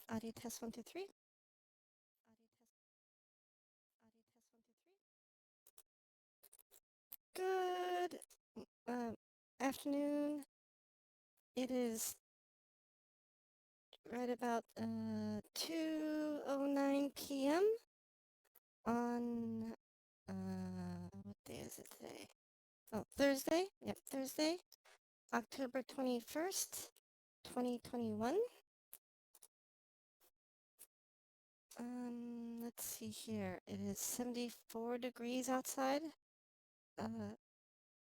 Audio test 1, 2, 3. Good afternoon. It is right about 2:09 p.m. on what day is it today? Oh, Thursday. Yep, Thursday, October 21st, 2021. Let's see here. It is 74 degrees outside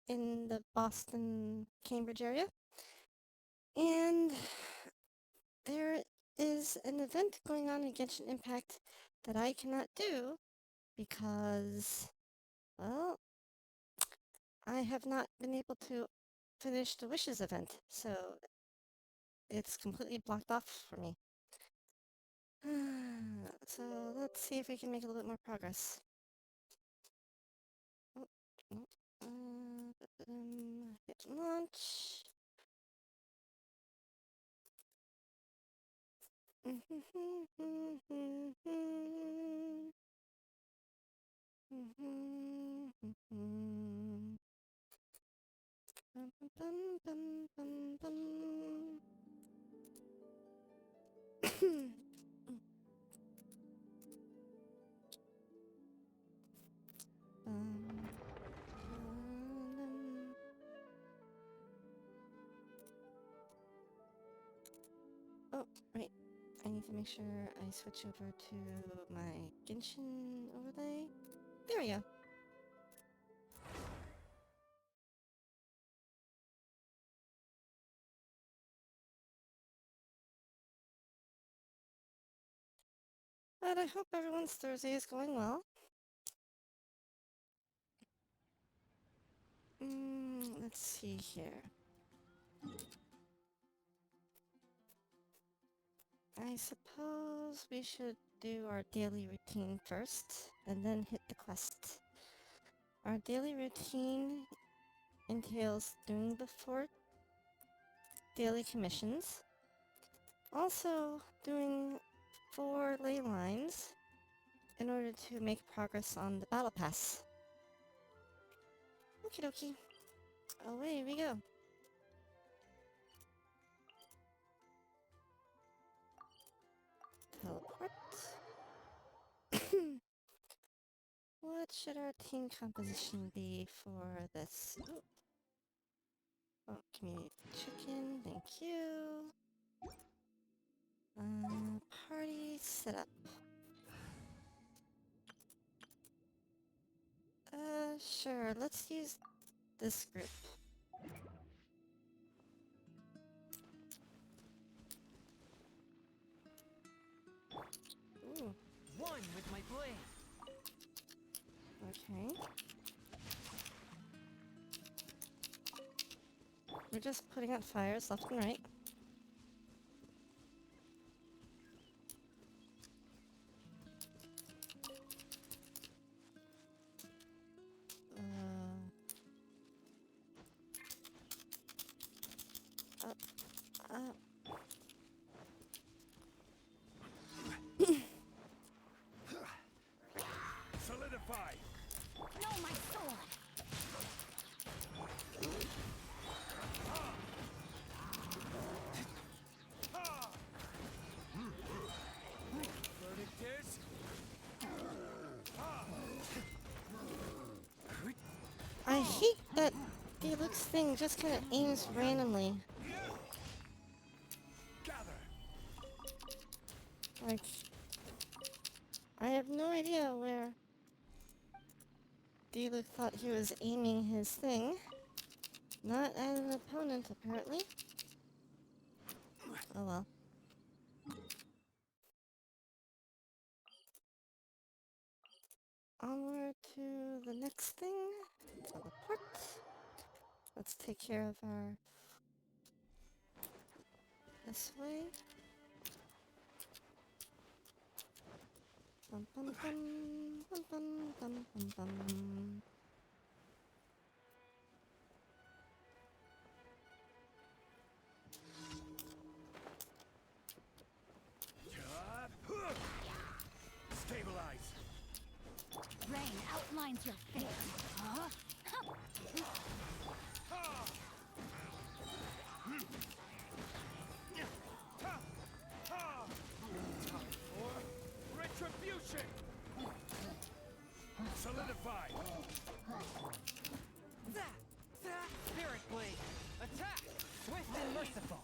in the Boston, Cambridge area. And there is an event going on in Genshin Impact that I cannot do because, well, I have not been able to finish the Wishes event, so it's completely blocked off for me. So let's see if we can make a little bit more progress. Oh, oh, hit launch. Oh, right. I need to make sure I switch over to my Genshin overlay. There we go. But I hope everyone's Thursday is going well. Let's see here. I suppose we should do our daily routine first, and then hit the quest. Our daily routine entails doing the 4 daily commissions, also doing 4 ley lines in order to make progress on the battle pass. Okie dokie. Away we go. Teleport. What should our team composition be for this? Oh, community chicken, thank you. Party setup. Sure, let's use this group. Ooh. One with my blade. Okay. We're just putting out fires left and right. Up. Solidify. No, my sword. Verdict is. I hate that Deluxe thing just kind of aims randomly. Gather. Like, I have no idea where Deluxe thought he was aiming his thing. Not at an opponent, apparently. Oh well. Onward to the next thing. Teleport. Let's take care of our... this way. Bum bum bum bum bum bum bum bum. outlines your fate. Huh? For retribution! Solidify! Spirit Blade! Attack! Swift and merciful!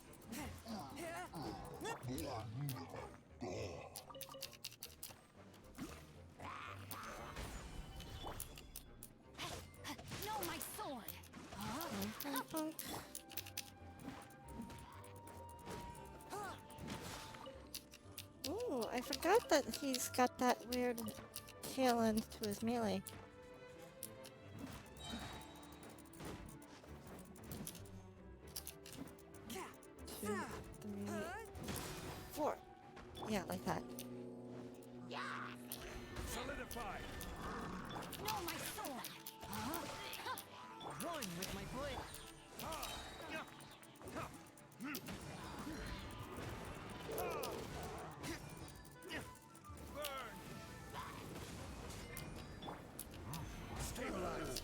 No, my sword. Bonk. Ooh, I forgot that he's got that weird tail end to his melee. Two, three, four. Yeah, like that. Solidify! No, my sword. One with my blade! Burn! Stabilize!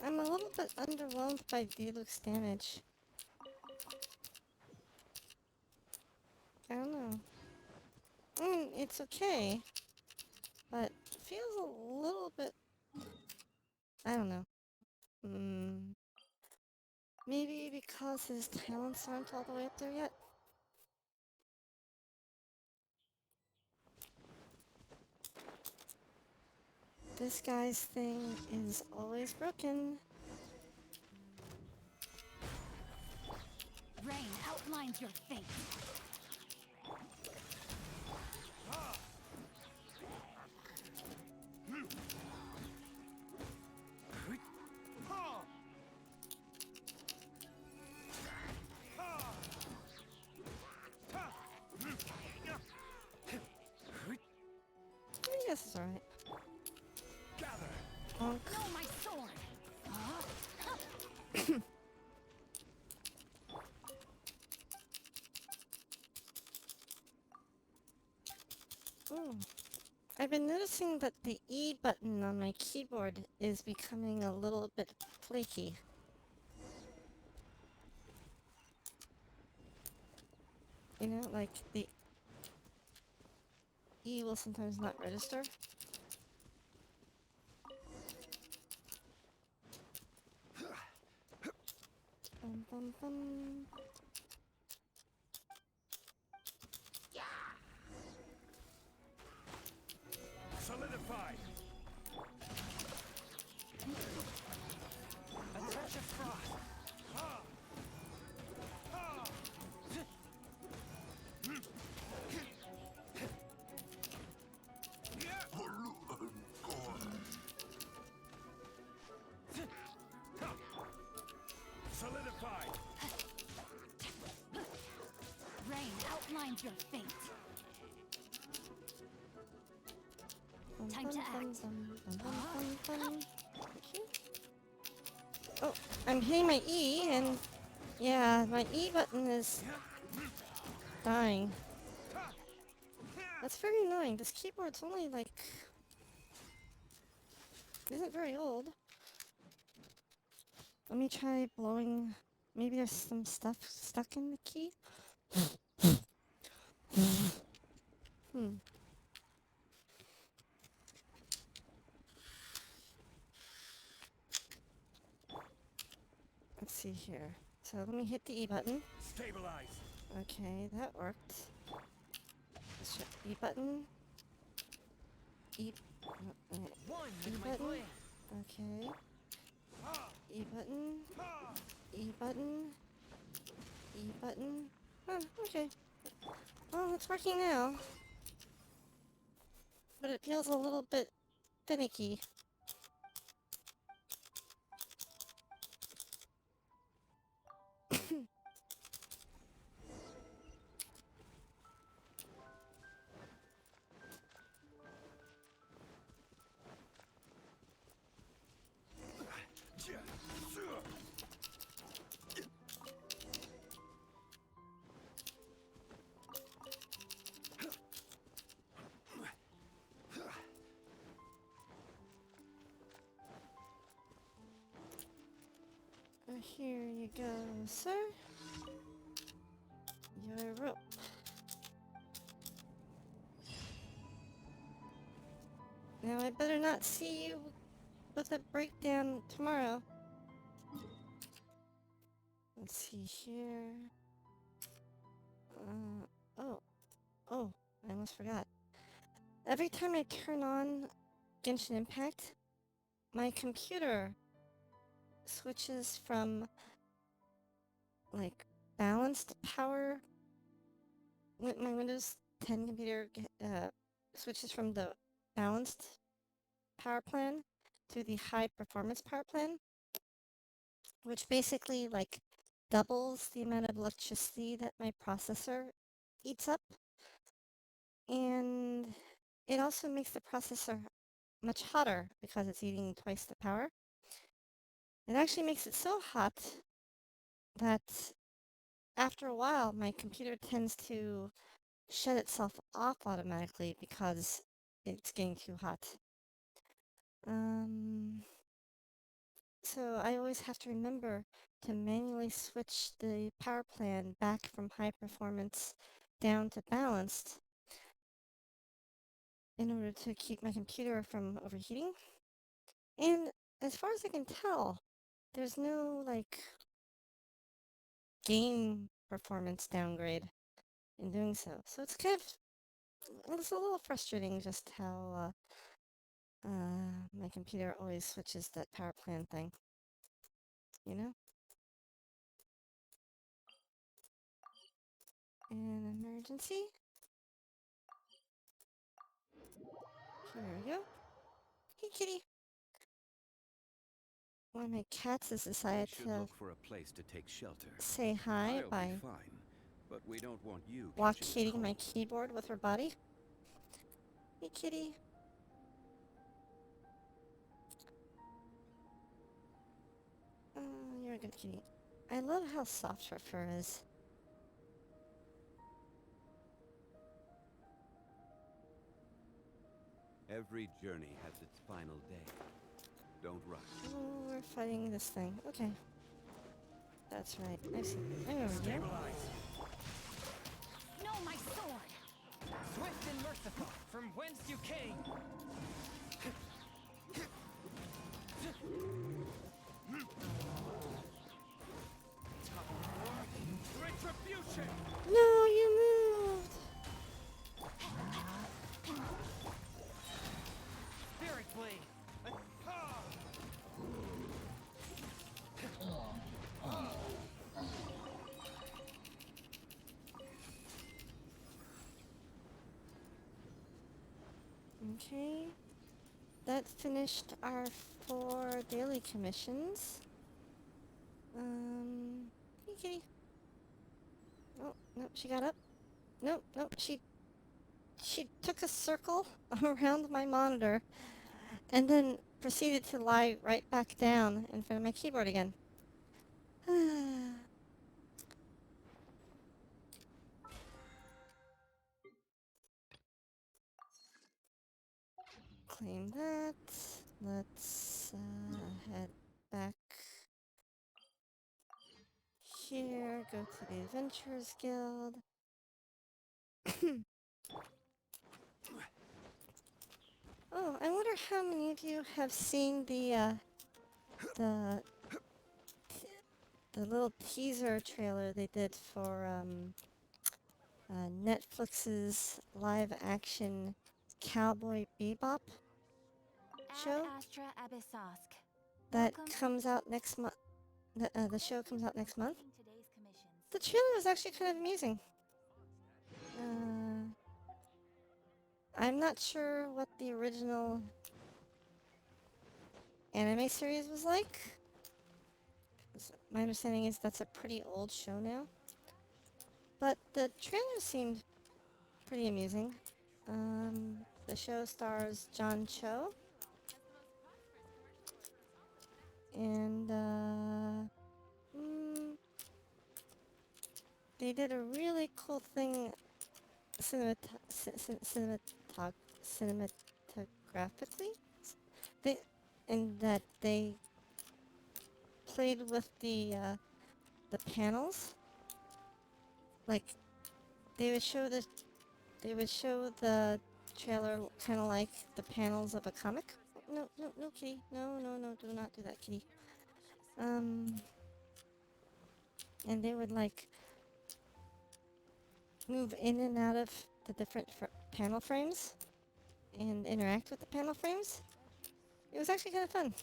I'm a little bit underwhelmed by Diluc's damage. I don't know. It's okay, but feels a little bit... I don't know. Maybe because his talents aren't all the way up there yet? This guy's thing is always broken. Rain outlines your fate. I guess it's alright. Gather! Bonk. No, my sword. Ooh. I've been noticing that the E button on my keyboard is becoming a little bit flaky. You know, like the E will sometimes not register. Bum, bum, bum. Solidify! A touch of frost! Solidify! Rain outlines your fate. Bum, Time to bum, act. bum, bum, bum, bum. Thank you. Oh, I'm hitting my E and yeah, my E button is dying. That's very annoying. This keyboard's only like isn't very old. Let me try blowing. Maybe there's some stuff stuck in the key. Let's see here. So let me hit the E button. Stabilize! Okay, that worked. Let's check E button. E. One E with my button. blade! Okay. E button. E button. E button. Oh, okay. Well, it's working now. But it feels a little bit finicky. Here you go, sir. Your rope. Now I better not see you with a breakdown tomorrow. Let's see here. Oh, I almost forgot. Every time I turn on Genshin Impact, my computer switches from, like, balanced power. My Windows 10 computer switches from the balanced power plan to the high performance power plan, which basically, like, doubles the amount of electricity that my processor eats up. And it also makes the processor much hotter because it's eating twice the power. It actually makes it so hot that after a while my computer tends to shut itself off automatically because it's getting too hot. So I always have to remember to manually switch the power plan back from high performance down to balanced in order to keep my computer from overheating. And as far as I can tell, there's no, like, game performance downgrade in doing so. So it's a little frustrating just how my computer always switches that power plan thing, you know? An emergency? Here we go. Hey, kitty. One of my cats has We decided should to look for a place to take shelter. say hi I'll by be fine, but we don't want you catching a blockading my cold. keyboard with her body. Hey, kitty. You're a good kitty. I love how soft her fur is. Every journey has its final day. Don't rush. Oh, we're fighting this thing. Okay. That's right. I remember you. Stabilize. No, my sword! Swift and merciful, from whence you came. Retribution. No, you moved! Spirit blade. Ha! Okay. That finished our 4 daily commissions. Hey, kitty. Oh, no, she got up. No, no, she took a circle around my monitor and then proceeded to lie right back down in front of my keyboard again. Claim that. Let's head back here, go to the Adventurers Guild. Oh, I wonder how many of you have seen the little teaser trailer they did for Netflix's live-action Cowboy Bebop show Ad Astra Abyssosk. that Welcome comes out next month. The show comes out next month. today's commissions. The trailer was actually kind of amusing. I'm not sure what the original anime series was like. My understanding is that's a pretty old show now. But the trailer seemed pretty amusing. The show stars John Cho. And, they did a really cool thing cinematographically. They, in that they played with the panels, like they would show the trailer kind of like the panels of a comic. No, no, no, kitty. No, no, no, do not do that, kitty. And they would like move in and out of the different panel frames and interact with the panel frames. It was actually kind of fun.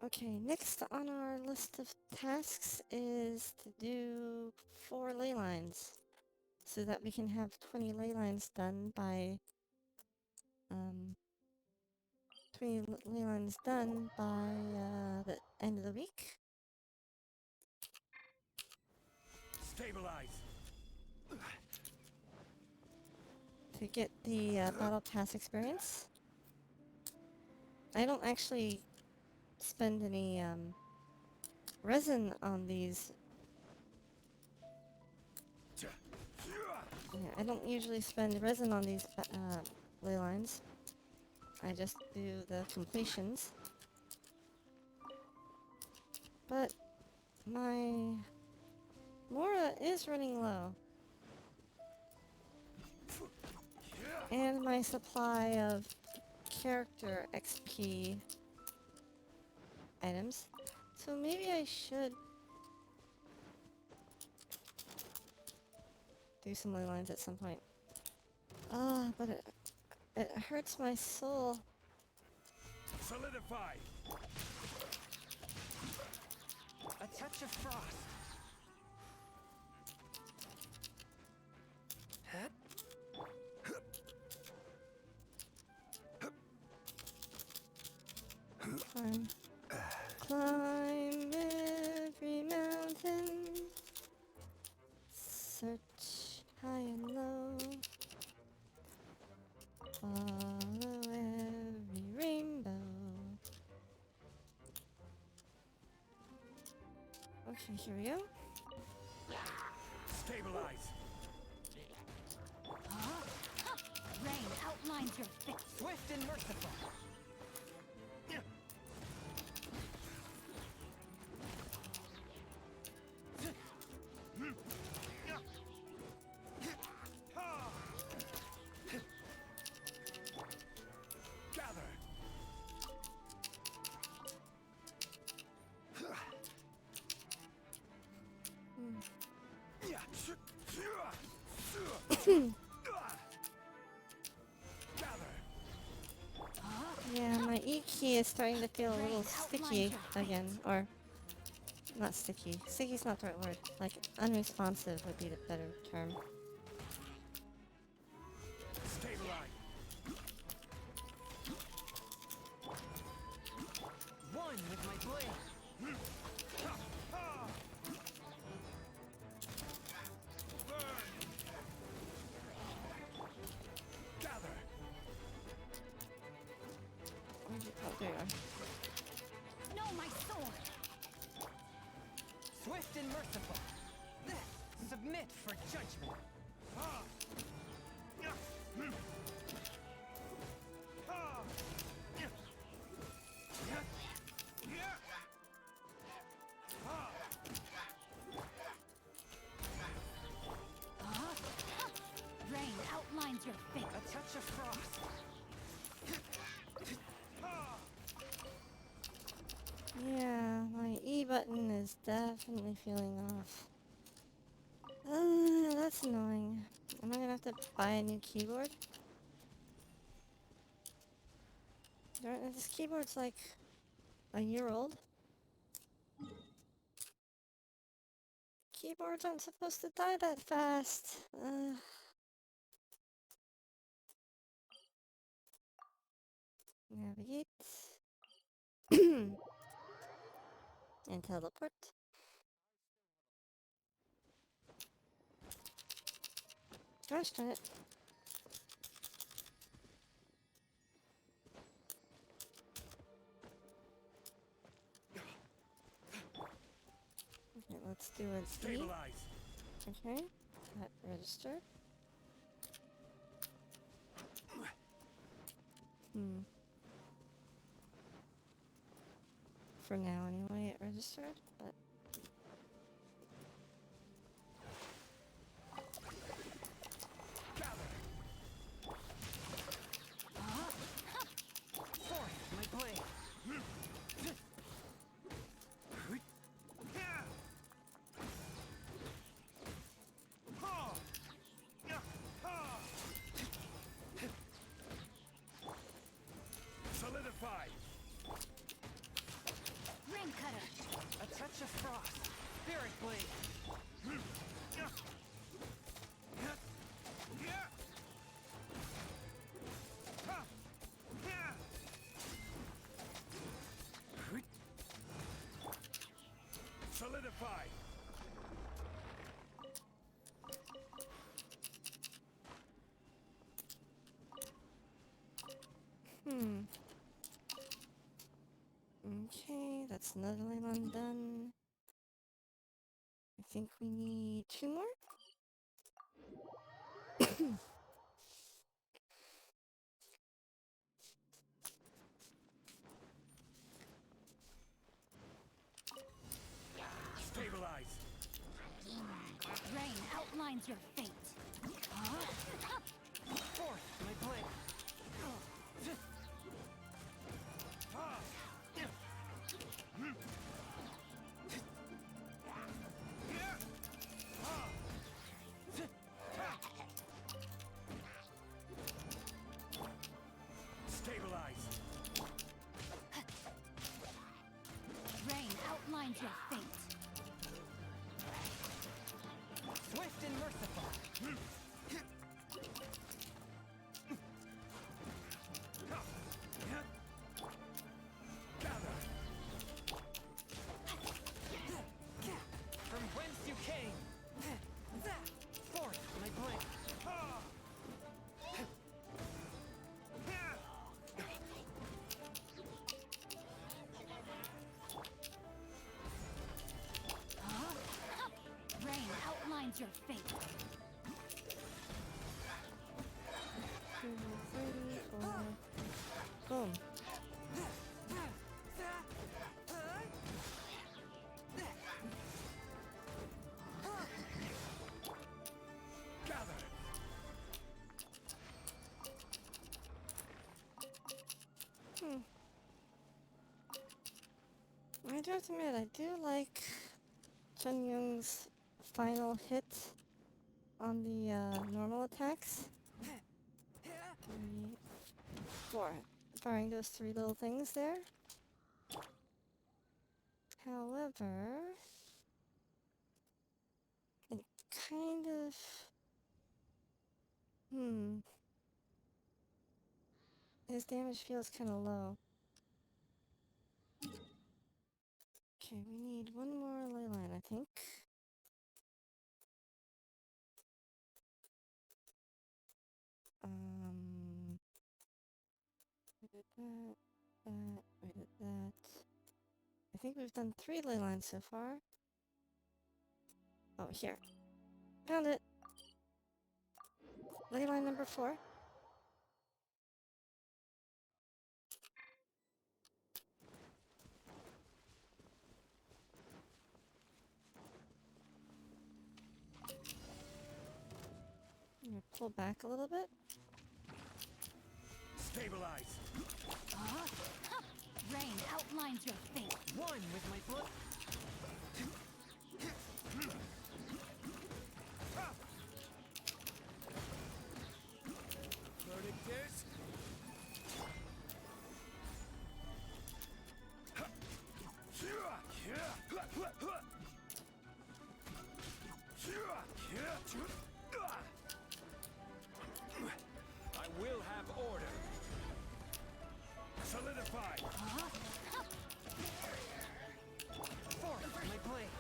Okay, next on our list of tasks is to do 4 ley lines, so that we can have 20 ley lines done by 20 ley lines done by the end of the week. Stabilize. To get the battle pass experience. I don't actually spend any resin on these. Yeah, I don't usually spend resin on these ley lines. I just do the completions. But my Mora is running low. And my supply of character XP items. So maybe I should do some ley lines at some point. Ah, but it hurts my soul. Solidify. A touch of frost. Climb. Climb every mountain. Search high and low. Follow every rainbow. Okay, here we go. Stabilize. Rain outlines your fix. Swift and merciful. Gather. Yeah, my E key is starting to feel a little sticky again. Or, not sticky. Sticky's not the right word. Like, unresponsive would be the better term. Stabilize. One with my blade. Gather. Oh, there you are. No, my sword. Swift and merciful. Submit for judgment. Rain outlines your fix. A touch of frost. Yeah, my E button is definitely feeling off. That's annoying. Am I gonna have to buy a new keyboard? This keyboard's like a year old. Keyboards aren't supposed to die that fast. Navigate. And teleport. Gosh darn it. Okay, let's do an E. Stabilize. Okay, that registered. For now, anyway, it registered, but. Forth my blade. Solidified. Rain cutter. A touch of frost. Spirit blade. Solidified. Okay, that's another line done. I think we need 2 more? Stabilize. Rain outlines your fate. Forth my blade. Stabilize. Rain outlines your fate. Swift and merciful. Gather. From whence you came. Forth my blade. Rain outlines your fate. 2, 3, 4. Boom. Gather. I do have to admit, I do like Chen Yung's final hit on the normal attacks. 3, 4. Firing those 3 little things there. However, it kind of. His damage feels kind of low. Okay, we need 1 more ley line, I think. We did that, we did that. I think we've done 3 ley lines so far. Oh, here. Found it! Ley line number 4. I'm gonna pull back a little bit. Stabilize. Rain outlines your fate. One with my blood. Verdictus. I will have order. Solidified. Forth my blade.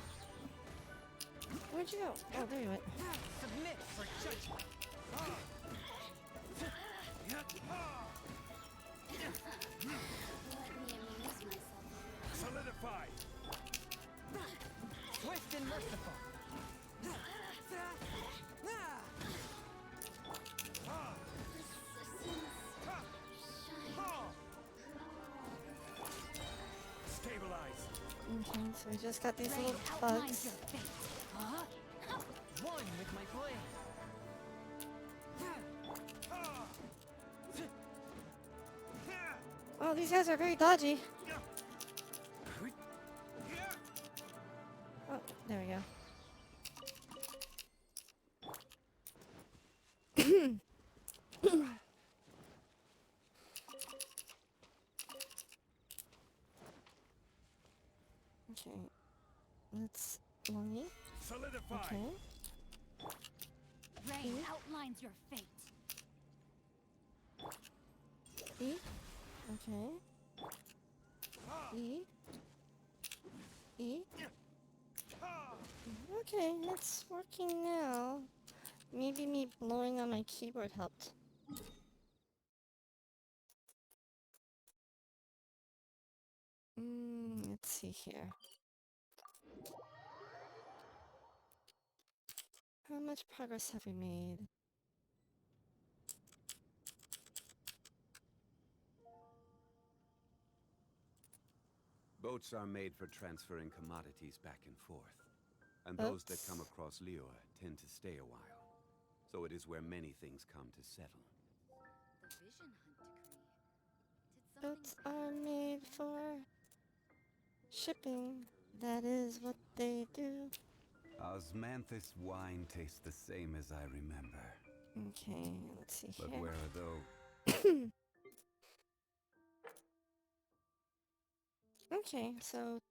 Where'd you go? Oh, there you went. Submit for judgment. Solidified. Swift and merciful. Stabilize. Okay, so we just got these Rain little outlines bugs. your fate. Huh? One with my blade. Oh, these guys are very dodgy. Oh, there we go. Okay, let's longy. Solidify. Okay. Rain outlines your fate. E. Okay. E. E. Okay, it's working now. Maybe me blowing on my keyboard helped. Let's see here. How much progress have we made? Boats are made for transferring commodities back and forth. And those that come across Liyue tend to stay a while. So it is where many things come to settle. The Vision Hunt decree. Did Boats something are bad made happen? for shipping. That is what they do. Osmanthus wine tastes the same as I remember. Okay, let's see But here. where are those? Okay, so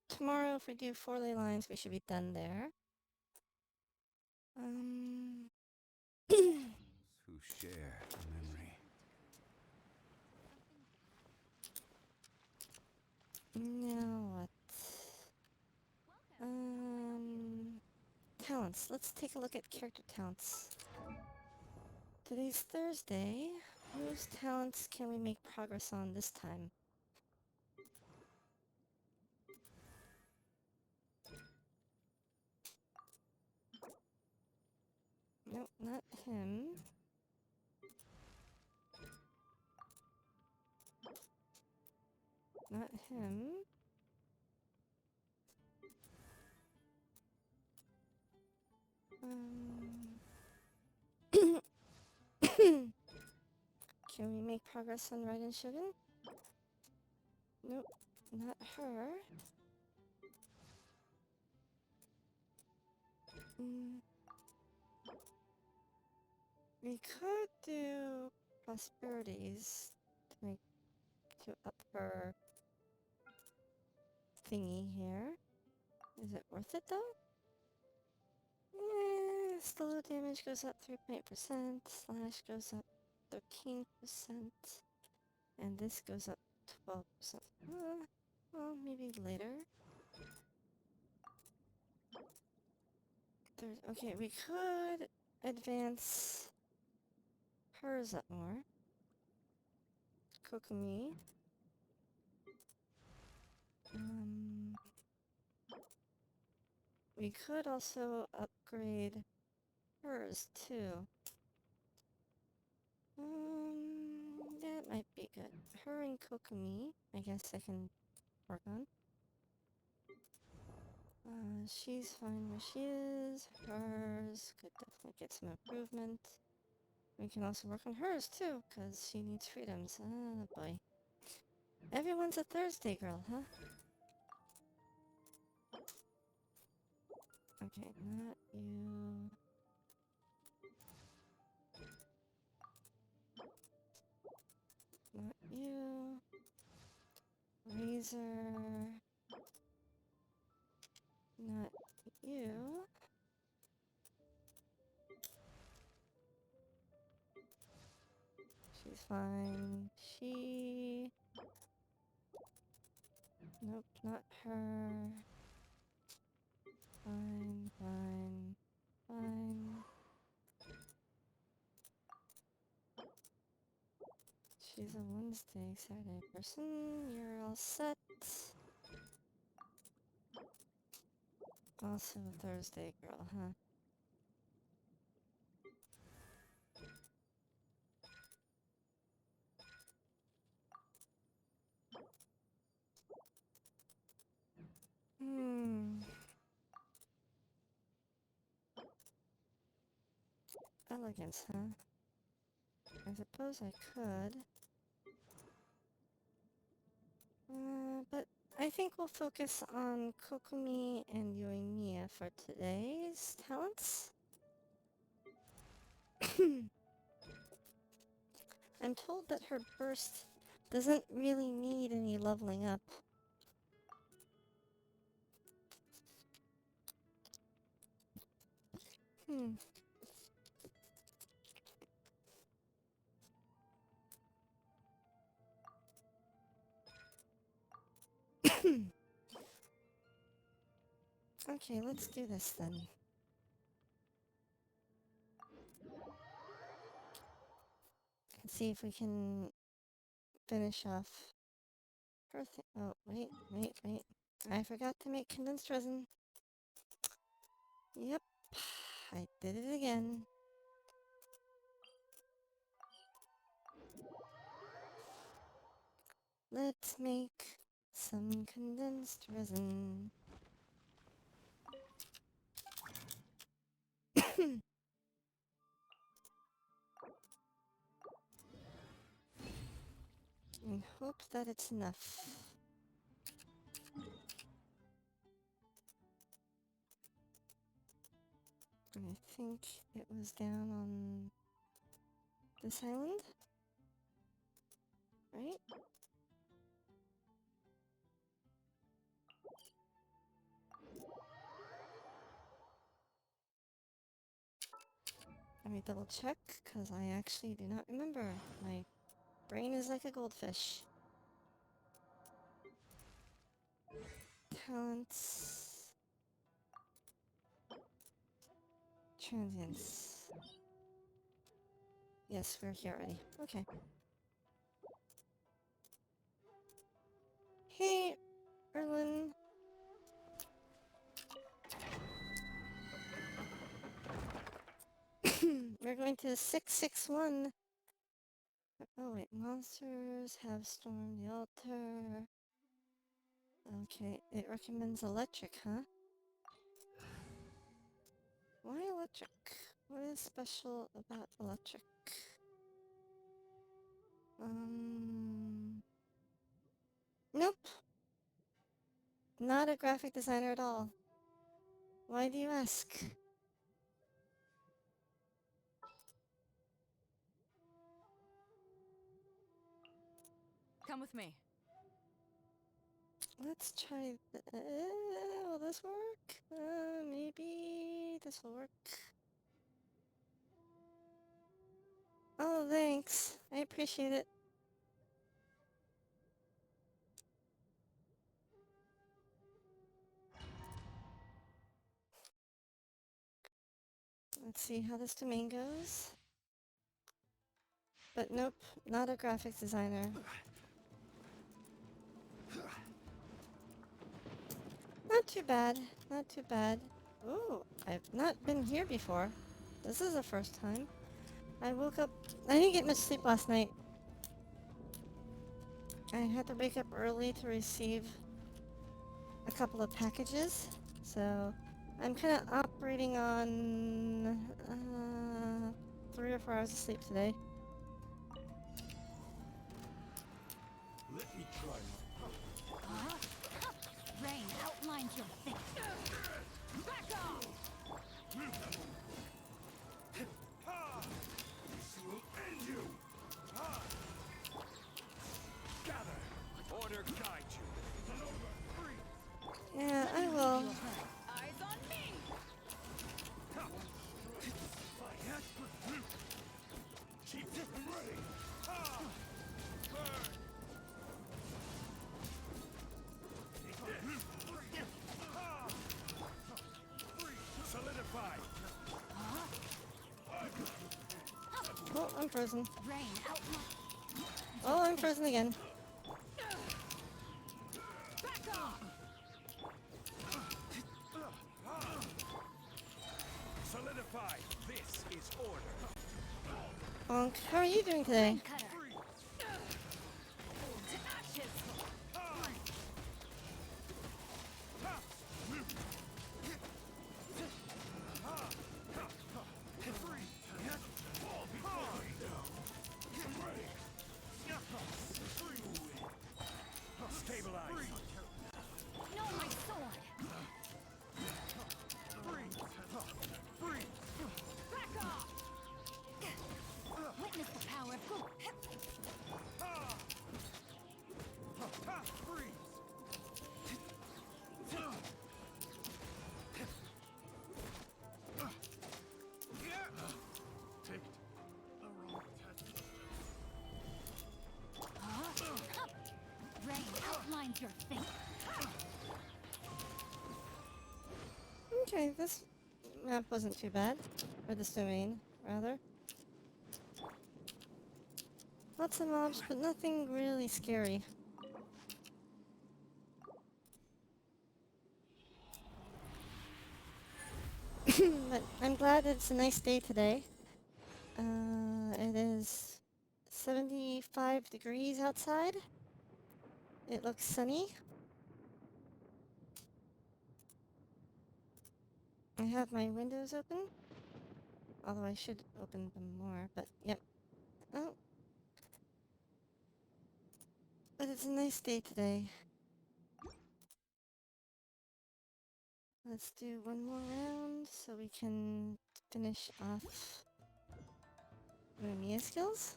tomorrow if we do 4 ley lines, we should be done there. Who share a memory. Now what? Talents. Let's take a look at character talents. Today's Thursday. Whose talents can we make progress on this time? Nope, not him. Not him. Can we make progress on Raiden Shogun? Nope, not her. We could do prosperities to make to up her thingy here. Is it worth it though? Slow damage goes up 3%, slash goes up 13%, and this goes up 12%. Well, maybe later. Okay, we could advance hers up more. Kokumi. We could also upgrade hers too. That might be good. Her and Kokumi, I guess I can work on. She's fine where she is. Hers could definitely get some improvement. We can also work on hers too, because she needs freedoms. Ah, boy. Everyone's a Thursday girl, huh? Okay, not you. Not you. Razor. Not you. She's fine. She... Nope, not her. Fine, fine, fine. She's a Wednesday, Saturday person. You're all set. Also a Thursday girl, huh? Hmm. Elegance, huh? I suppose I could. But I think we'll focus on Kokumi and Yoimiya for today's talents. I'm told that her burst doesn't really need any leveling up. Hmm. Okay, let's do this then. Let's see if we can finish off her thing. Oh, wait. I forgot to make condensed resin. Yep, I did it again. Let's make some condensed resin. And hope that it's enough. I think it was down on this island, right? Let me double check, because I actually do not remember. My brain is like a goldfish. Talents. Transients. Yes, we're here already. Okay. Hey, Erlin. We're going to 661. Oh wait, monsters have stormed the altar. Okay, it recommends electric, huh? Why electric? What is special about electric? Nope. Not a graphic designer at all. Why do you ask? Come with me. Let's try will this work? Maybe this will work. Oh, thanks. I appreciate it. Let's see how this domain goes. But nope, not a graphics designer. Not too bad, not too bad. Ooh, I've not been here before. This is the first time. I woke up... I didn't get much sleep last night. I had to wake up early to receive a couple of packages. So, I'm kind of operating on 3 or 4 hours of sleep today. Let me try. Huh? Rain outlines your face. Back off! This will end you. Gather. Order guide you. Yeah, I will. Eyes on me! Keep ready. Solidify. Oh, I'm frozen. Rain outlines... Oh, I'm frozen again. Back off! Solidify. This is order. Bonk, how are you doing today? Cutter. To ashes! your fate. Okay, this map wasn't too bad. Or this domain, rather. Lots of mobs, but nothing really scary. But I'm glad it's a nice day today. It is 75 degrees outside. It looks sunny. I have my windows open. Although I should open them more, but yep. Oh. But it's a nice day today. Let's do one more round so we can finish off Mia skills.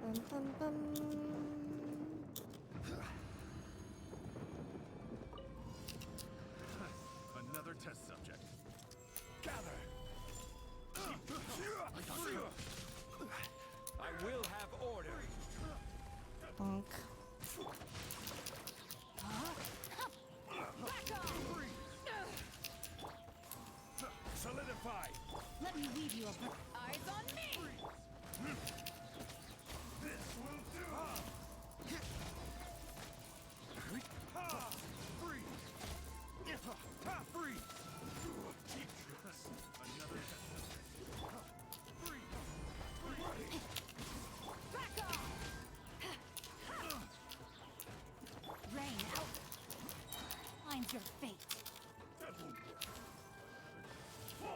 Bum bum bum. Another test subject. Gather. I will have order. Bonk. Back off! Solidify. Let me leave you a eyes on me! This will do. Freeze. Freeze. Cheap tricks. Another test subject. Freeze. Ready. Back off! Rain out! Finds your fate.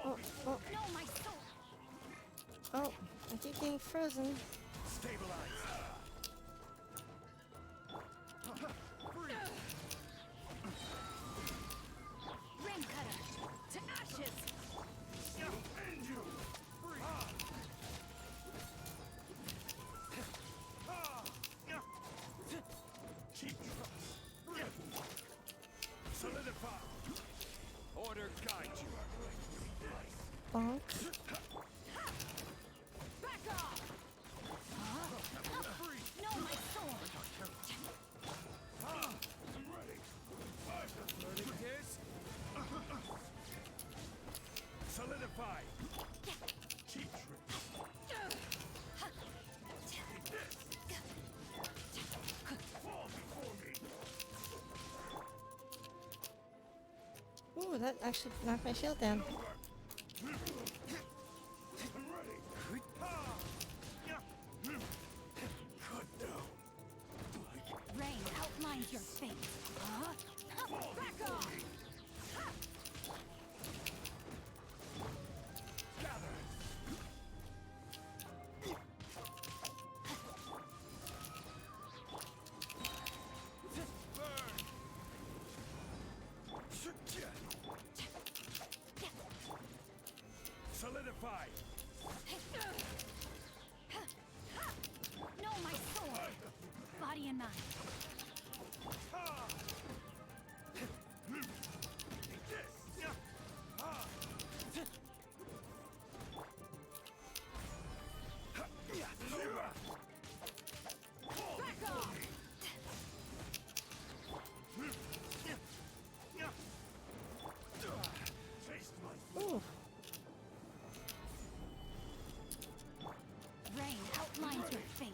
Oh, oh, No, my soul! oh. I keep getting frozen. Stabilize. Rain cutter! To ashes! End you. Cheap trust. Solidify. Order guide you. Bonk. Back off! No, my sword! Learning this? Solidify. Cheap tricks. Fall before me. Ooh, that actually knocked my shield down. I'm ready. Cut down. Rain outlines your fate. Back off! Gather. Burn. Solidify. No, my sword! Body and mind. Back off! Taste my Ooh. Rain outlines your fate.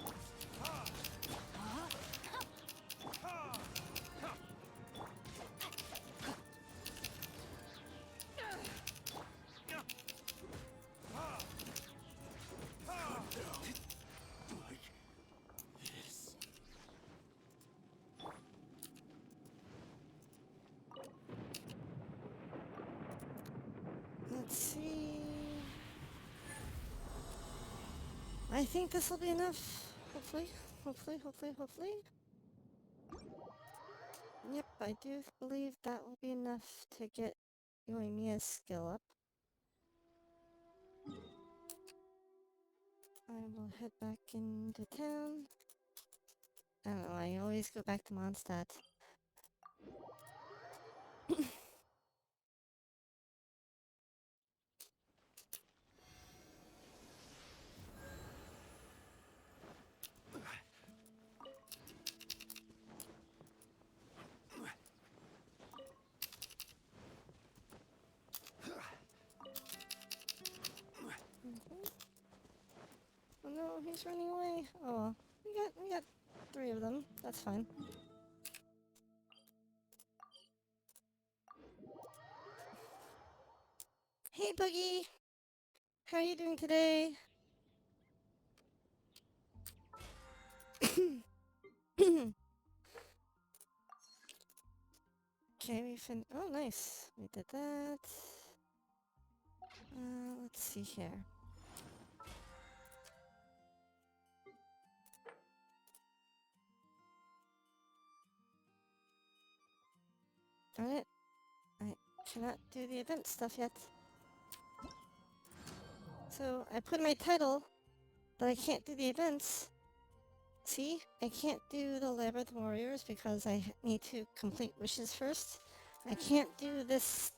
Let's see. I think this will be enough. Hopefully. Hopefully, hopefully, hopefully. Yep, I do believe that will be enough to get Yoimiya's skill up. I will head back into town. I don't know, I always go back to Mondstadt. no, he's running away. Oh well. We got 3 of them. That's fine. Hey Boogie! How are you doing today? Okay, oh nice. We did that. Let's see here. Darn it. I cannot do the event stuff yet. So, I put in my title, but I can't do the events. See? I can't do the Labyrinth Warriors because I need to complete wishes first. I can't do this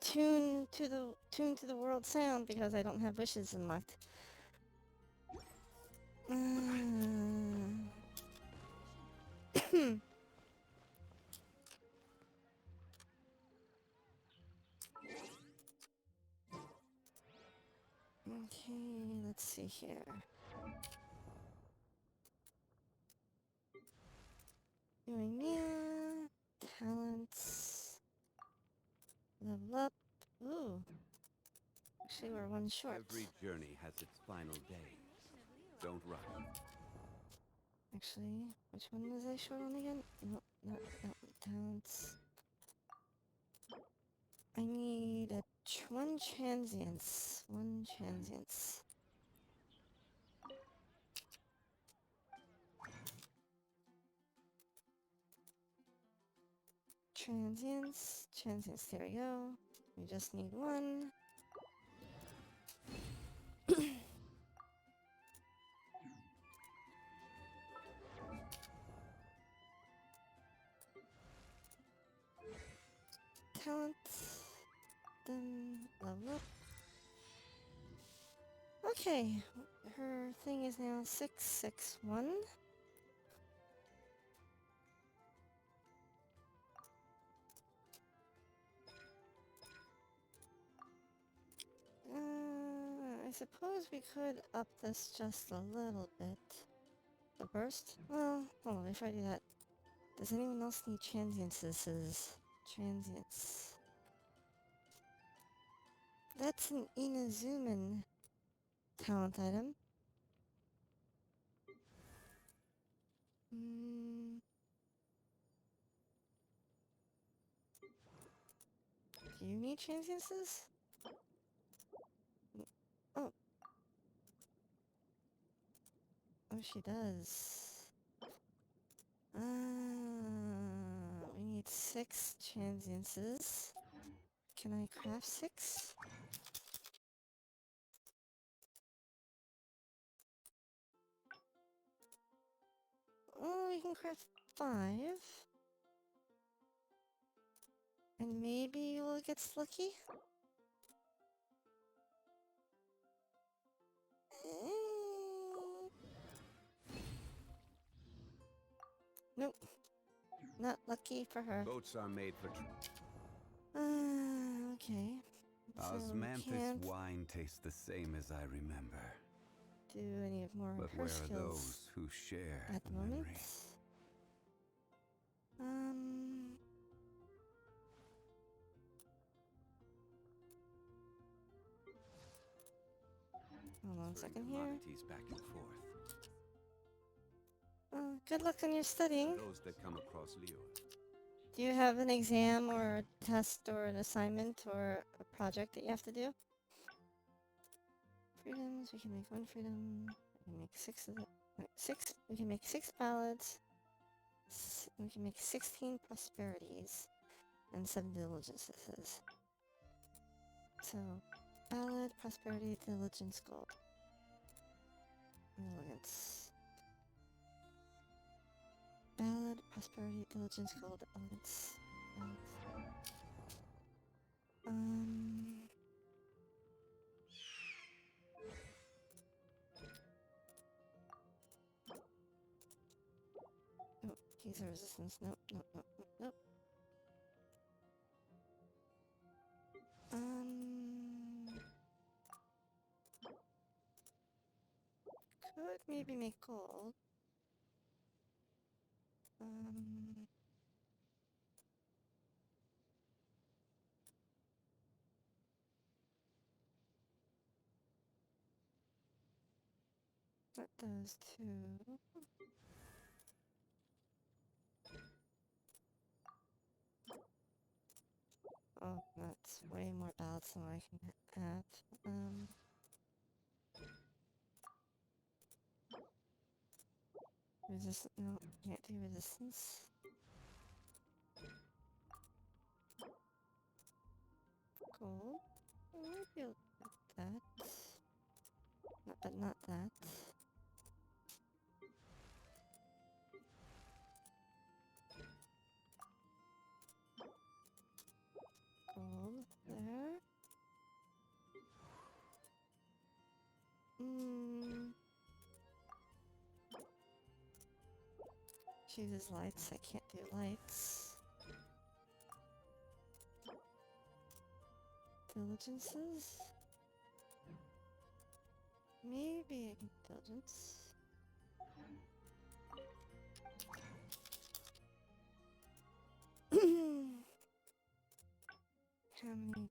tune to the world sound because I don't have wishes unlocked. Okay, let's see here. Doing Mia, talents, level up. Ooh, actually we're 1 short. Every journey has its final day. Don't rush. Actually, which one was I short on again? No, not that one. Talents. I need one transience. 1 transience. Transience, there we go. We just need 1. Talent. Then level up. Okay, her thing is now 661. I suppose we could up this just a little bit. The burst? Well, hold on, before I do that. Does anyone else need transiences? Transients. That's an Inazuman talent item. Do you need transiences? Oh. Oh, she does. We need 6 transiences. Can I craft 6? Oh, we can craft 5. And maybe we'll get lucky? Nope. Not lucky for her. Boats are made for Okay. So we Osmanthus can't wine tastes the same as I remember. do any more of But her where are skills those who share at the the moment. memory? Hold on a second here. Commodities back and forth. Good luck on your studying. Those that come across Leo. Do you have an exam or a test or an assignment or a project that you have to do? Freedoms, we can make 1 freedom. We can make 6 of it. We can make 6 ballads. We can make 16 prosperities. And 7 diligences. So, ballad, prosperity, diligence, gold. Elegance. Ballad, prosperity, diligence, gold, elegance. Oh, keys of resistance. Nope. Could maybe make gold. Let those two. Oh, that's way more ballots than I can have. No, can't do resistance. Gold. Maybe I'll do that. But not that. Gold there. Chooses lights. I can't do lights. Diligences? Maybe I can diligence. How many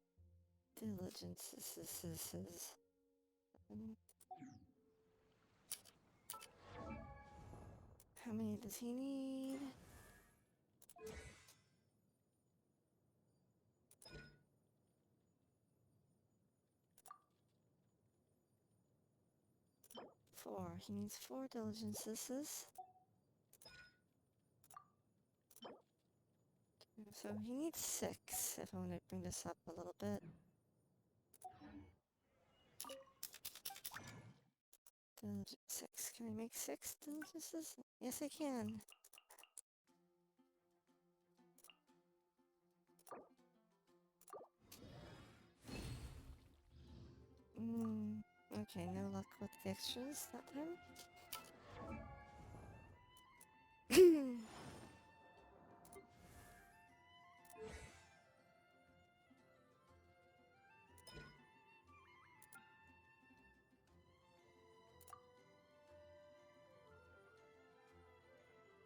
diligences this is? How many does he need? Four. He needs 4 diligences. So he needs 6 if I want to bring this up a little bit. Diligence 6. Can I make 6 diligences? Yes, I can. Okay, no luck with the extras that time.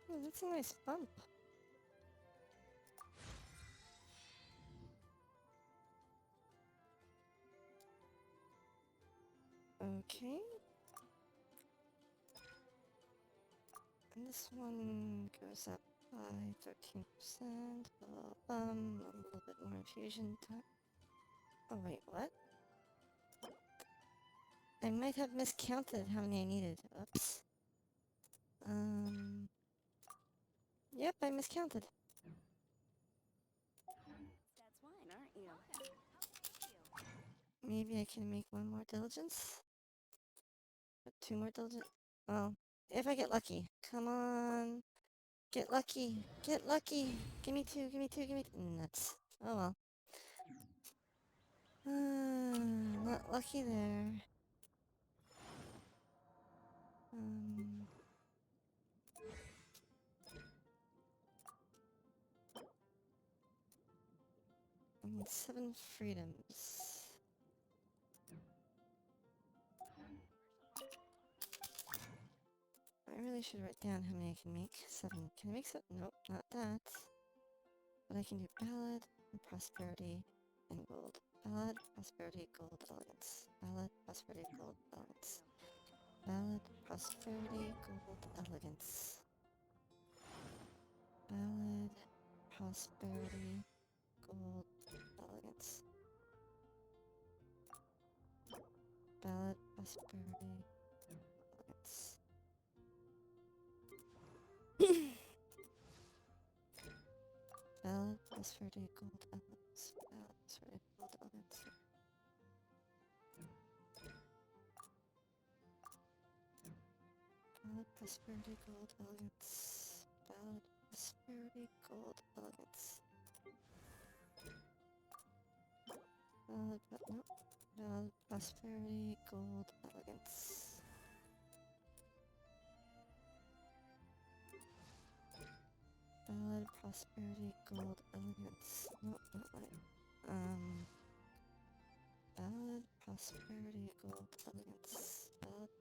Oh, that's a nice bump. Okay. And this one goes up by 13%. A little bit more infusion time. Oh wait, what? I might have miscounted how many I needed. Oops. Yep, I miscounted. That's wine, aren't you? Maybe I can make 1 more diligence? 2 more diligence? Oh, if I get lucky. Come on. Get lucky. Get lucky. Give me 2, give me 2, give me... Nuts. Oh well. Not lucky there. I need 7 freedoms. I really should write down how many I can make. 7. Can I make 7? Nope, not that. But I can do ballad, and prosperity, and gold. Ballad, prosperity, gold, elegance. Ballad, prosperity, gold, elegance. Ballad, prosperity, gold, elegance. Ballad, prosperity, gold, elegance. Ballad, prosperity, elegance. Ballad, prosperity, gold, elegance. Ballad, prosperity, gold, elegance. Ballad, prosperity, gold, elegance. Ballad, prosperity, gold, elegance. Ballad, nope. Ballad, prosperity, gold, elegance. Ballad, prosperity, gold, elegance. Nope, not right. Ballad, prosperity, gold, elegance.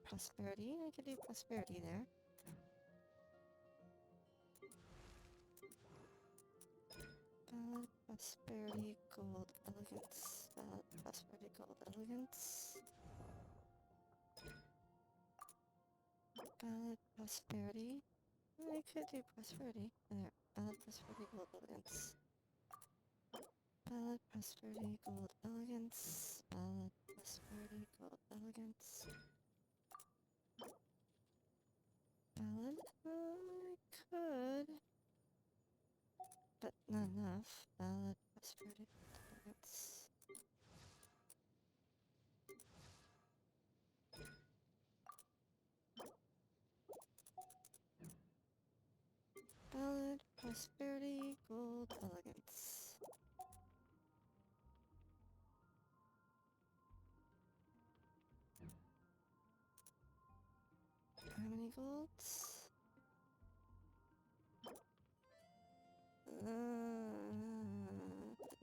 prosperity. I could do prosperity there. Ballad, prosperity, gold, elegance. Ballad, prosperity, gold, elegance. Ballad, prosperity. I could do prosperity. There. Ballad, prosperity, gold, elegance. Ballad, prosperity, gold, elegance. Ballad, prosperity, gold, elegance. Ballad? I could. But not enough. Ballad, prosperity, gold, elegance. Ballad, prosperity, gold, elegance. How many golds?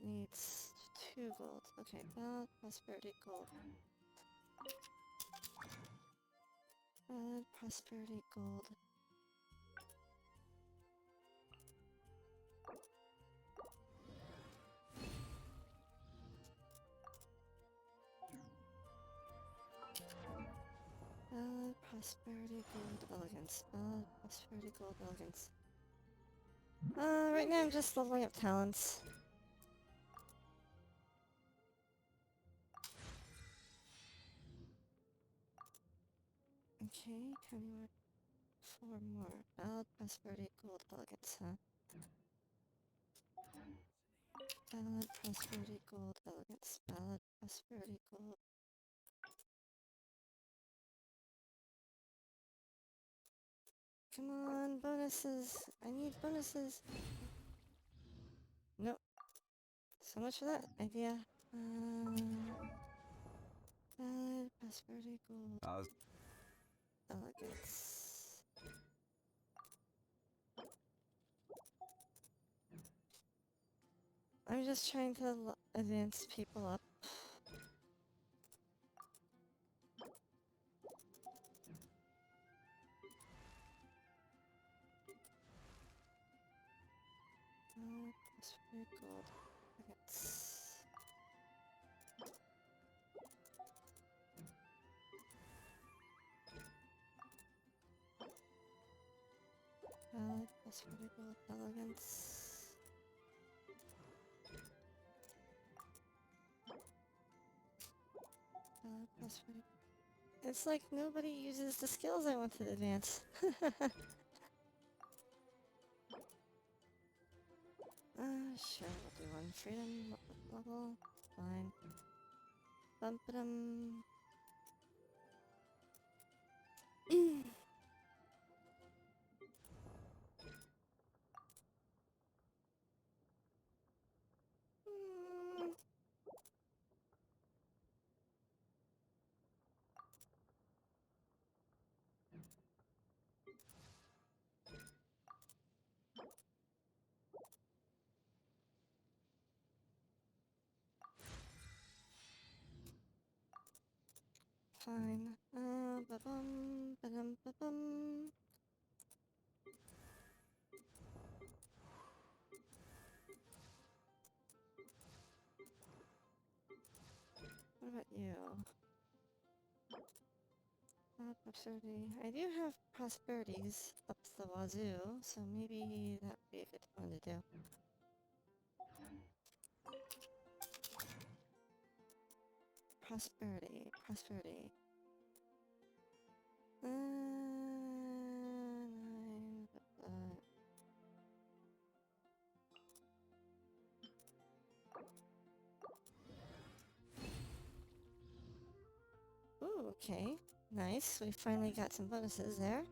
It needs 2 gold. Okay, ballad, prosperity, gold. Ballad, prosperity, gold. Ballad, prosperity, gold, elegance. Ballad, prosperity, gold, elegance. Right now I'm just leveling up talents. Okay, how many more? 4 more. Ballad, prosperity, gold, elegance, huh? Ballad, prosperity, gold, elegance. Ballad, prosperity, gold. Come on, bonuses. I need bonuses. Nope. So much for that idea. Ballad, prosperity, gold, elegance. I'm just trying to advance people up. Prosperity, gold, elegance. Ballad, prosperity, gold, elegance. Ballad, prosperity. It's like nobody uses the skills I want to advance. Sure, we'll do one. Freedom level. Fine. Bump them. Fine. Ba-bum, ba-dum, ba-bum. What about you? Prosperity. I do have prosperities up to the wazoo, so maybe that would be a good one to do. Prosperity. Prosperity. 9, Ooh, okay. Nice. We finally got some bonuses there.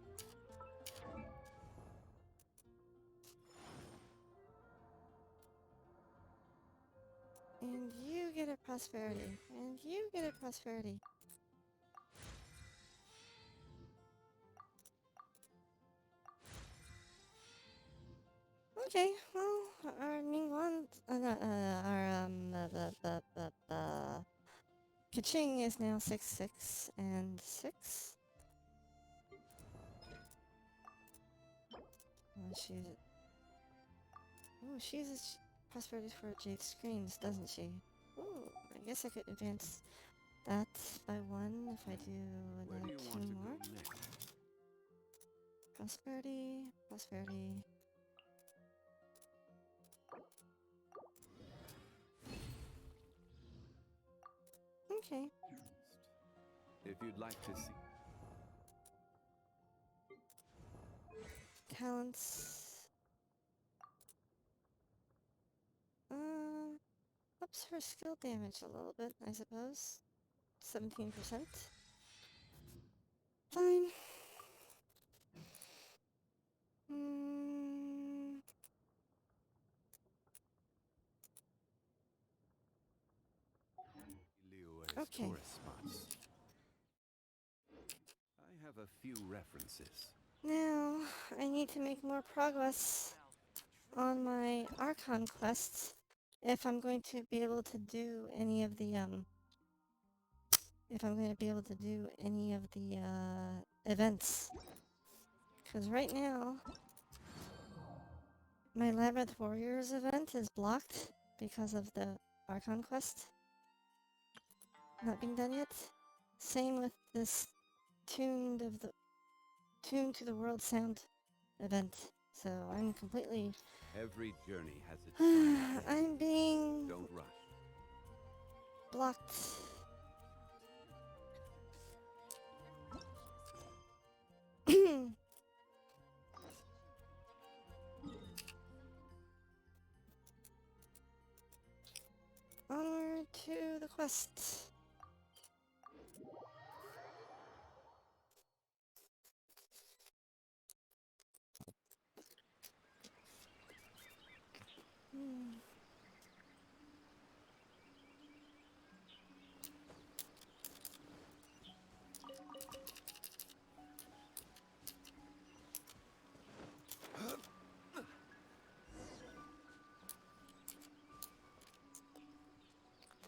And you get a prosperity. And you get a prosperity. Okay, well, our Ningguan, Kaching is now 6, 6, and 6. Oh, she uses prosperity for Jade Screams, doesn't she? Ooh, I guess I could advance that by 1 if I do Where do another you 2 want to more. go next? Prosperity, prosperity. Okay. If you'd like to see... Talents. Ups her skill damage a little bit, I suppose. 17%. Fine. Liyue's Okay. tourist spots. I have a few references. Now, I need to make more progress on my Archon quests if I'm going to be able to do any of the, events. Because right now, my Labyrinth Warriors event is blocked because of the Archon quest not being done yet. Same with this Tuned to the World Sound event. So I'm completely... Every journey has its final day. I'm being Don't rush. blocked. Onward to the quest.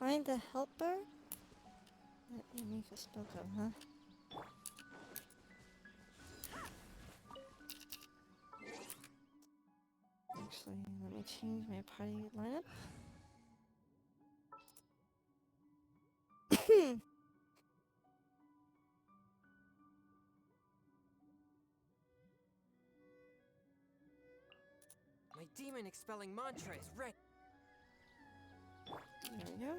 Find the helper that Yumiko spoke of, huh? Actually, let me change my party lineup. My demon expelling mantra is ready. There we go.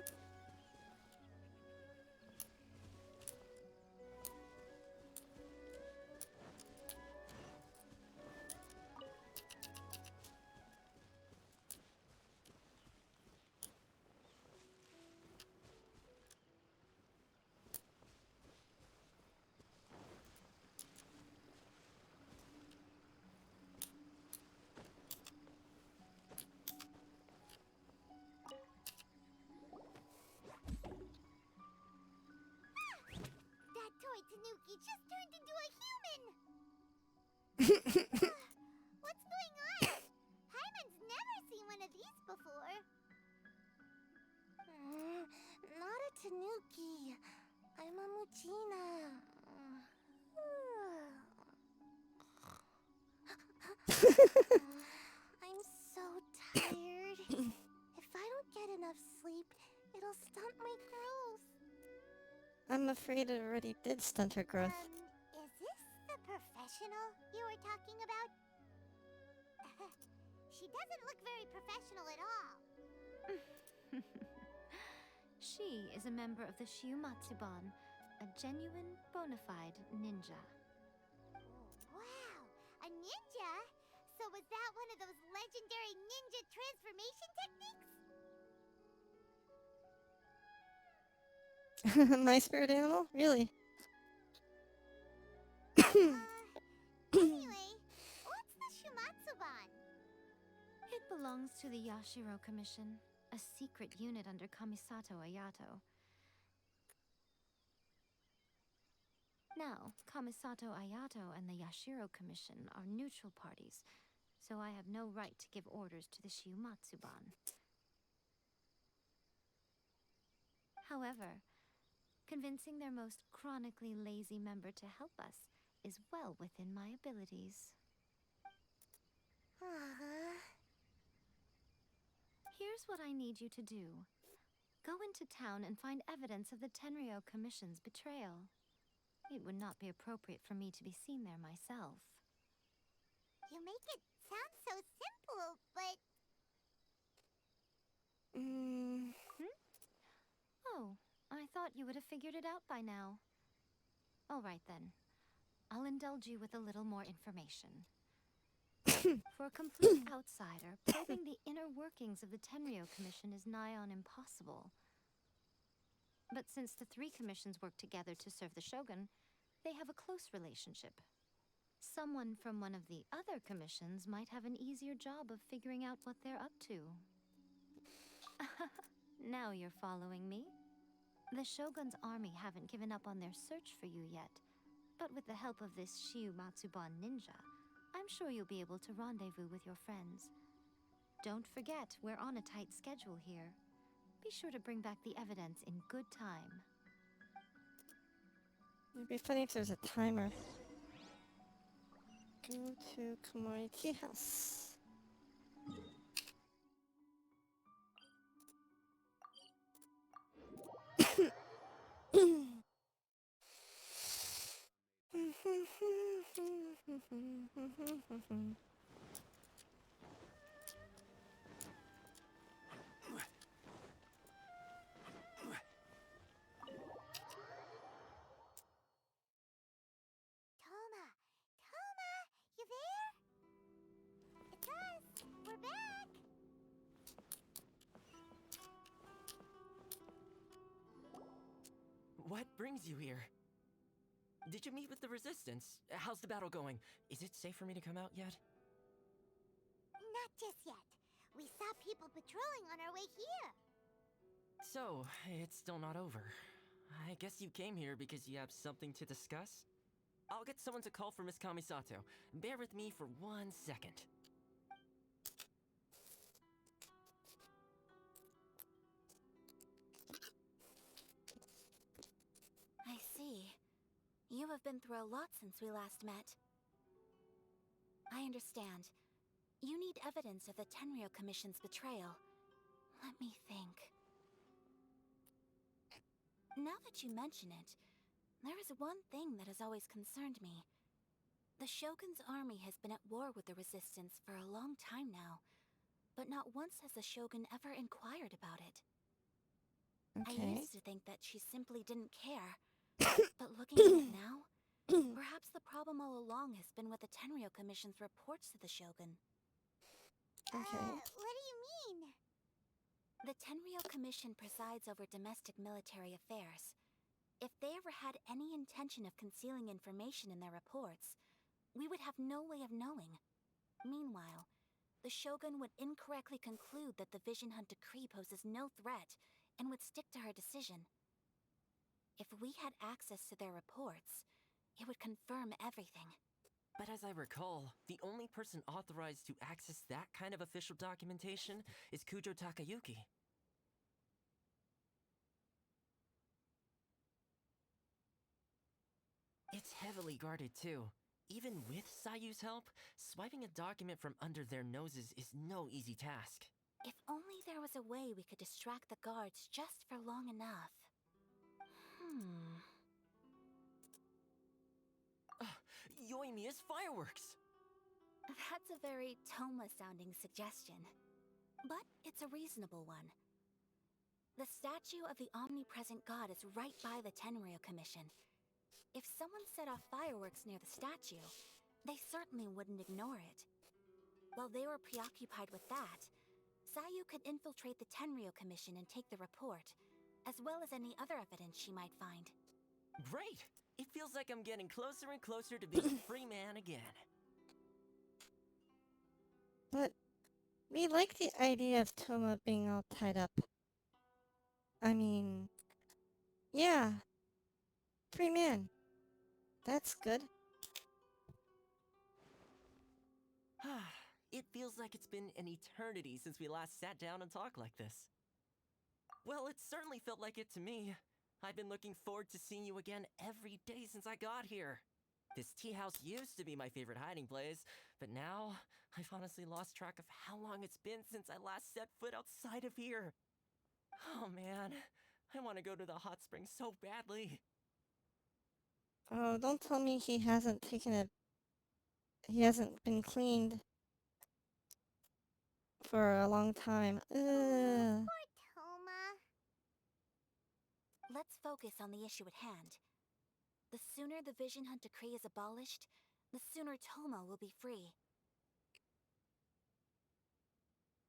That toy Tanuki just turned into a human! What's going on? Hyman's never seen one of these before. Not a Tanuki. I'm a Muchina. I'm so tired. If I don't get enough sleep, it'll stunt my growth. I'm afraid it already did stunt her growth. Is this the professional you were talking about? She doesn't look very professional at all. She is a member of the Shiumatsuban, a genuine, bona fide ninja. Wow, a ninja? So was that one of those legendary ninja transformation techniques? My spirit animal? Really? Anyway, what's the Shumatsuban? It belongs to the Yashiro Commission, a secret unit under Kamisato Ayato. Now, Kamisato Ayato and the Yashiro Commission are neutral parties, so I have no right to give orders to the Shiumatsuban. However, Convincing their most chronically lazy member to help us is well within my abilities. Here's what I need you to do. Go into town and find evidence of the Tenryou Commission's betrayal. It would not be appropriate for me to be seen there myself. You make it sound so simple, but Oh, I thought you would have figured it out by now. All right then. I'll indulge you with a little more information. For a complete outsider, probing the inner workings of the Tenryou Commission is nigh on impossible. But since the three commissions work together to serve the Shogun, they have a close relationship. Someone from one of the other commissions might have an easier job of figuring out what they're up to. Now you're following me. The Shogun's army haven't given up on their search for you yet, but with the help of this Shiu Matsuban ninja, I'm sure you'll be able to rendezvous with your friends. Don't forget, we're on a tight schedule here. Be sure to bring back the evidence in good time. It'd be funny if there's a timer. Go to Komori Tea House. Toma! Toma! You there? It's us! We're back! What brings you here? Did you meet with the Resistance? How's the battle going? Is it safe for me to come out yet? Not just yet. We saw people patrolling on our way here. So, it's still not over. I guess you came here because you have something to discuss? I'll get someone to call for Miss Kamisato. Bear with me for 1 second. I see. You have been through a lot since we last met. I understand. You need evidence of the Tenryou Commission's betrayal. Let me think. Now that you mention it, there is one thing that has always concerned me. The Shogun's army has been at war with the Resistance for a long time now, but not once has the Shogun ever inquired about it. I Okay. used to think that she simply didn't care, but looking at it now, perhaps the problem all along has been with the Tenryou Commission's reports to the Shogun. Okay. What do you mean? The Tenryou Commission presides over domestic military affairs. If they ever had any intention of concealing information in their reports, we would have no way of knowing. Meanwhile, the Shogun would incorrectly conclude that the Vision Hunt decree poses no threat and would stick to her decision. If we had access to their reports, it would confirm everything. But as I recall, the only person authorized to access that kind of official documentation is Kujo Takayuki. It's heavily guarded too. Even with Sayu's help, swiping a document from under their noses is no easy task. If only there was a way we could distract the guards just for long enough. Yoimiya's fireworks! That's a very Toma-sounding suggestion. But it's a reasonable one. The statue of the omnipresent god is right by the Tenryou Commission. If someone set off fireworks near the statue, they certainly wouldn't ignore it. While they were preoccupied with that, Sayu could infiltrate the Tenryou Commission and take the report, as well as any other evidence she might find. Great! It feels like I'm getting closer and closer to being a free man again. But we like the idea of Toma being all tied up. I mean, yeah. Free man. That's good. It feels like it's been an eternity since we last sat down and talked like this. Well, it certainly felt like it to me. I've been looking forward to seeing you again every day since I got here. This tea house used to be my favorite hiding place, but now I've honestly lost track of how long it's been since I last set foot outside of here. Oh man, I want to go to the hot springs so badly. Oh, don't tell me he hasn't taken a... He hasn't been cleaned for a long time. Ugh. Poor Toma. Let's focus on the issue at hand. The sooner the Vision Hunt decree is abolished, the sooner Toma will be free.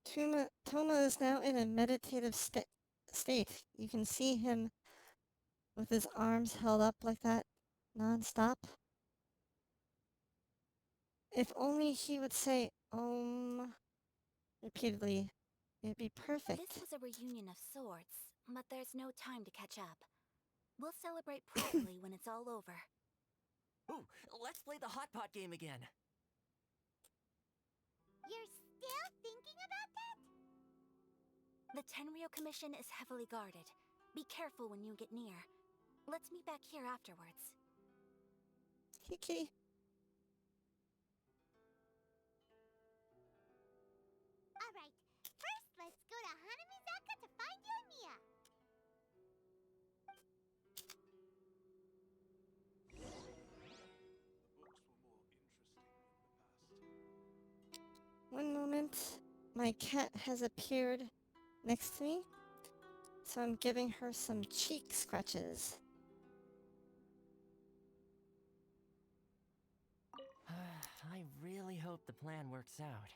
Toma is now in a meditative state. You can see him with his arms held up like that, non-stop. If only he would say repeatedly, it'd be perfect. This was a reunion of sorts, but there's no time to catch up. We'll celebrate properly when it's all over. Ooh, let's play the hot pot game again. You're still thinking about that? The Tenryou Commission is heavily guarded. Be careful when you get near. Let's meet back here afterwards. Kiki. Alright, first let's go to Hanamizaka to find Yoimiya. One moment. My cat has appeared next to me, so I'm giving her some cheek scratches. I really hope the plan works out.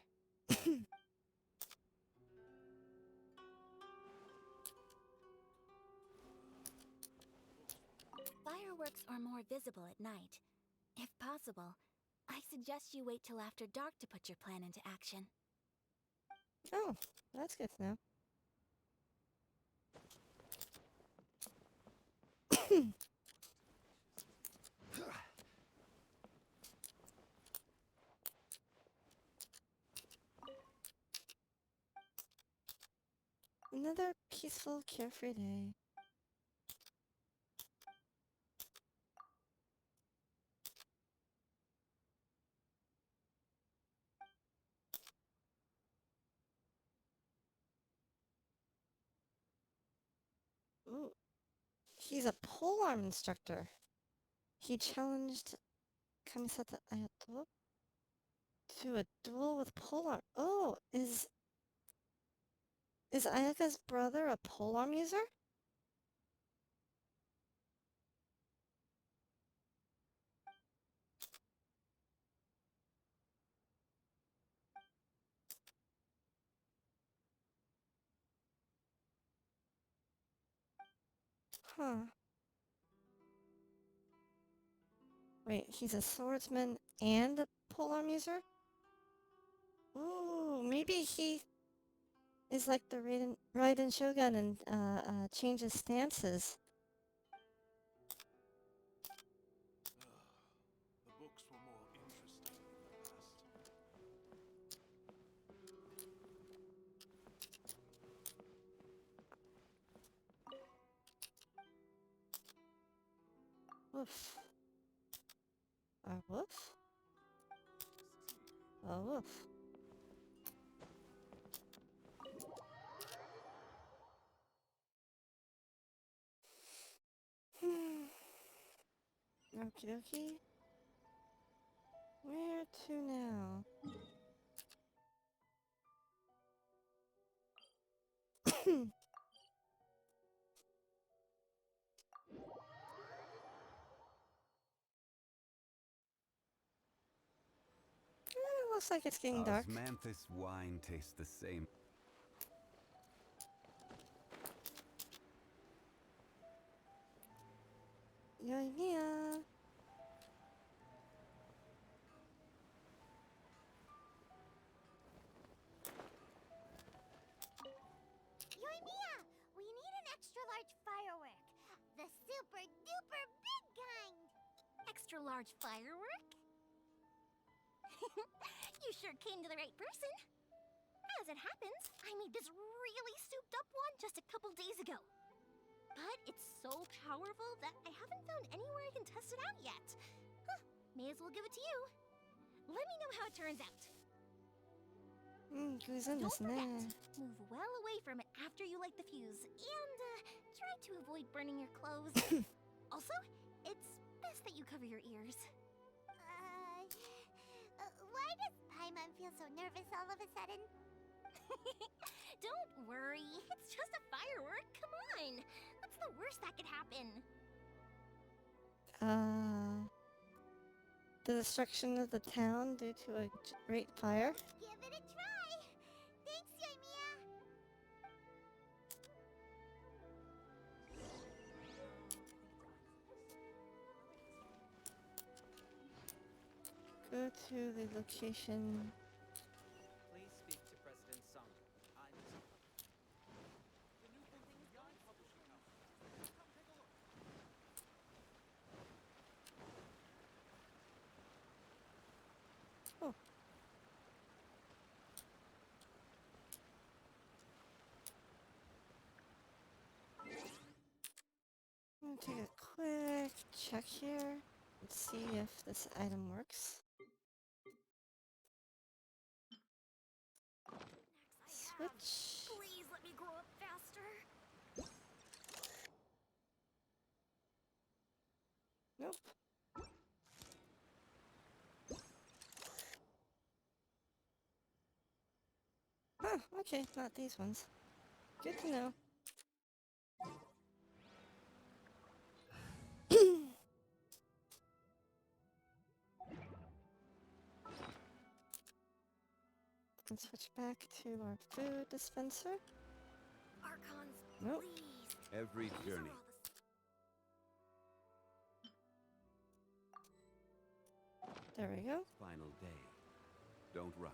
Fireworks are more visible at night. If possible, I suggest you wait till after dark to put your plan into action. Oh, that's good to know. Another peaceful, carefree day. Ooh. He's a polearm instructor. He challenged Kamisata Ayato to a duel with polearm. Oh, is Ayaka's brother a polearm user? Huh. Wait, he's a swordsman and a polearm user? Ooh, maybe he is like the Raiden Shogun and changes stances. The books were more interesting in the past. Woof. A woof? A woof. Okie dokie. Where to now? Looks like it's getting dark. Osmanthus wine tastes the same. Yoimiya. Yoimiya, we need an extra large firework. The super duper big kind. Extra large firework? You sure came to the right person. As it happens, I made this really souped up one just a couple days ago. But it's so powerful that I haven't found anywhere I can test it out yet. Huh, may as well give it to you. Let me know how it turns out. Who's in Don't this forget, now? move well away from it after you light the fuse, and try to avoid burning your clothes. Also, it's best that you cover your ears. Why does Paimon feel so nervous all of a sudden? Don't worry, it's just a firework. Come on, what's the worst that could happen? The destruction of the town due to a great fire. Give it a try. Thanks, Yoimiya. Go to the location. Please speak to President Sung. Oh. I'm gonna take a quick check here. Let's see if this item works. Switch. Please let me grow up faster. Nope. Huh, okay, not these ones. Good to know. Let's switch back to our food dispenser. Archons, Nope. please. Every These are journey. all the There we go. Final day. Don't rush.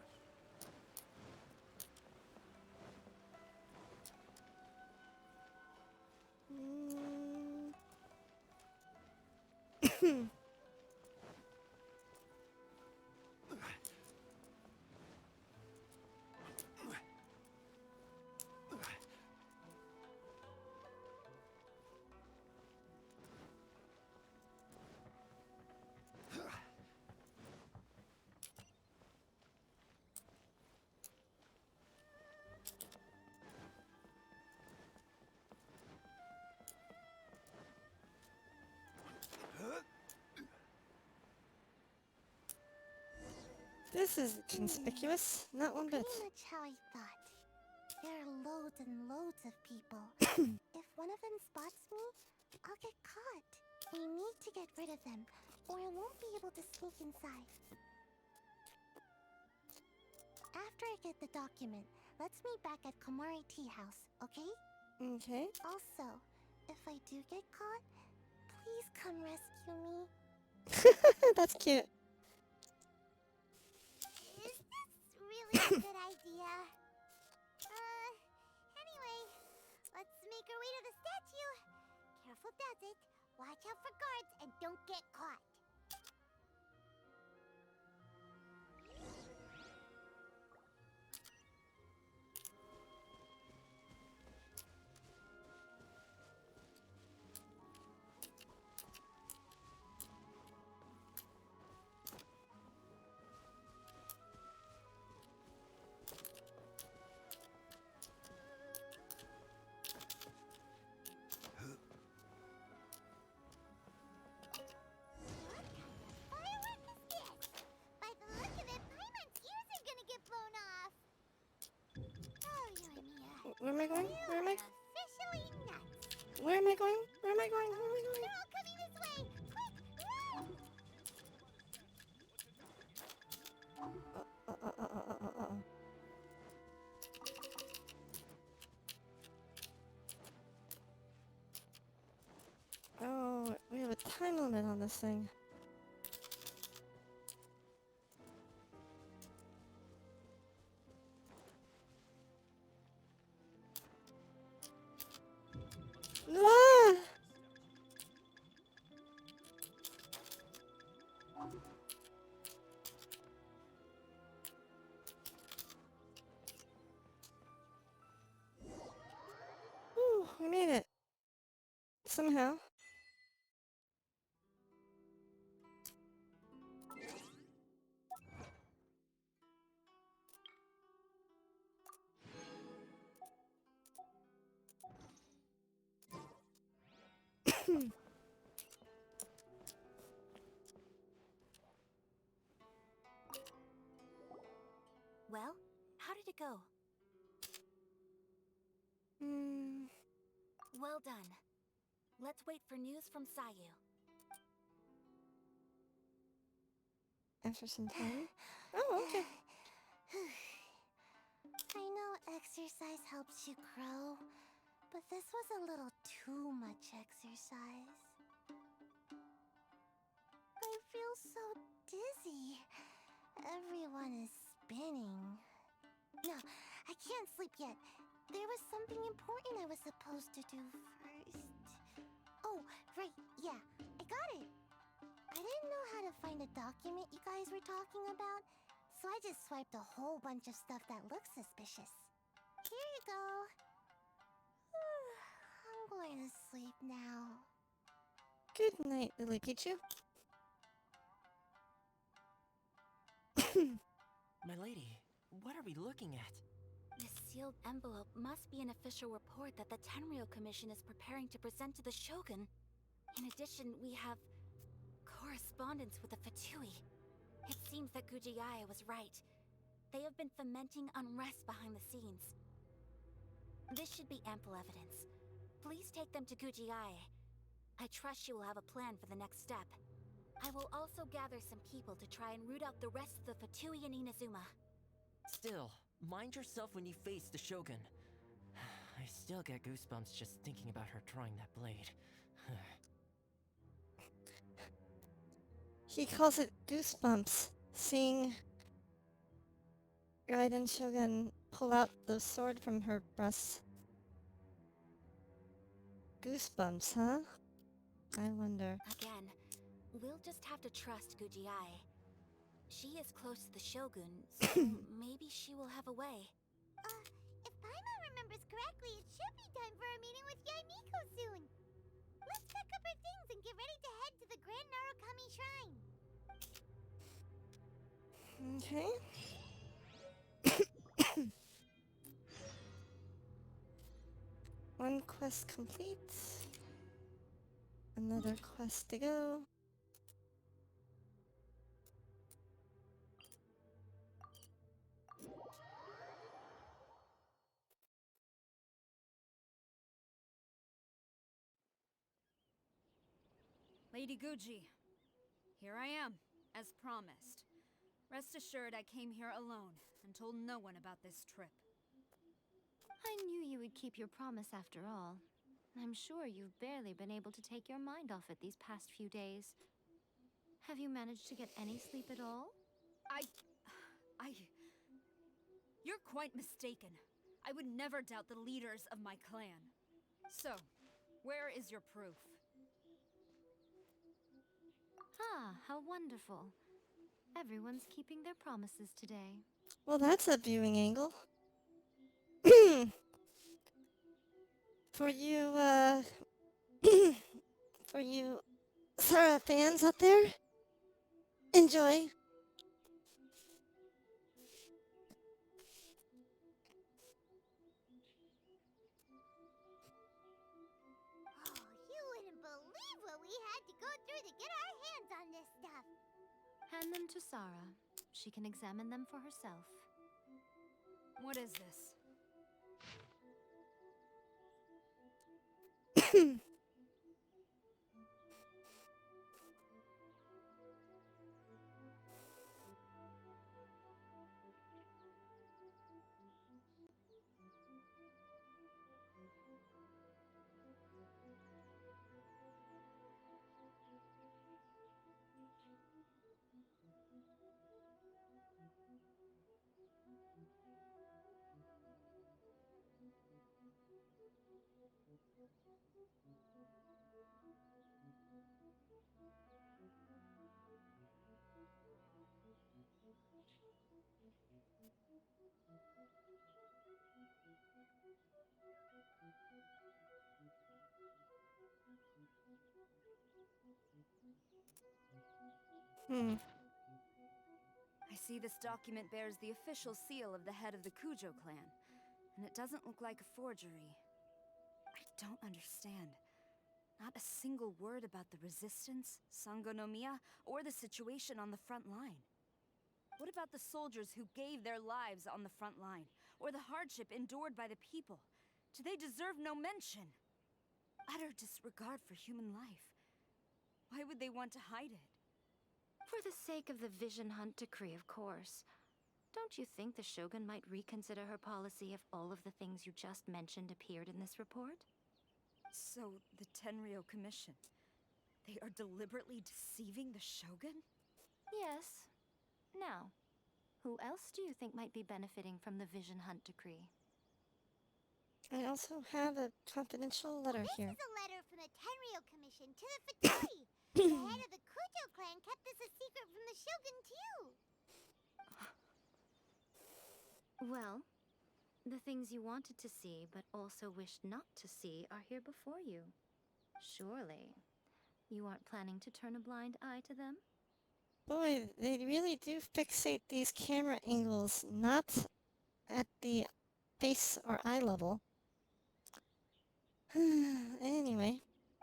This is conspicuous. Not one bit. Pretty much how I thought. There are loads and loads of people. If one of them spots me, I'll get caught. We need to get rid of them, or I won't be able to sneak inside. After I get the document, let's meet back at Komari Tea House, okay? Okay. Also, if I do get caught, please come rescue me. That's cute. Is this really a good idea? Anyway, let's make our way to the statue. Careful does it. Watch out for guards and don't get caught. Where am I going? Where am I? Officially nuts. Where am I going? Where am I going? Where am I going? They're all coming this way. Quick, run! Oh, we have a time limit on this thing. Ah! Ooh, we made it. somehow. Well, how did it go? Hmm. Well done. Let's wait for news from Sayu. After some time. Oh, okay. I know exercise helps you grow, but this was a little too much exercise. I feel so dizzy. Everyone is spinning. No, I can't sleep yet. There was something important I was supposed to do first. Oh, right, yeah, I got it. I didn't know how to find a document you guys were talking about, so I just swiped a whole bunch of stuff that looks suspicious. Here you go. I'm going to sleep now. Good night, Lily Pichu. My lady, what are we looking at? This sealed envelope must be an official report that the Tenryou Commission is preparing to present to the Shogun. In addition, we have correspondence with the Fatui. It seems that Gujiaya was right. They have been fomenting unrest behind the scenes. This should be ample evidence. Please take them to Gujiaya. I trust she will have a plan for the next step. I will also gather some people to try and root out the rest of the Fatui in Inazuma. Still, mind yourself when you face the Shogun. I still get goosebumps just thinking about her drawing that blade. He calls it goosebumps, seeing Raiden Shogun pull out the sword from her breast. Goosebumps, huh? I wonder. Again, we'll just have to trust Gujiai. She is close to the Shogun, so maybe she will have a way. If Paimon remembers correctly, it should be time for a meeting with Yaimiko soon. Let's pack up our things and get ready to head to the Grand Narukami Shrine. Okay. One quest complete. Another quest to go. Lady Guji, here I am, as promised. Rest assured I came here alone and told no one about this trip. I knew you would keep your promise after all. I'm sure you've barely been able to take your mind off it these past few days. Have you managed to get any sleep at all? You're quite mistaken. I would never doubt the leaders of my clan. So, where is your proof? Ah, how wonderful. Everyone's keeping their promises today. Well, that's a viewing angle. For you, for you Sarah fans out there, enjoy. Oh, you wouldn't believe what we had to go through to get our hands on this stuff. Hand them to Sarah. She can examine them for herself. What is this? I see this document bears the official seal of the head of the Kujo clan, and it doesn't look like a forgery. I don't understand. Not a single word about the resistance, Sangonomiya, or the situation on the front line. What about the soldiers who gave their lives on the front line, or the hardship endured by the people? Do they deserve no mention? Utter disregard for human life. Why would they want to hide it? For the sake of the Vision Hunt decree, of course. Don't you think the Shogun might reconsider her policy if all of the things you just mentioned appeared in this report? So, the Tenryo Commission, they are deliberately deceiving the Shogun? Yes. Now, who else do you think might be benefiting from the Vision Hunt decree? I also have a confidential letter here. This is a letter from the Tenryo Commission to the Fatui. The head of the Kujo clan kept this a secret from the Shogun, too. Well, the things you wanted to see but also wished not to see are here before you. Surely, you aren't planning to turn a blind eye to them? Boy, they really do fixate these camera angles, not at the face or eye level. Anyway.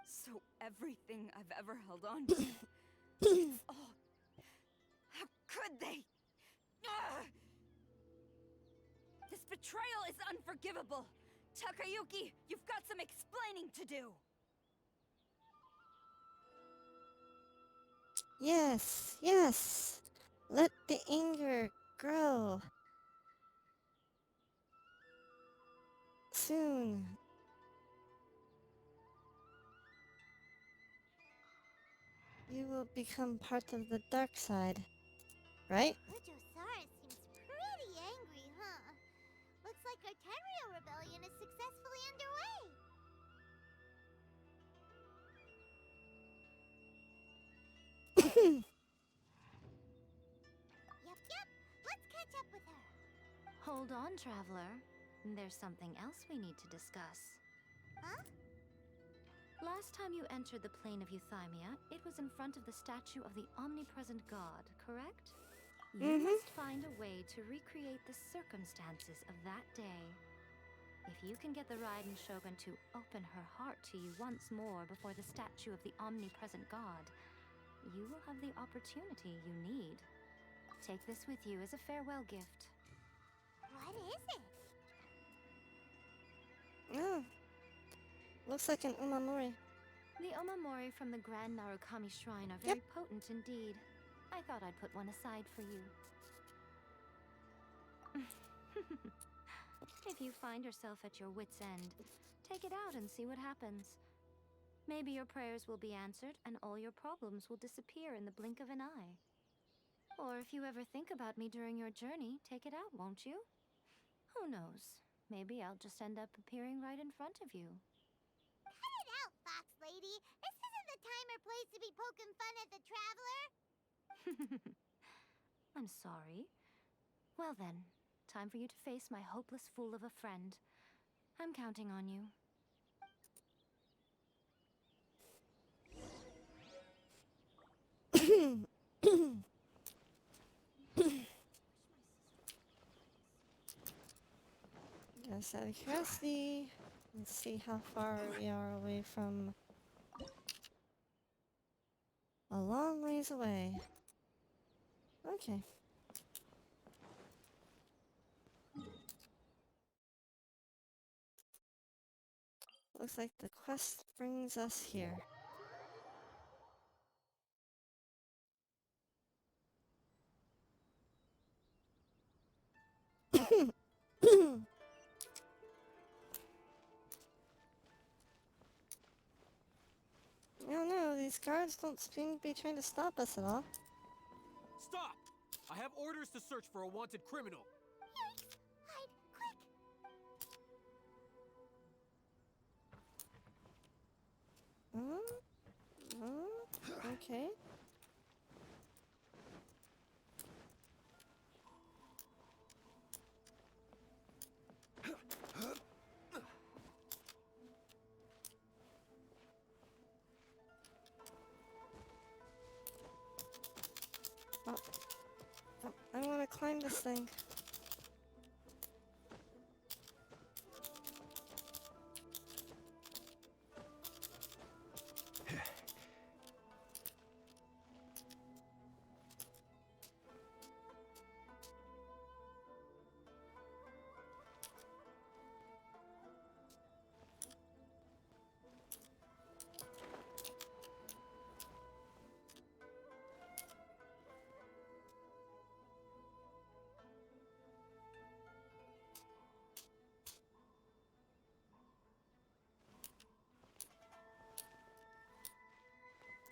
So everything I've ever held on to, it's all... How could they? Ugh! This betrayal is unforgivable! Takayuki, you've got some explaining to do! Yes, yes. Let the anger grow. Soon. You will become part of the dark side, right? Kujo-Sara seems pretty angry, huh? Looks like our Tenryo rebellion is successfully underway. Yep. Let's catch up with her. Hold on, Traveler. There's something else we need to discuss. Huh? Last time you entered the plane of Euthymia, it was in front of the statue of the omnipresent god, correct? You must find a way to recreate the circumstances of that day. If you can get the Raiden Shogun to open her heart to you once more before the statue of the omnipresent god, you will have the opportunity you need. Take this with you as a farewell gift. What is it? Oh. Looks like an umamori. The omamori from the Grand Narukami Shrine are very potent indeed. I thought I'd put one aside for you. If you find yourself at your wit's end, take it out and see what happens. Maybe your prayers will be answered and all your problems will disappear in the blink of an eye. Or if you ever think about me during your journey, take it out, won't you? Who knows? Maybe I'll just end up appearing right in front of you. Cut it out, Fox Lady. This isn't the time or place to be poking fun at the Traveler. I'm sorry. Well then, time for you to face my hopeless fool of a friend. I'm counting on you. Just out of curiosity, let's see how far we are away from... A long ways away. Okay. Looks like the quest brings us here. I don't know, these guards don't seem to be trying to stop us at all. Stop! I have orders to search for a wanted criminal. Yikes! Hide, quick! Okay. I want to climb this thing.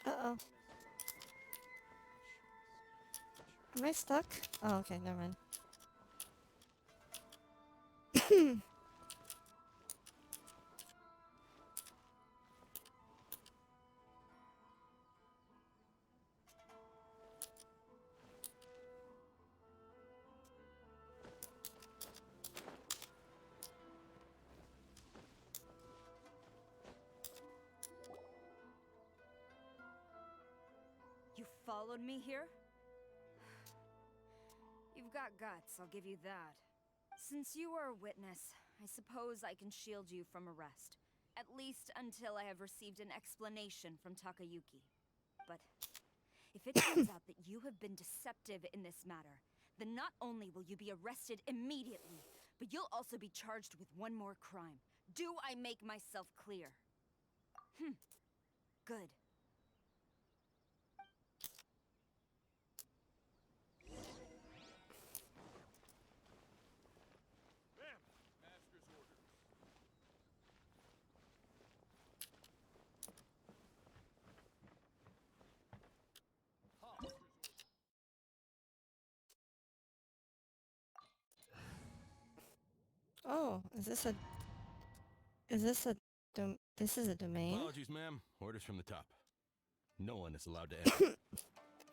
Uh-oh. Am I stuck? Oh, okay, never mind. You followed me here? You've got guts, I'll give you that. Since you are a witness, I suppose I can shield you from arrest. At least until I have received an explanation from Takayuki. But if it turns out that you have been deceptive in this matter, then not only will you be arrested immediately, but you'll also be charged with one more crime. Do I make myself clear? Good. Ma'am, master's orders. Oh, is this a... Is this a... This is a domain? Apologies, ma'am. Orders from the top. No one is allowed to enter.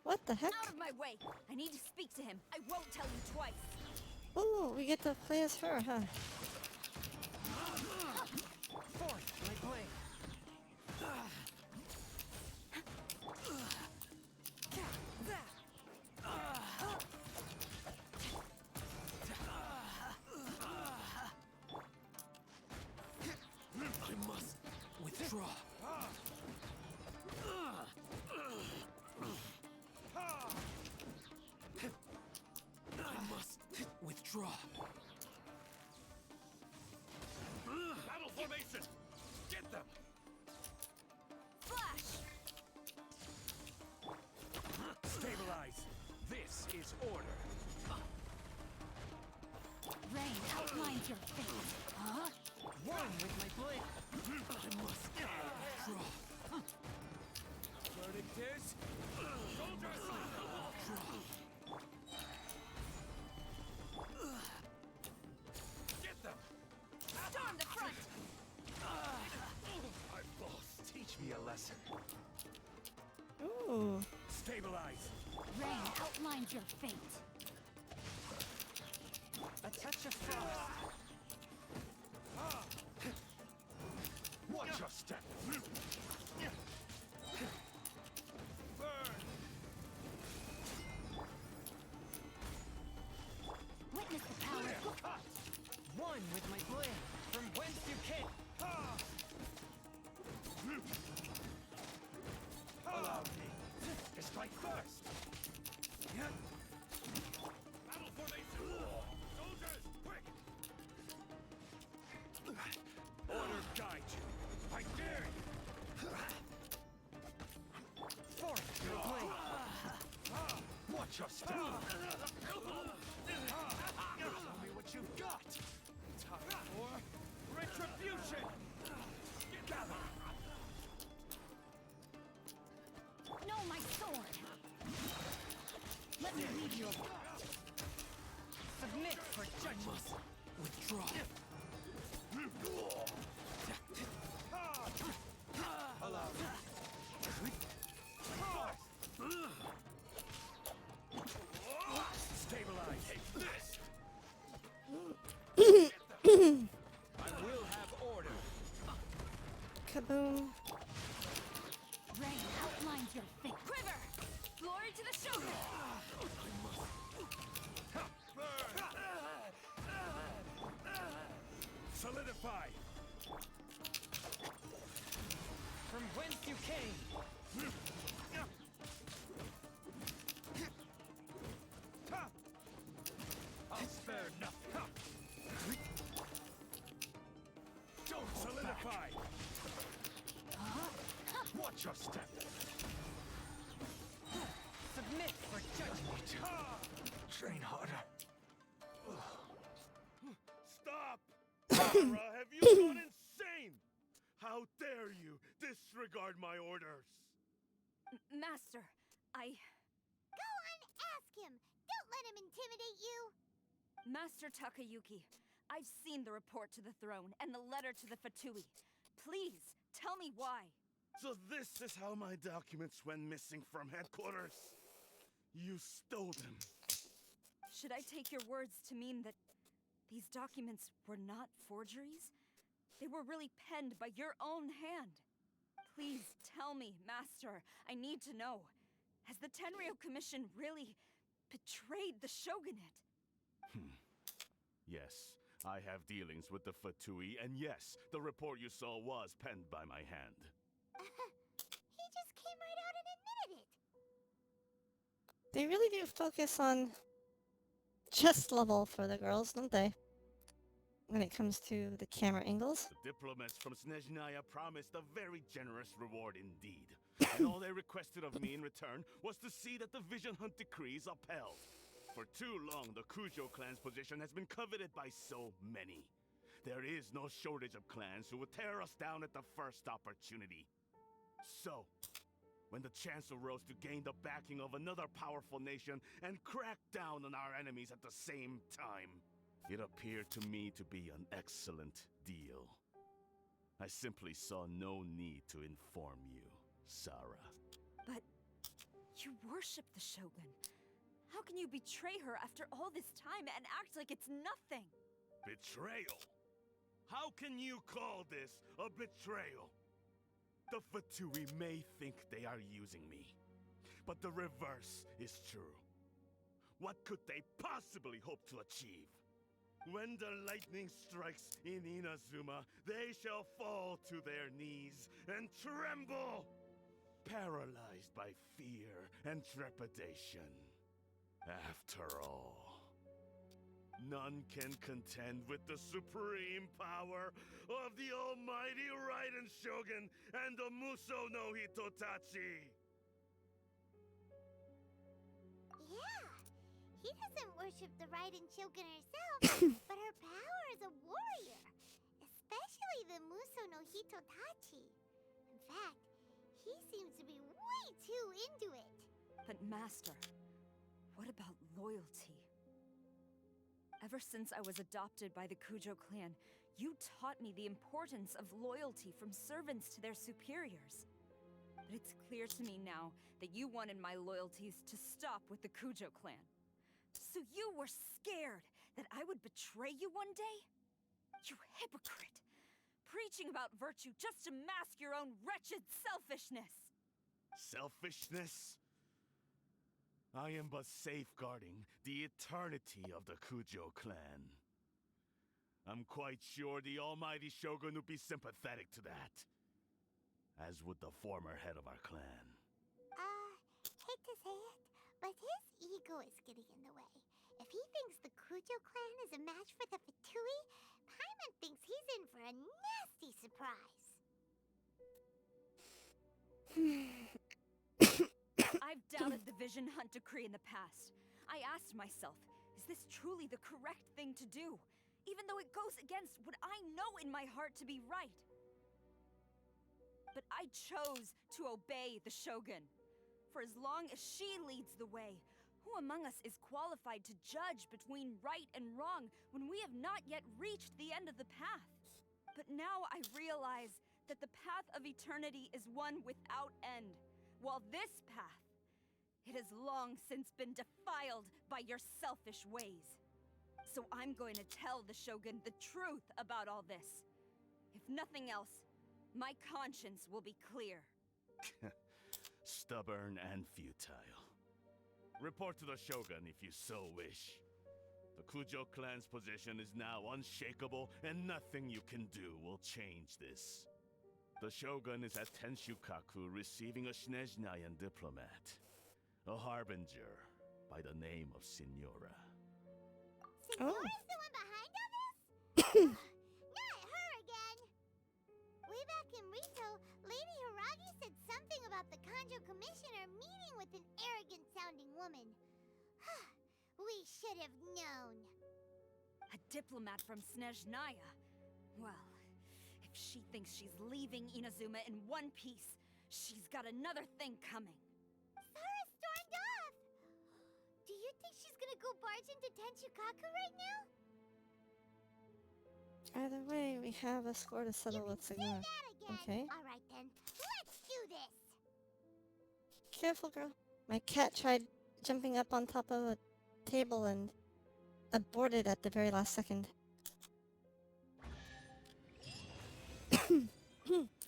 What the heck? Out of my way! I need to speak to him. I won't tell you twice. Ooh, we get to play as her, huh? Forth, my blade. I must withdraw. I must withdraw. Battle formation! Get them! Flash! Stabilize! This is order! Rain outlines your face. Huh? One with my blade. I must withdraw. Verdict is... Soldiers! Get them! Storm the front! My boss, teach me a lesson. Ooh. Stabilize! Rain outlines your fate. A touch of frost. Watch your step! Burn! Witness the power. Cut! One with my blade. From whence you came. Allow me to strike first! Battle formation! Soldiers, quick! Order guide you! I dare you! Forth, your blade. Watch your step! Show me what you've got! Time for retribution! Gather! No, my sword. Let me lead you. Submit for judgment. Withdraw. Allow me. Stabilize. Take this! I will have order. Kaboom. Rain outlines your fate. Quiver! Glory to the shogun! solidify! From whence you came! I'll spare nothing! Don't solidify! Watch your step! Submit for judgment! Train harder. Stop! Sarah, have you gone insane? How dare you disregard my orders? Master, I... Go and ask him! Don't let him intimidate you! Master Takayuki, I've seen the report to the throne and the letter to the Fatui. Please, tell me why. So this is how my documents went missing from headquarters? You stole them. Should I take your words to mean that these documents were not forgeries? They were really penned by your own hand. Please tell me, Master. I need to know. Has the Tenryo Commission really betrayed the shogunate? Yes, I have dealings with the Fatui, and yes, the report you saw was penned by my hand. He just came right out and admitted it! They really do focus on chest level for the girls, don't they? When it comes to the camera angles. The diplomats from Snezhnaya promised a very generous reward indeed. And all they requested of me in return was to see that the Vision Hunt decrees upheld. For too long, the Kujo clan's position has been coveted by so many. There is no shortage of clans who would tear us down at the first opportunity. So, when the chance arose to gain the backing of another powerful nation and crack down on our enemies at the same time, it appeared to me to be an excellent deal. I simply saw no need to inform you, Sarah. But you worship the Shogun. How can you betray her after all this time and act like it's nothing? Betrayal? How can you call this a betrayal? The Fatui may think they are using me, but the reverse is true. What could they possibly hope to achieve? When the lightning strikes in Inazuma, they shall fall to their knees and tremble, paralyzed by fear and trepidation. After all, none can contend with the supreme power of the almighty Raiden Shogun and the Muso no Hitotachi! Yeah, he doesn't worship the Raiden Shogun herself, but her power as a warrior. Especially the Muso no Hitotachi. In fact, he seems to be way too into it. But Master, what about loyalty? Ever since I was adopted by the Kujo clan, you taught me the importance of loyalty from servants to their superiors. But it's clear to me now that you wanted my loyalties to stop with the Kujo clan. So you were scared that I would betray you one day? You hypocrite! Preaching about virtue just to mask your own wretched selfishness! Selfishness? I am but safeguarding the eternity of the Kujo clan. I'm quite sure the almighty Shogun would be sympathetic to that. As would the former head of our clan. Hate to say it, but his ego is getting in the way. If he thinks the Kujo clan is a match for the Fatui, Paimon thinks he's in for a nasty surprise. I've doubted the Vision Hunt decree in the past. I asked myself, is this truly the correct thing to do? Even though it goes against what I know in my heart to be right. But I chose to obey the Shogun. For as long as she leads the way, who among us is qualified to judge between right and wrong when we have not yet reached the end of the path? But now I realize that the path of eternity is one without end, while this path, it has long since been defiled by your selfish ways. So I'm going to tell the Shogun the truth about all this. If nothing else, my conscience will be clear. Stubborn and futile. Report to the Shogun if you so wish. The Kujo clan's position is now unshakable, and nothing you can do will change this. The Shogun is at Tenshukaku receiving a Snezhnayan diplomat. A harbinger by the name of Signora. Signora's the one behind all this? Not her again! Way back in Rito, Lady Hiragi said something about the Kanjo Commissioner meeting with an arrogant-sounding woman. We should have known. A diplomat from Snezhnaya. Well, if she thinks she's leaving Inazuma in one piece, she's got another thing coming. Sara stormed off! Do you think she's gonna go barge into Tenshukaku right now? Either way, we have a score to settle with Signora. Okay. Alright then, let's do this! Careful, girl. My cat tried jumping up on top of a table and aborted at the very last second.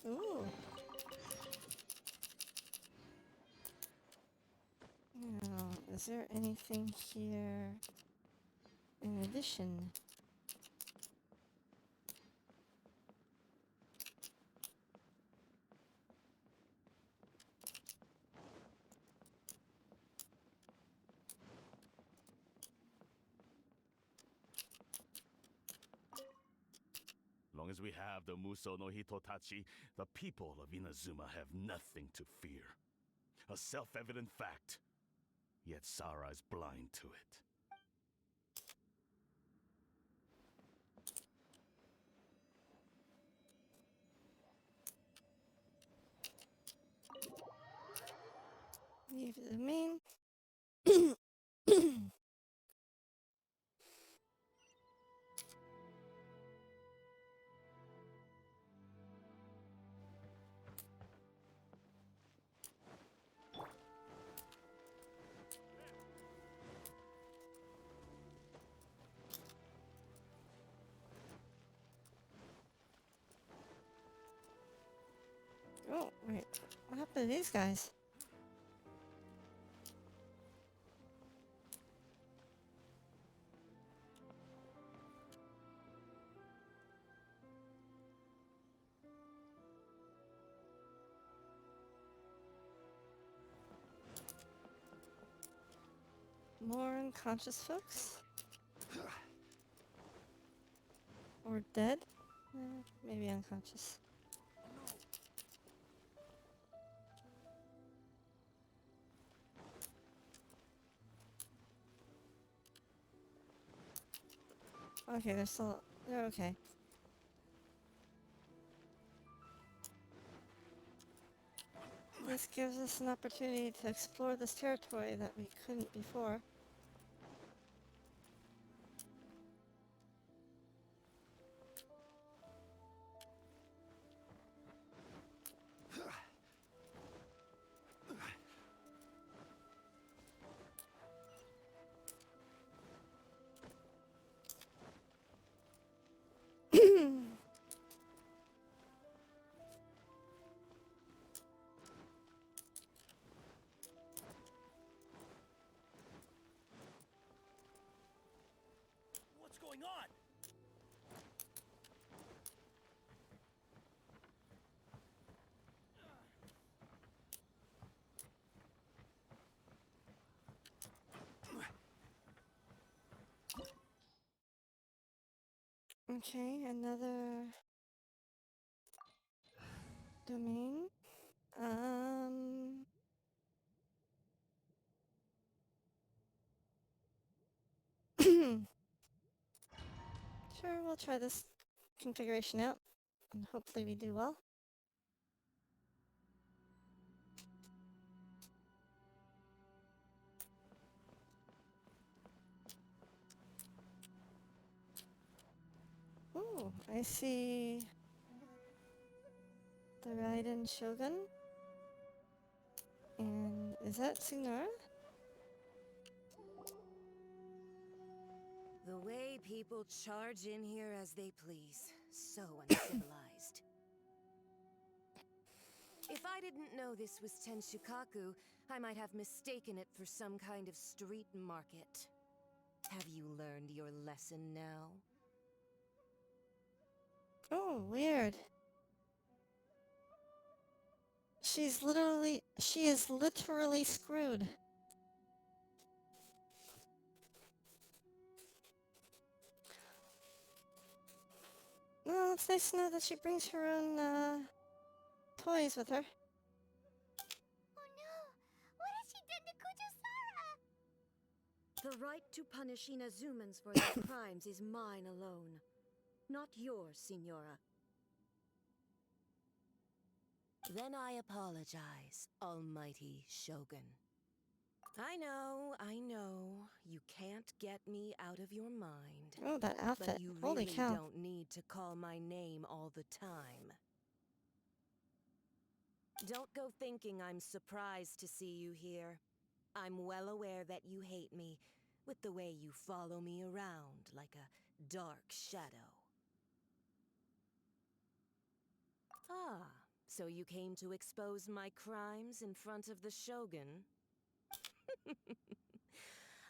Ooh. Now, is there anything here in addition? Long as we have the Muso no Hitotachi, the people of Inazuma have nothing to fear. A self-evident fact. Yet Sara is blind to it. Leave the main. Oh, wait. What happened to these guys? More unconscious folks? Or dead? Maybe unconscious. Okay, they're okay. This gives us an opportunity to explore this territory that we couldn't before. What's going on? Okay, another domain. Sure, we'll try this configuration out, and hopefully we do well. Ooh, I see the Raiden Shogun. And is that Signora? The way people charge in here as they please. So uncivilized. If I didn't know this was Tenshukaku, I might have mistaken it for some kind of street market. Have you learned your lesson now? Oh, weird. She is literally screwed. Well, it's nice to know that she brings her own, toys with her. Oh no! What has she done to Kujusara? The right to punish Inazumans for their crimes is mine alone. Not yours, Signora. Then I apologize, Almighty Shogun. I know, you can't get me out of your mind. Oh, that outfit. But you Holy really cow. don't need to call my name all the time. Don't go thinking I'm surprised to see you here. I'm well aware that you hate me, with the way you follow me around like a dark shadow. Ah, so you came to expose my crimes in front of the Shogun?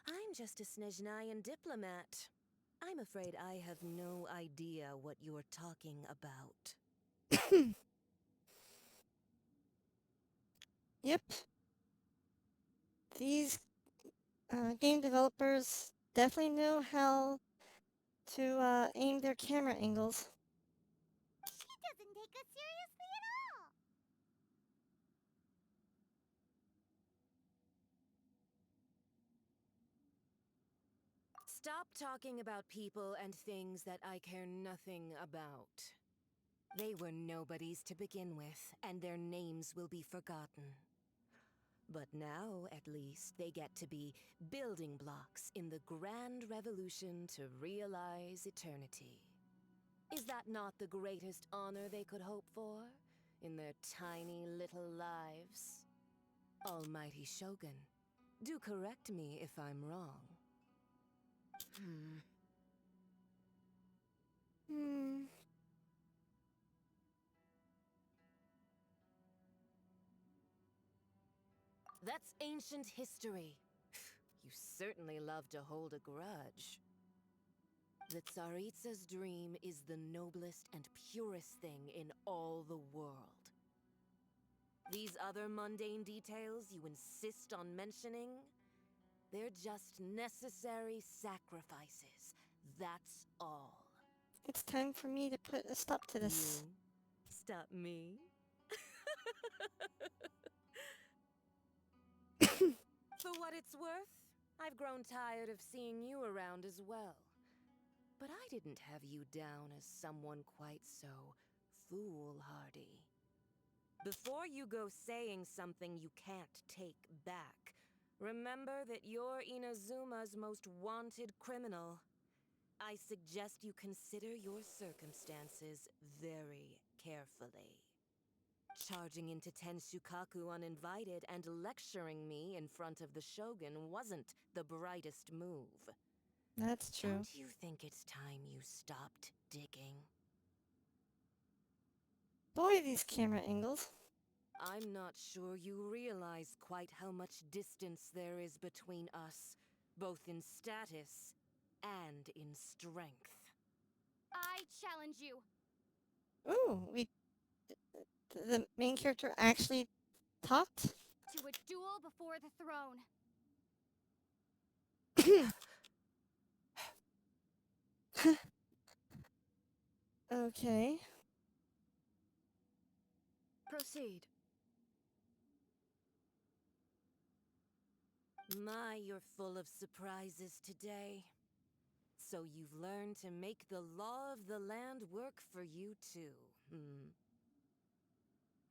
I'm just a Snezhnayan diplomat. I'm afraid I have no idea what you're talking about. Yep. These game developers definitely know how to aim their camera angles. She doesn't take us seriously at all! Stop talking about people and things that I care nothing about. They were nobodies to begin with, and their names will be forgotten. But now, at least, they get to be building blocks in the grand revolution to realize eternity. Is that not the greatest honor they could hope for in their tiny little lives? Almighty Shogun, do correct me if I'm wrong. That's ancient history. You certainly love to hold a grudge. The Tsaritsa's dream is the noblest and purest thing in all the world. These other mundane details you insist on mentioning, they're just necessary sacrifices. That's all. It's time for me to put a stop to this. You? Stop me? For what it's worth, I've grown tired of seeing you around as well. But I didn't have you down as someone quite so foolhardy. Before you go saying something you can't take back, remember that you're Inazuma's most wanted criminal. I suggest you consider your circumstances very carefully. Charging into Tenshukaku uninvited and lecturing me in front of the Shogun wasn't the brightest move. That's true. Don't you think it's time you stopped digging? Boy, these camera angles. I'm not sure you realize quite how much distance there is between us, both in status and in strength. I challenge you. Ooh, the main character actually talked? To a duel before the throne. Okay. Proceed. My, you're full of surprises today. So you've learned to make the law of the land work for you too,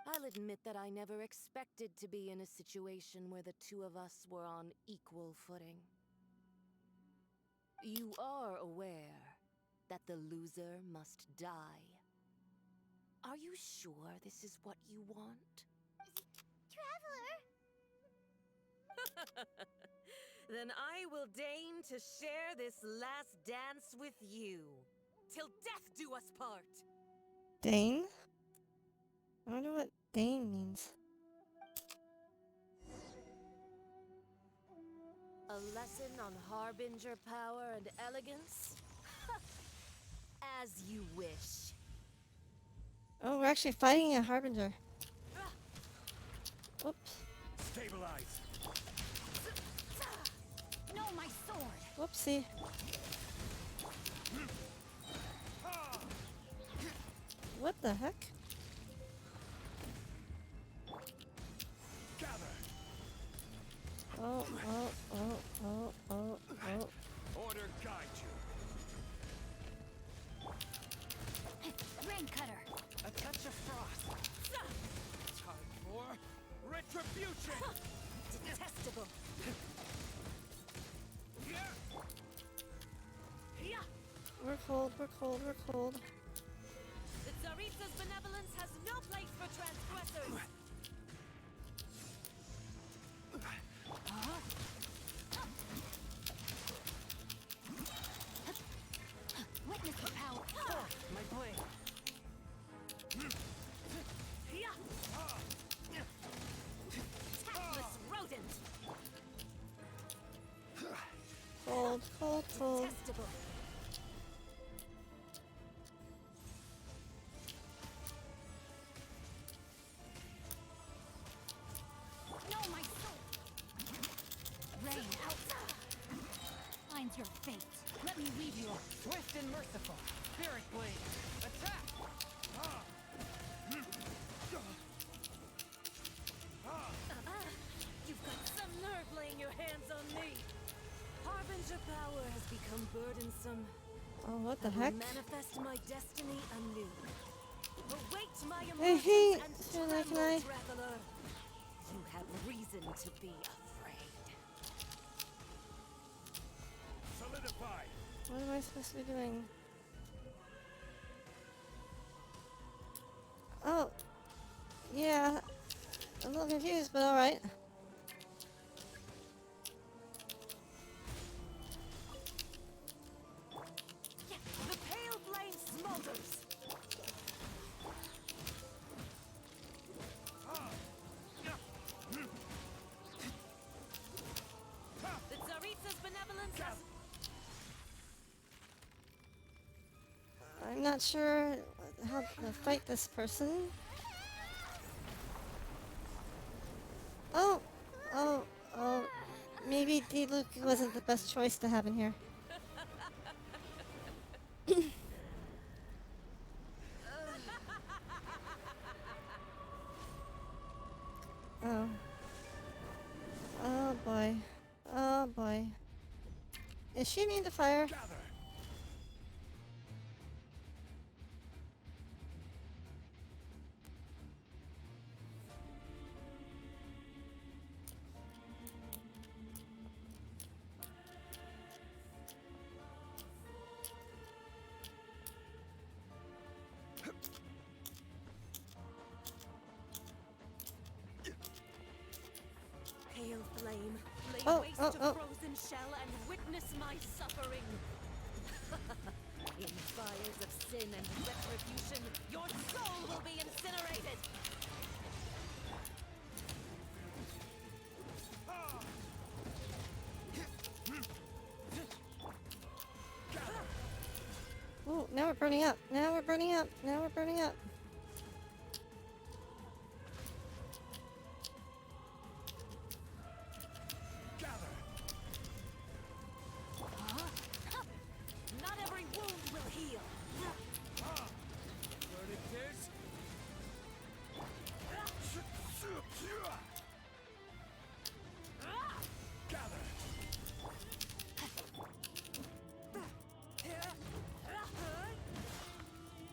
I'll admit that I never expected to be in a situation where the two of us were on equal footing. You are aware that the loser must die. Are you sure this is what you want? Traveler! Then I will deign to share this last dance with you. Till death do us part! Dane? I wonder what Dane means. A lesson on Harbinger power and elegance? As you wish. Oh, we're actually fighting a Harbinger. Oops. Stabilize. No, my sword. Whoopsie. What the heck? Gather. Oh, oh, oh, oh, oh, oh. Order guide you. Rain cutter. A touch of frost. Time for retribution. Detestable. We're cold, we're cold, we're cold. The Tsaritsa's benevolence has no place for transgressors. Witness the power. My blade. Tactless rodent. Cold, cold, cold. Detestable. No, my sword. Rain out. Finds your fate. Let me weave you up. Swift and merciful. Spirit blade. Attack. You've got some nerve laying your hands on me. Harbinger power has become burdensome. Oh, what I the will heck? manifest my destiny anew. Await my Hey, emergence hey, and can I- tremble, traveler. You have reason to be afraid. Solidify. What am I supposed to be doing? Oh. Yeah. I'm a little confused, but alright. The pale flame smolders. The Tsaritsa's benevolence has... I'm not sure how to fight this person. Oh! Oh, oh. Maybe D-Luke wasn't the best choice to have in here. Oh. Oh boy. Oh boy. Is she immune to fire? Gather. Pale flame, lay Oh, waste oh, to oh. frozen shell and witness my suffering. In fires of sin and retribution, your soul will be incinerated. Ooh, now we're burning up. Now we're burning up. Now we're burning up. Gather. Not every wound will heal. Verdict is... Gather.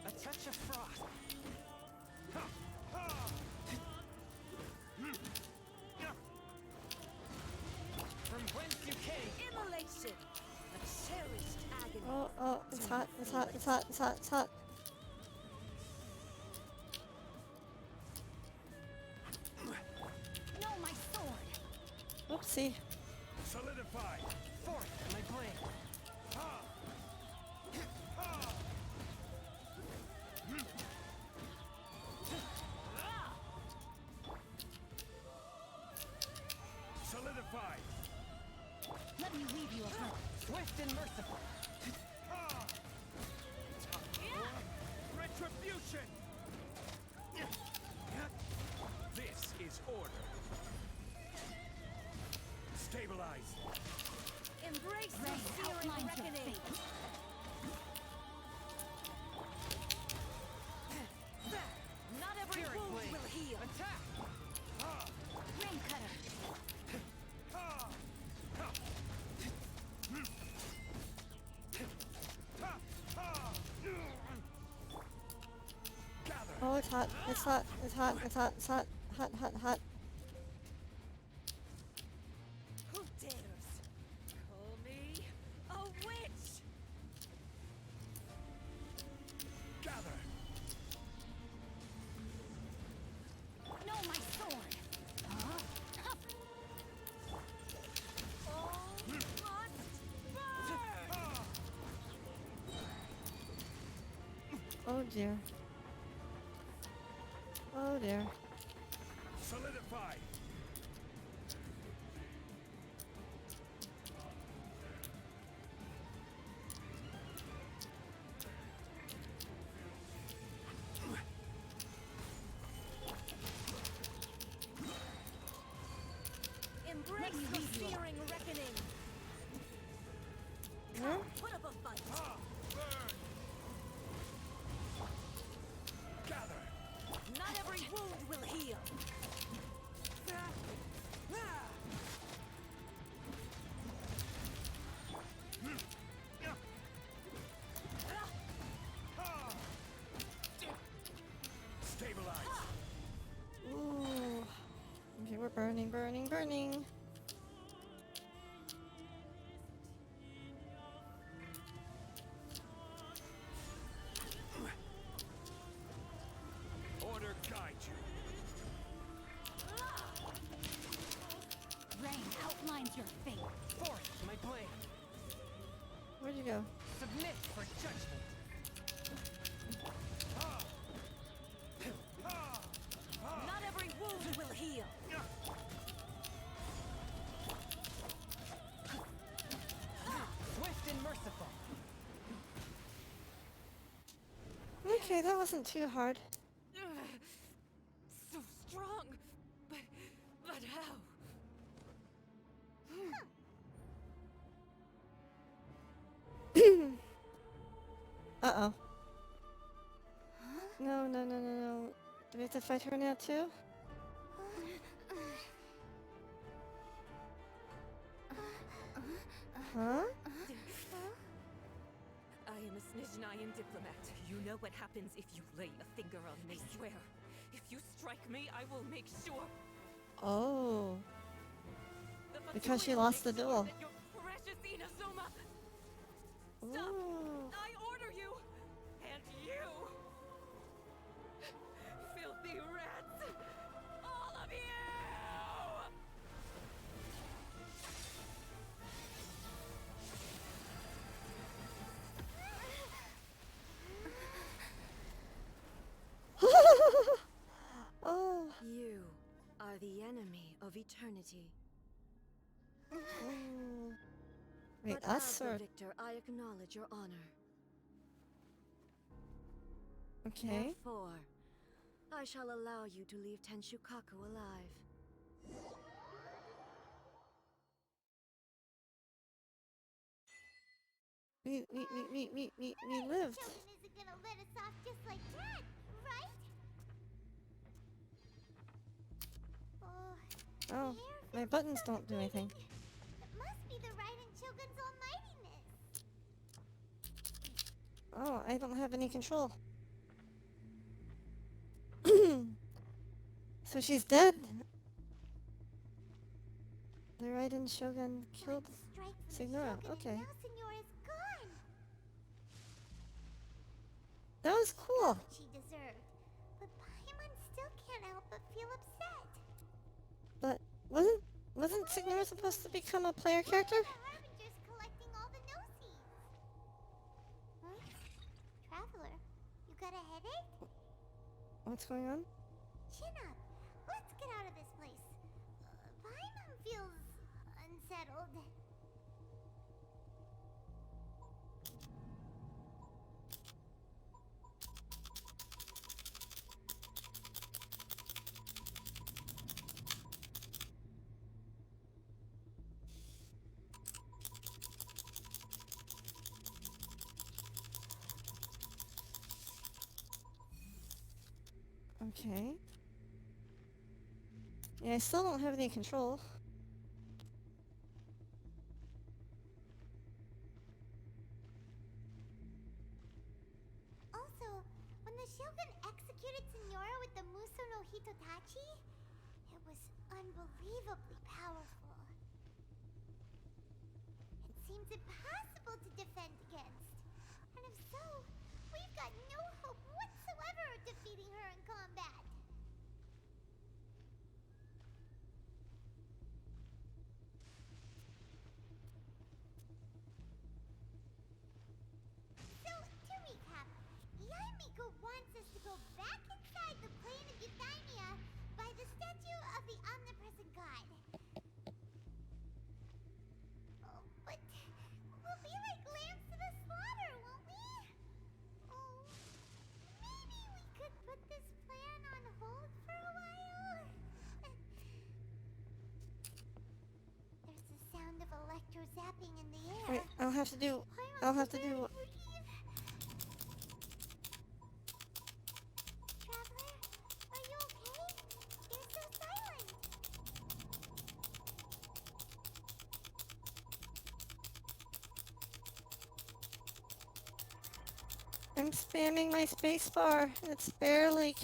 A touch of frost. From whence you came. Immolation. A cherished agony. Oh, oh, it's hot, it's hot, it's hot, it's hot, it's hot. No, my sword. Whoopsie. Solidify. Forth, my blade. Solidify. retribution! This is order. Stabilize. Embrace the searing reckoning. Not every Fury wound blade. will heal. Attack! Rain cutter. Oh, it's hot. It's hot. It's hot. It's hot. It's hot. Hot, hot, hot. Who dares call me a witch? Gather! No, my sword. Huh? All must burn! Oh dear. Oh dear. Solidify! Embrace the searing reckoning. Huh? Put up a fight. Burn! Gather! Not every wound will heal. Stabilize! Ooh. Okay, we're burning, burning, burning. Order guide you. Rain outlines your fate. Forth my blade. Where'd you go? Submit for judgment. Not every wound will heal. Swift and merciful. Okay, that wasn't too hard. So strong, but how? Uh-oh. No, no, no, no, no. Do we have to fight her now too? Huh? I am a Snizhnayan diplomat. You know what happens if you lay a finger on me. I swear, if you strike me, I will make sure. Oh. The Because she Fatui will lost the make sure duel. that your precious Inazuma. Stop! Ooh. I order you, and you, filthy rats, all of you. Oh. You are the enemy of eternity. Ooh. Wait, But us as the or... victor, I acknowledge your honor. Okay. Therefore, I shall allow you to leave Tenshukaku alive. We lived. Shogun isn't gonna let us off just like that, right? Oh, Oh, the air my buttons feels don't do anything. suffocating. It must be the Raiden Shogun's almightiness. Oh, I don't have any control. So she's dead? The Raiden Shogun killed One strike from the Signora. Shogun Okay. and now Signora's gone. That was cool. What she deserved. But Paimon still can't help but feel upset. But wasn't Signora supposed to become a player character? The Harbinger's collecting all the no-seeds. Huh? Traveler, you got a headache? What's going on? Chin up. Let's get out of this place. Paimon feels unsettled. Okay. Yeah, I still don't have any control. Also, when the Shogun executed Signora with the Muso no Hitotachi, it was unbelievably powerful. It seems impossible to defend against. And if so, we've got no hope whatsoever of defeating her in combat. So, to recap, Yamiko wants us to go back inside the plane of Euthymia by the statue of the omnipresent god. Oh, but we'll be like lambs to the slaughter, won't we? Oh, maybe we could put this plan on hold for a while? There's the sound of electro zapping in the air. Wait, I'll have to do... Traveler, are you okay? You're so silent. I'm spamming my spacebar. It's barely...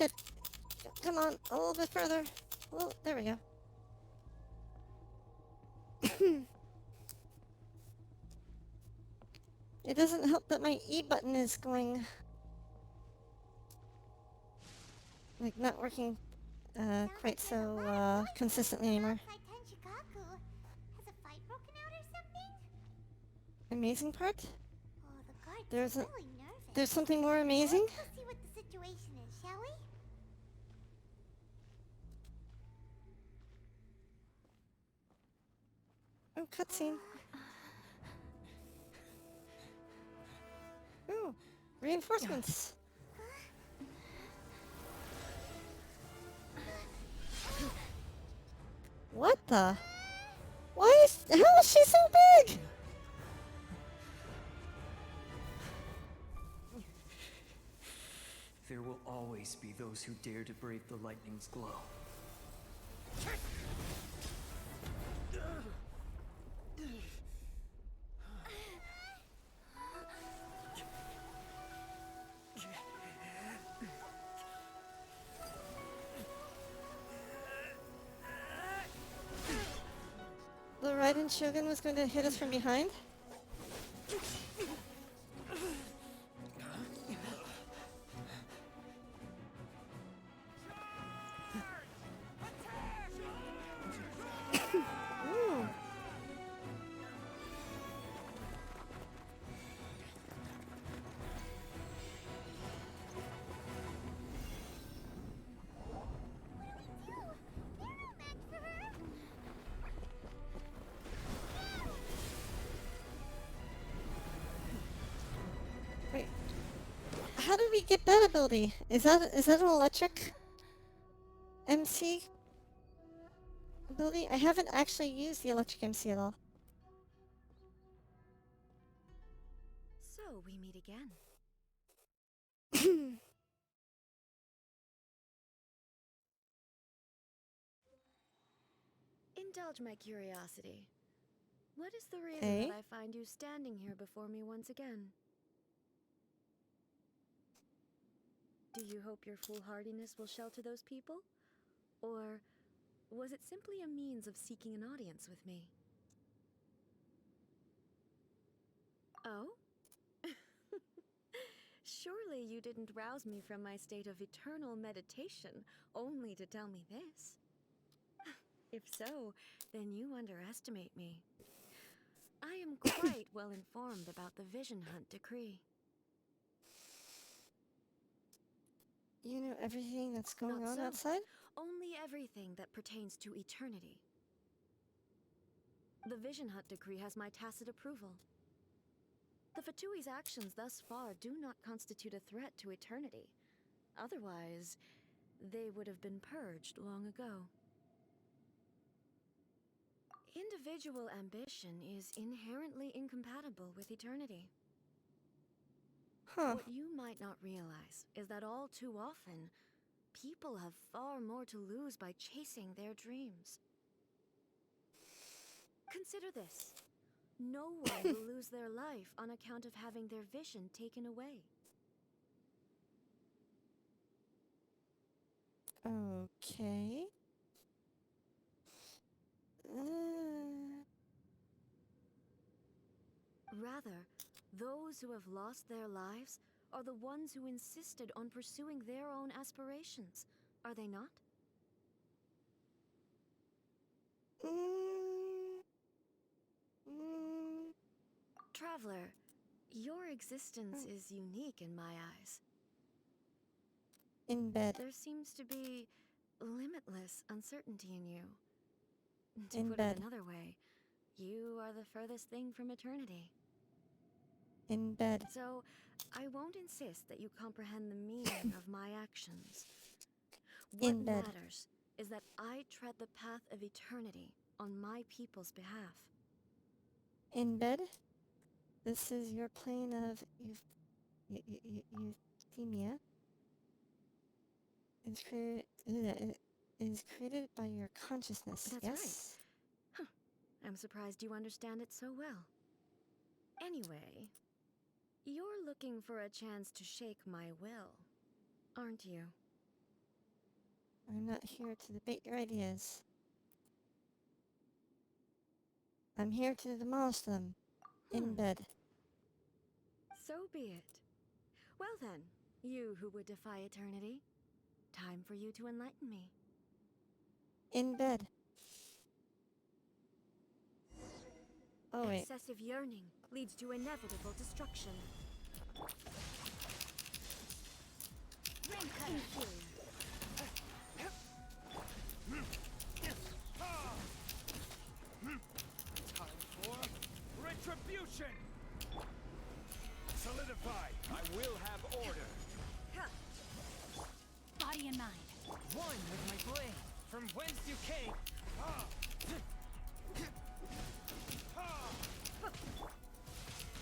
Come on, a little bit further. Well, there we go. It doesn't help that my E button is going... like, not working quite so consistently anymore. Outside Tenshikaku. Has a fight broken out or something? Amazing part? Oh, the guard's There's really nervous. There's something more amazing? Let's go see what the situation is, shall we? Oh, cutscene. Ooh, reinforcements. What the? How is she so big? There will always be those who dare to brave the lightning's glow. The Raiden Shogun was going to hit us from behind? Ooh. Wait. How did we get that ability? Is that an electric MC ability? I haven't actually used the electric MC at all. So, we meet again. Indulge my curiosity. What is the reason Eh? that I find you standing here before me once again? Do you hope your foolhardiness will shelter those people? Or was it simply a means of seeking an audience with me? Oh? Surely you didn't rouse me from my state of eternal meditation only to tell me this. If so, then you underestimate me. I am quite well informed about the Vision Hunt decree. You know everything that's going Not on so. outside? Only everything that pertains to eternity. The Vision Hunt decree has my tacit approval. The Fatui's actions thus far do not constitute a threat to eternity. Otherwise, they would have been purged long ago. Individual ambition is inherently incompatible with eternity. Huh. What you might not realize is that all too often, People have far more to lose by chasing their dreams. Consider this. No one will lose their life on account of having their vision taken away. Okay. Rather, those who have lost their lives are the ones who insisted on pursuing their own aspirations, are they not? Traveler, your existence is unique in my eyes. In bed. There seems to be limitless uncertainty in you. To In put bed. it another way, you are the furthest thing from eternity. In bed. So, I won't insist that you comprehend the meaning of my actions. What In bed. matters is that I tread the path of eternity on my people's behalf. In bed. This is your plane of euthymia. Is created by your consciousness. That's yes? right. Huh. I'm surprised you understand it so well. Anyway, you're looking for a chance to shake my will, aren't you? I'm not here to debate your ideas. I'm here to demolish them. In bed. So be it. Well then, you who would defy eternity, time for you to enlighten me. In bed. Oh wait. Excessive yearning leads to inevitable destruction. Inferior. Time for retribution! Solidify! I will have order! Body and mind. One with my blade. From whence you came.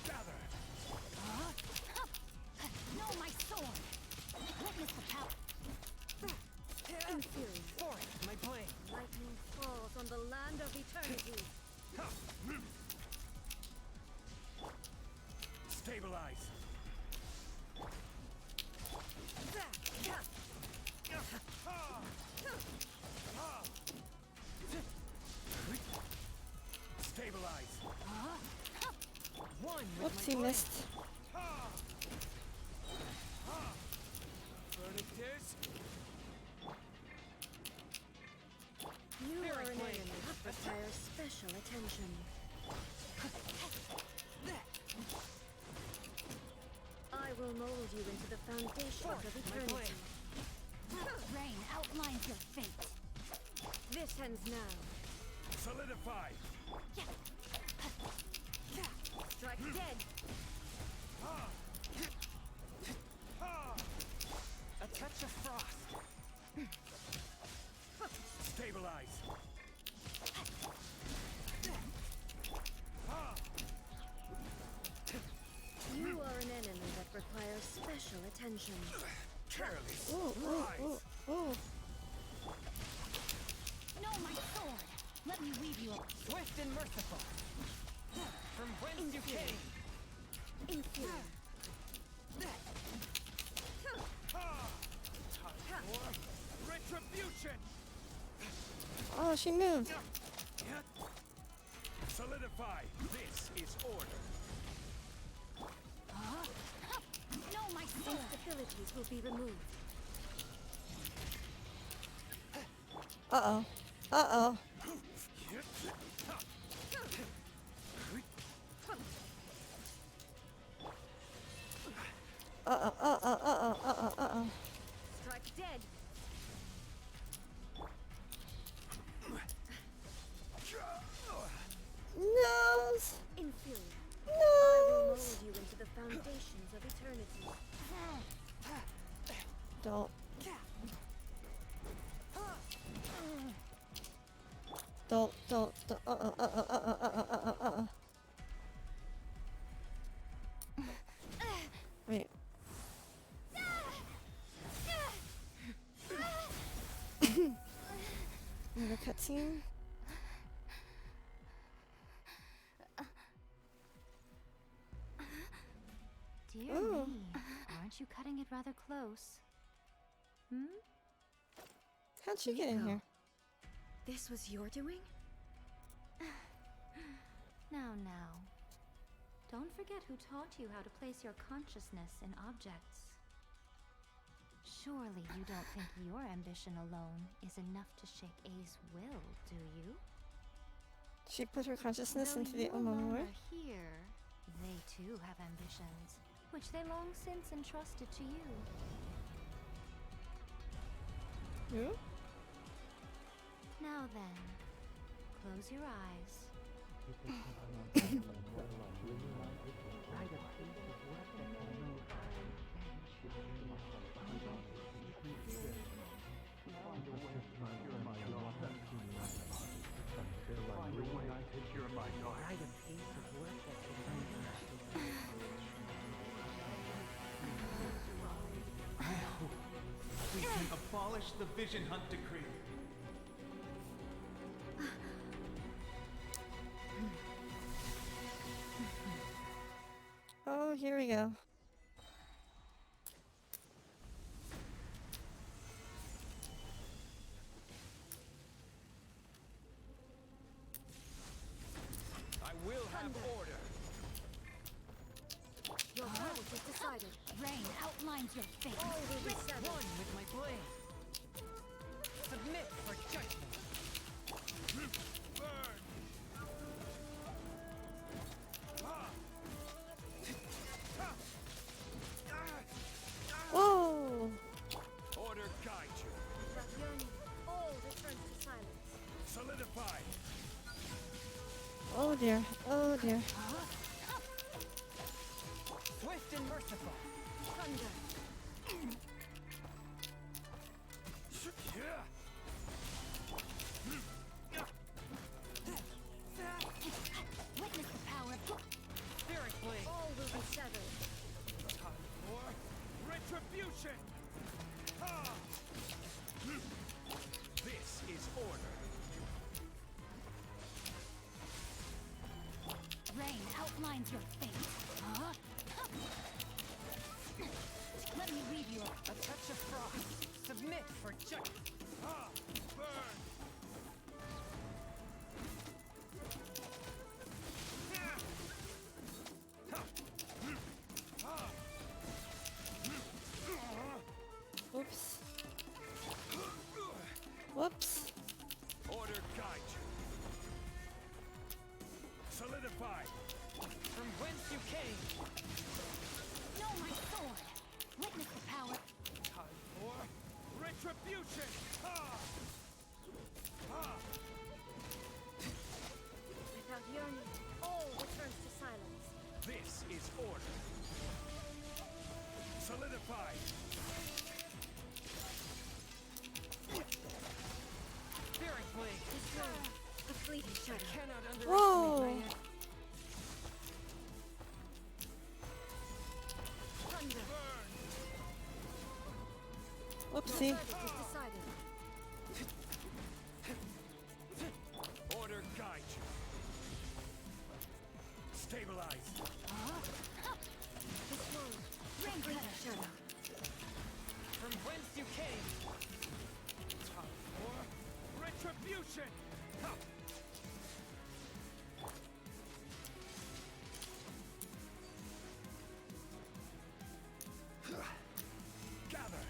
Gather! No, my sword. Witness the power. Inferior. Forth my blade. Lightning falls on the land of eternity. Stabilize! Stabilize! One with Whoops, my you blade. missed. Verdict is... You Very are an blade. enemy that requires special attention. I will mold you into the foundations of eternity. Rain outlines your fate. This ends now. Solidify! Strike dead. A touch of frost. Stabilize! You are an enemy that requires special attention. Careless! Ooh. No, my sword. Let me weave you up. Swift and merciful. From whence you came. Inferior. Time for retribution! Oh, she moved. Solidify! This is order! No, my sword. Instabilities will be removed. Uh-oh. Uh-oh. Uh-oh. Strike dead. No. Inferior. I will No. mold you into the foundations of eternity. Don't. Wait. cutscene. Dear Ooh. me, aren't you cutting it rather close? Hmm? How'd she get in Nico. here? This was your doing? Now. Don't forget who taught you how to place your consciousness in objects. Surely you don't think your ambition alone is enough to shake A's will, do you? She put her consciousness Though into the you alone Omamori. are here, they too have ambitions, which they long since entrusted to you. Who? Now then, close your eyes. We can abolish the Vision Hunt decree. Oh, here we go. I will have order. Your verdict is decided. Rain outlines your fate. All will be settled. One with my blade. Submit for judgment. Burn. Whoa! Order guide you. That yearning, all returns to silence. Solidify. Oh dear. Oh dear. Swift and merciful. Thunder. Witness the power of Spirit blade. All will be settled. Time for retribution. Ha! This is order. rain outlines your fate. Huh? Let me read you A touch of frost. Submit for judgment. Ha! Burn. Whoops. Whoops. Order guide you. Solidify. From whence you came. Know my sword. Witness the power. Time for retribution. Ha! Ha! Without yearning, all returns to silence. This is order. Solidify. Spirit blade. Discern. A fleeting shadow. Cannot underestimate Whoa. my Thunder. Whoopsie. Your verdict is decided. Order guide you. Stabilize. Disclose. A fleeting shadow. From whence you came. Time for retribution. Ha! Gather.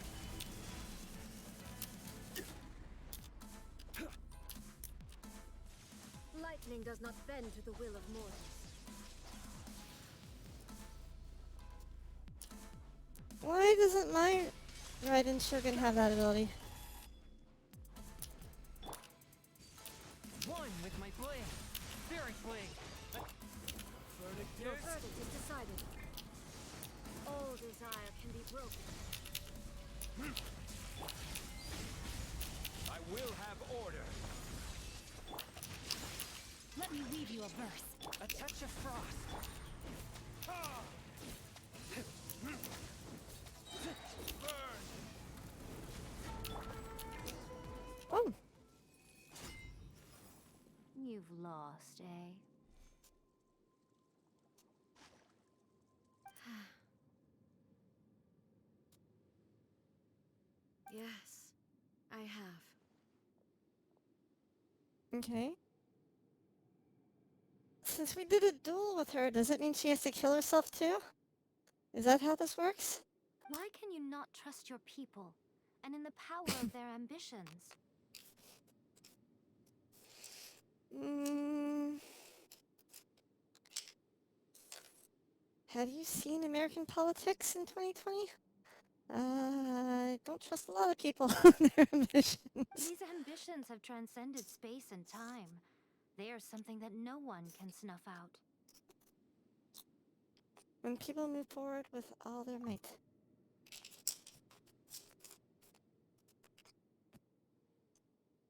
Lightning does not bend to the will of mortals. Why doesn't my Raiden Shogun have that ability? One with my blade. Spirit blade. Your verdict is decided. All desire can be broken. I will have order. Let me read you a verse. A touch of frost. Ha! Burn. Oh. lost, eh? Yes, I have. Okay. Since we did a duel with her, does it mean she has to kill herself too? Is that how this works? Why can you not trust your people and in the power of their ambitions? Have you seen American politics in 2020? I don't trust a lot of people and their ambitions. These ambitions have transcended space and time. They are something that no one can snuff out. When people move forward with all their might.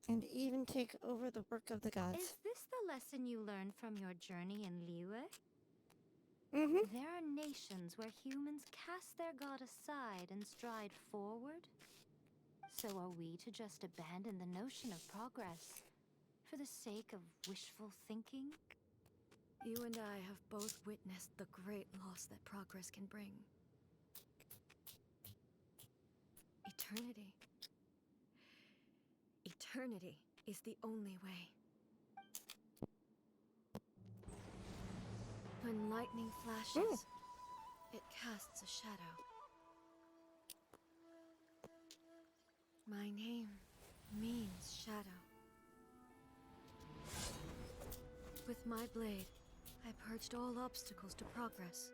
And even take over the work of the gods. Is this the lesson you learned from your journey in Liyue? Mm-hmm. There are nations where humans cast their god aside and stride forward. So are we to just abandon the notion of progress for the sake of wishful thinking? You and I have both witnessed the great loss that progress can bring. Eternity. Eternity is the only way. When lightning flashes, it casts a shadow. My name means shadow. With my blade, I purged all obstacles to progress.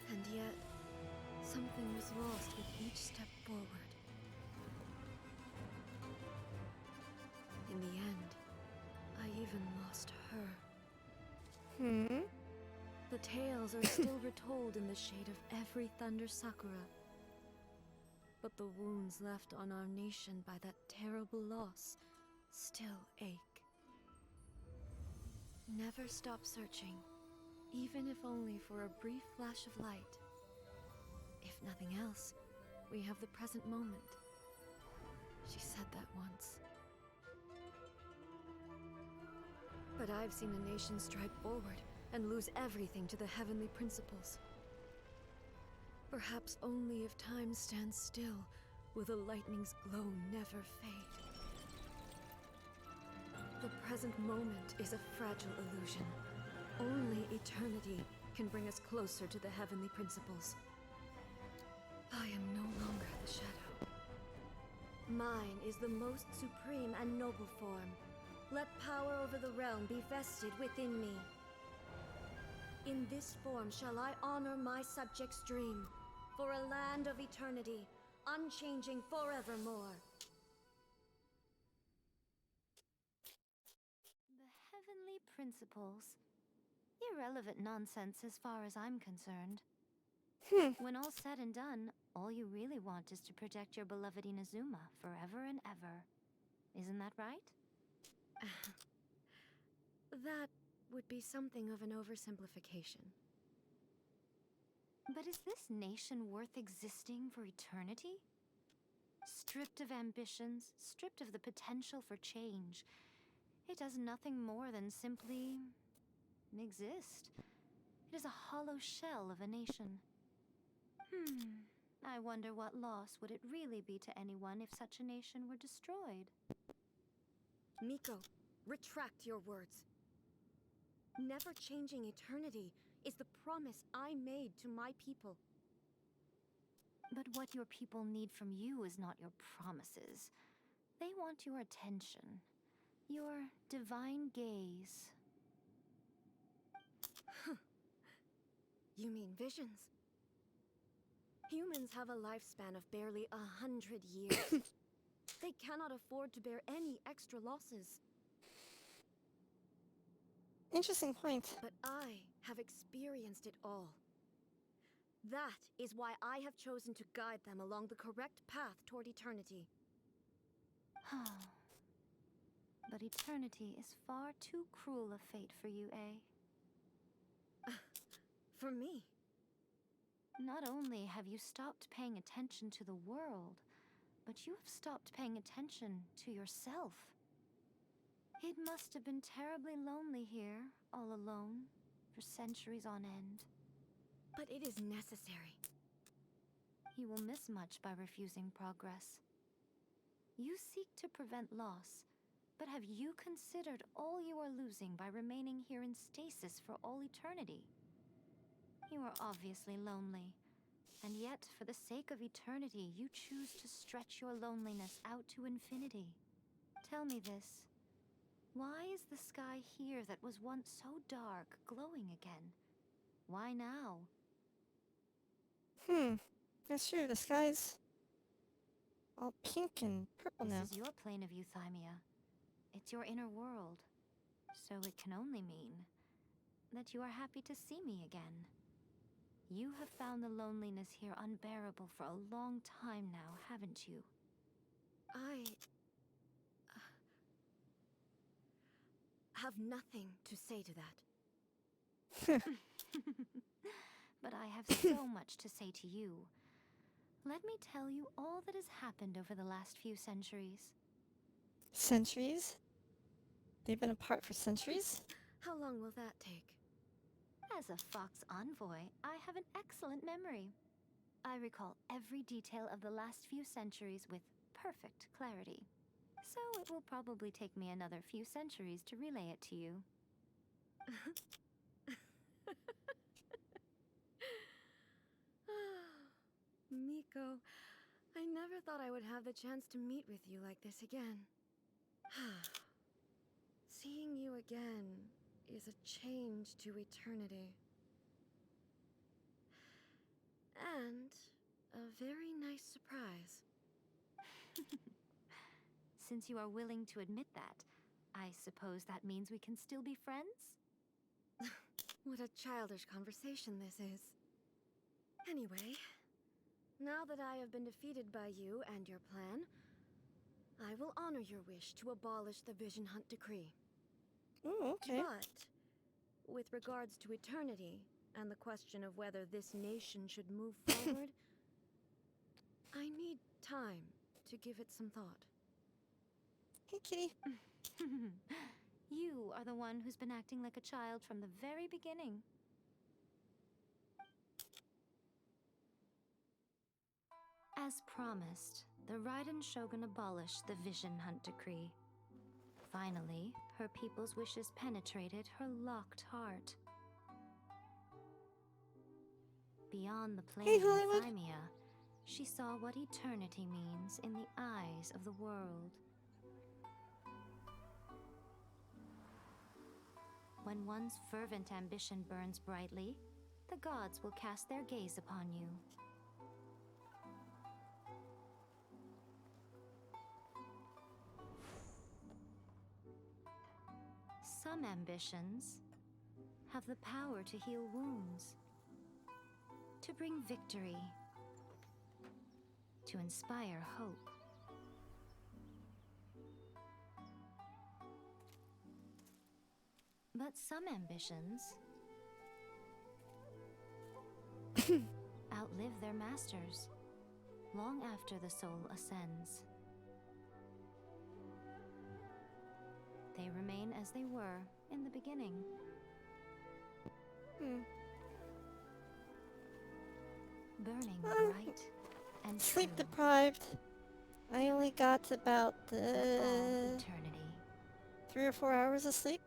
And yet, something was lost with each step forward. In the end, I even lost her. The tales are still retold in the shade of every Thunder Sakura. But the wounds left on our nation by that terrible loss still ache. Never stop searching, even if only for a brief flash of light. If nothing else, we have the present moment. She said that once. But I've seen a nation stride forward and lose everything to the heavenly principles. Perhaps only if time stands still will the lightning's glow never fade. The present moment is a fragile illusion. Only eternity can bring us closer to the heavenly principles. I am no longer the shadow. Mine is the most supreme and noble form. Let power over the realm be vested within me. In this form shall I honor my subjects' dream, for a land of eternity, unchanging forevermore. The heavenly principles. Irrelevant nonsense as far as I'm concerned. When all's said and done, all you really want is to protect your beloved Inazuma forever and ever. Isn't that right? That would be something of an oversimplification. But is this nation worth existing for eternity? Stripped of ambitions, stripped of the potential for change, it does nothing more than simply exist. It is a hollow shell of a nation. I wonder what loss would it really be to anyone if such a nation were destroyed? Miko, retract your words. Never changing eternity is the promise I made to my people. But what your people need from you is not your promises. They want your attention. Your divine gaze. You mean visions? Humans have a lifespan of barely 100 years. They cannot afford to bear any extra losses. Interesting point. But I have experienced it all. That is why I have chosen to guide them along the correct path toward eternity. But eternity is far too cruel a fate for you, eh? For me? Not only have you stopped paying attention to the world, but you have stopped paying attention to yourself. It must have been terribly lonely here, all alone, for centuries on end. But it is necessary. You will miss much by refusing progress. You seek to prevent loss, but have you considered all you are losing by remaining here in stasis for all eternity? You are obviously lonely, and yet, for the sake of eternity, you choose to stretch your loneliness out to infinity. Tell me this. Why is the sky here that was once so dark glowing again? Why now? That's true. The sky's all pink and purple now. This is your plane of euthymia. It's your inner world. So it can only mean that you are happy to see me again. You have found the loneliness here unbearable for a long time now, haven't you? I have nothing to say to that. But I have so much to say to you. Let me tell you all that has happened over the last few centuries. Centuries? They've been apart for centuries? How long will that take? As a Fox envoy, I have an excellent memory. I recall every detail of the last few centuries with perfect clarity. So it will probably take me another few centuries to relay it to you. Miko, I never thought I would have the chance to meet with you like this again. Seeing you again is a change to eternity. And a very nice surprise. Since you are willing to admit that, I suppose that means we can still be friends? What a childish conversation this is. Anyway, now that I have been defeated by you and your plan, I will honor your wish to abolish the Vision Hunt Decree. Oh, okay. But, with regards to eternity, and the question of whether this nation should move forward, I need time to give it some thought. Hey, kitty. You are the one who's been acting like a child from the very beginning. As promised, the Raiden Shogun abolished the Vision Hunt Decree. Finally, her people's wishes penetrated her locked heart. Beyond the plane of euthymia, she saw what eternity means in the eyes of the world. When one's fervent ambition burns brightly, the gods will cast their gaze upon you. Some ambitions have the power to heal wounds, to bring victory, to inspire hope. But some ambitions outlive their masters long after the soul ascends. They remain as they were in the beginning. Burning bright and Sleep true. deprived. I only got about All eternity. 3 or 4 hours of sleep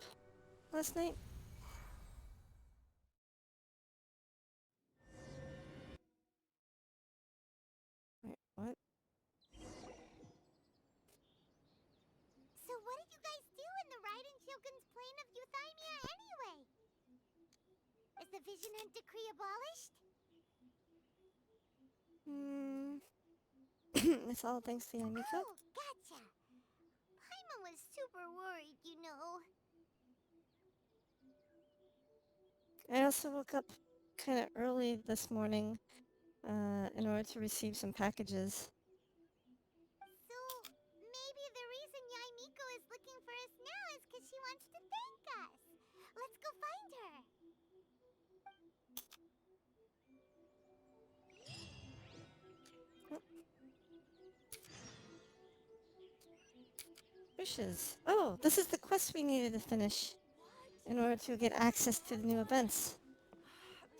last night. Wait, what? So what did you guys do in the Raiden Shogun's plane of euthymia anyway? Is the Vision Hunt Decree abolished? It's all thanks to Yamika. Oh, gotcha. Paimon was super worried, you know. I also woke up kind of early this morning in order to receive some packages. So, maybe the reason Yaimiko is looking for us now is because she wants to thank us. Let's go find her. Wishes. Oh, this is the quest we needed to finish in order to get access to the new events.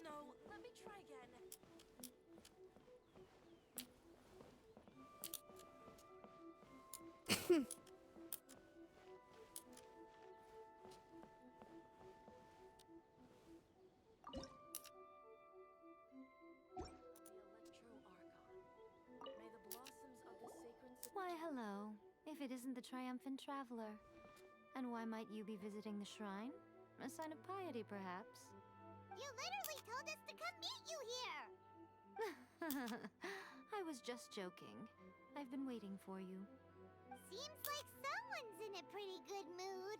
No, let me try again. Why, hello. If it isn't the triumphant traveler. And why might you be visiting the shrine? A sign of piety, perhaps? You literally told us to come meet you here! I was just joking. I've been waiting for you. Seems like someone's in a pretty good mood.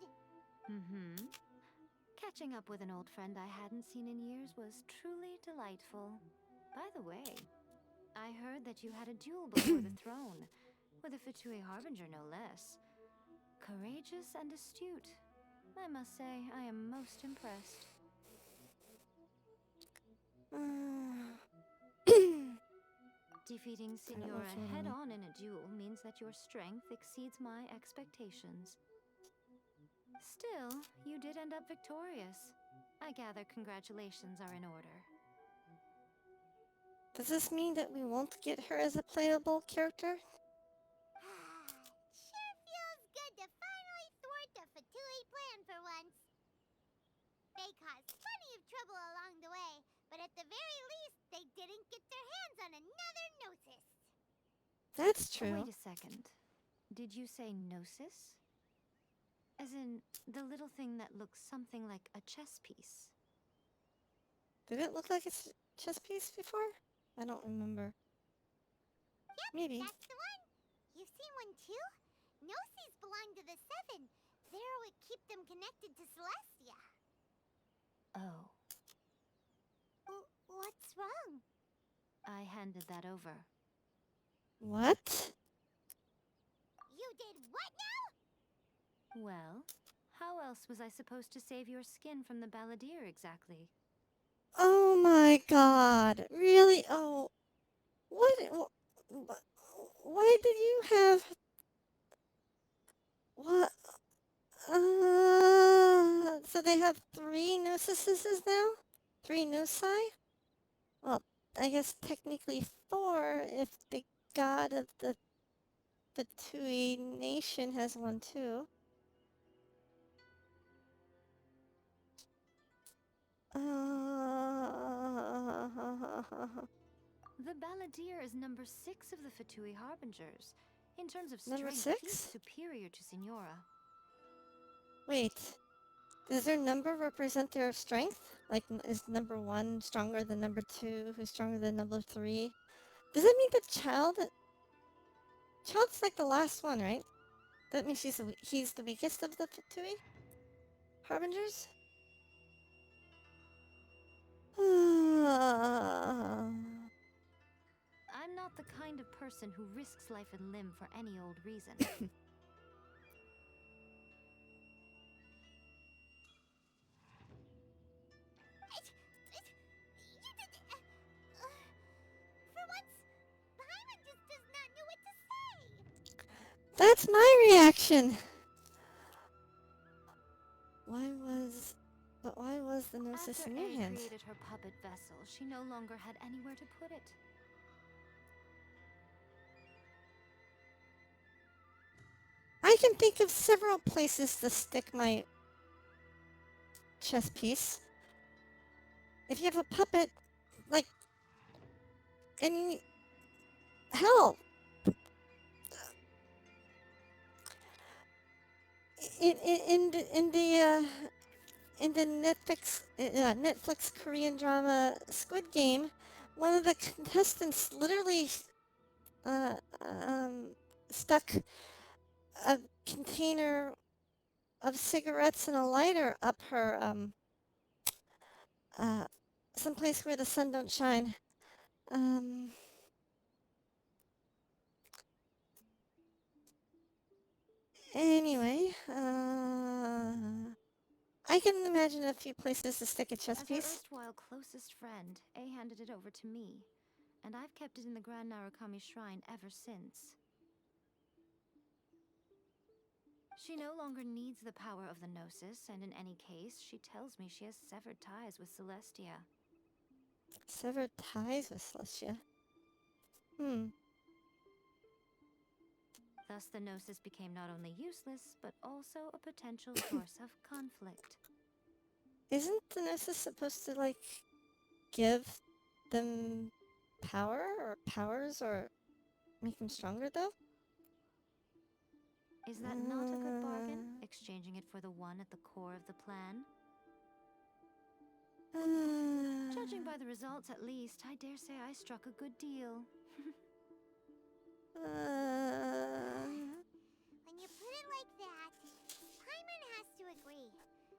Mm-hmm. Catching up with an old friend I hadn't seen in years was truly delightful. By the way, I heard that you had a duel before the throne, with a Fatui Harbinger no less. Courageous and astute. I must say, I am most impressed. Defeating Signora head-on in a duel means that your strength exceeds my expectations. Still, you did end up victorious. I gather congratulations are in order. Does this mean that we won't get her as a playable character? Sure feels good to finally thwart the Fatui plan for once. They caused plenty of trouble along the way, but at the very least, they didn't get their hands on another Gnosis. That's true. Wait a second. Did you say Gnosis? As in, the little thing that looks something like a chess piece. Did it look like a chess piece before? I don't remember. Yep, Maybe. That's the one. You've seen one too? Gnosis belong to the Seven. They're what keep them connected to Celestia. Oh. What's wrong? I handed that over. What? You did what now? Well, how else was I supposed to save your skin from the balladeer exactly? Oh my god. Really? Oh. What? Why did you have... What? So they have 3 Gnosises now? 3 Gnosi? Well, I guess technically 4 if the god of the Fatui nation has one too. The balladeer is number 6 of the Fatui Harbingers. In terms of Number strength, he's 6? superior to Signora. Wait. Does their number represent their strength? Like, is number 1 stronger than number 2? Who's stronger than number 3? Does that mean the child... Child's like the last one, right? That means he's the weakest of the Fatui Harbingers? I'm not the kind of person who risks life and limb for any old reason. For once, Paimon just does not know what to say. That's my reaction! Why was the Gnosis After in your A hand? created her puppet vessel, she no longer had anywhere to put it. I can think of several places to stick my chess piece. If you have a puppet, like, any... Hell! In the Netflix Korean drama Squid Game, one of the contestants literally stuck a container of cigarettes and a lighter up her someplace where the sun don't shine. Anyway, I can imagine a few places to stick a chess As her piece. erstwhile closest friend, A handed it over to me, and I've kept it in the Grand Narukami Shrine ever since. She no longer needs the power of the Gnosis, and in any case, she tells me she has severed ties with Celestia. Severed ties with Celestia. Thus, the Gnosis became not only useless, but also a potential source of conflict. Isn't the Gnosis supposed to, like, give them power or powers or make them stronger, though? Is that not a good bargain, exchanging it for the one at the core of the plan? Judging by the results, at least, I dare say I struck a good deal. When you put it like that, Paimon has to agree.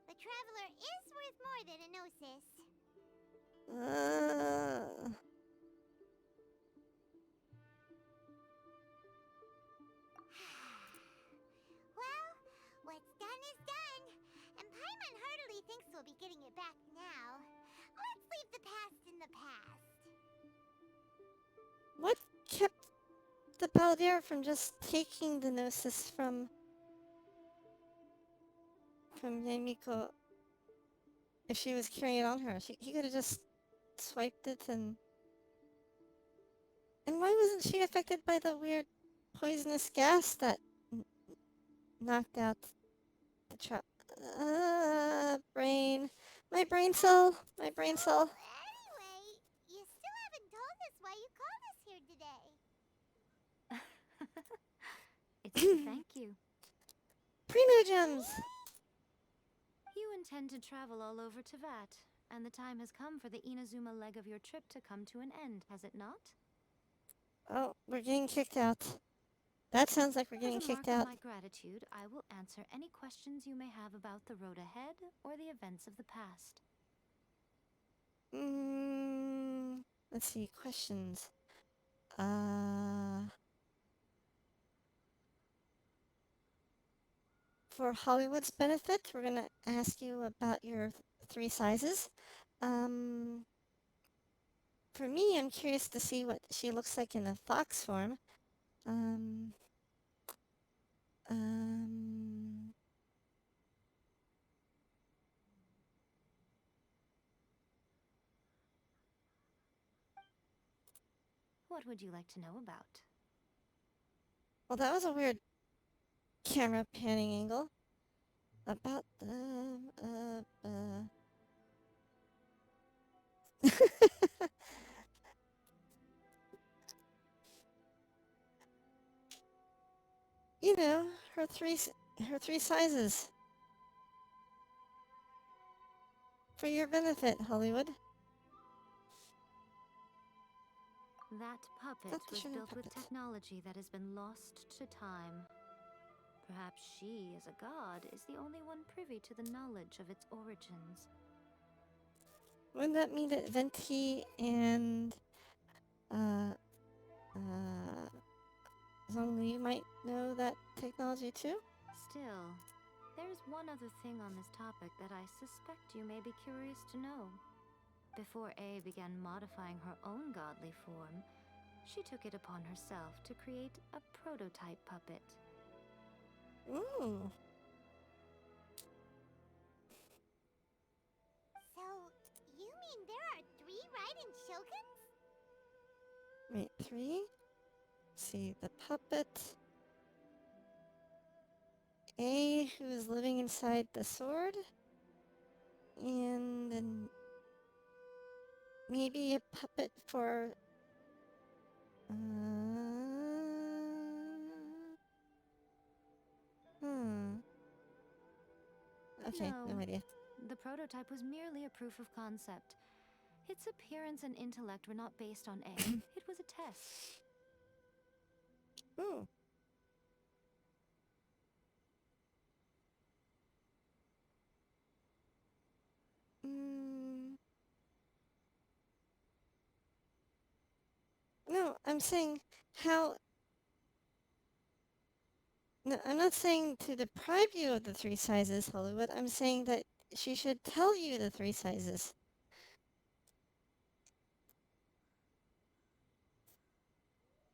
The Traveler is worth more than a Gnosis. Well, what's done is done, and Paimon heartily thinks we'll be getting it back now. Let's leave the past in the past. What kept the Baldir from just taking the Gnosis from Yamiko if she was carrying it on her? He could have just swiped it and... And why wasn't she affected by the weird poisonous gas that knocked out the trap? Brain. My brain cell. My brain cell. Anyway, you still haven't told us why you called us here today. It's to thank you. Primo gems! You intend to travel all over Teyvat, and the time has come for the Inazuma leg of your trip to come to an end, has it not? Oh, we're getting kicked out. That sounds like we're getting As a kicked mark out. of my gratitude, I will answer any questions you may have about the road ahead or the events of the past. Let's see, questions. For Hollywood's benefit, we're gonna ask you about your 3 sizes. For me, I'm curious to see what she looks like in a fox form. What would you like to know about? Well, that was a weird camera panning angle. About the, you know, her three sizes. For your benefit, Hollywood. That puppet was built with technology that has been lost to time. Perhaps she, as a god, is the only one privy to the knowledge of its origins. Wouldn't that mean that Venti and Zhongli might know that technology too? Still, there's one other thing on this topic that I suspect you may be curious to know. Before A began modifying her own godly form, she took it upon herself to create a prototype puppet. Ooh. So, you mean there are 3 Raiden Shoguns? Wait, 3? See, the puppet. A, who is living inside the sword. And then maybe a puppet for... Okay, no idea. The prototype was merely a proof of concept. Its appearance and intellect were not based on A. It was a test. Ooh. No, I'm saying how... No, I'm not saying to deprive you of the 3 sizes, Hollywood. I'm saying that she should tell you the 3 sizes.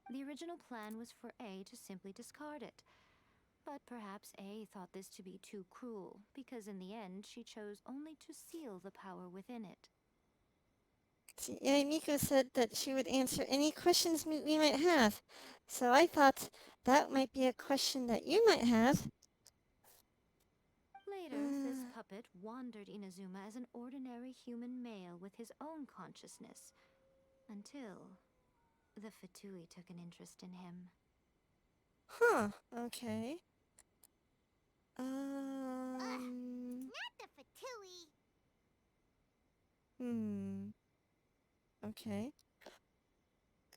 The original plan was for A to simply discard it. But perhaps A thought this to be too cruel, because in the end she chose only to seal the power within it. See, yeah, Miko said that she would answer any questions we might have. So I thought that might be a question that you might have. Later, this puppet wandered Inazuma as an ordinary human male with his own consciousness, until the Fatui took an interest in him. Huh, okay. Not the Fatui. Okay.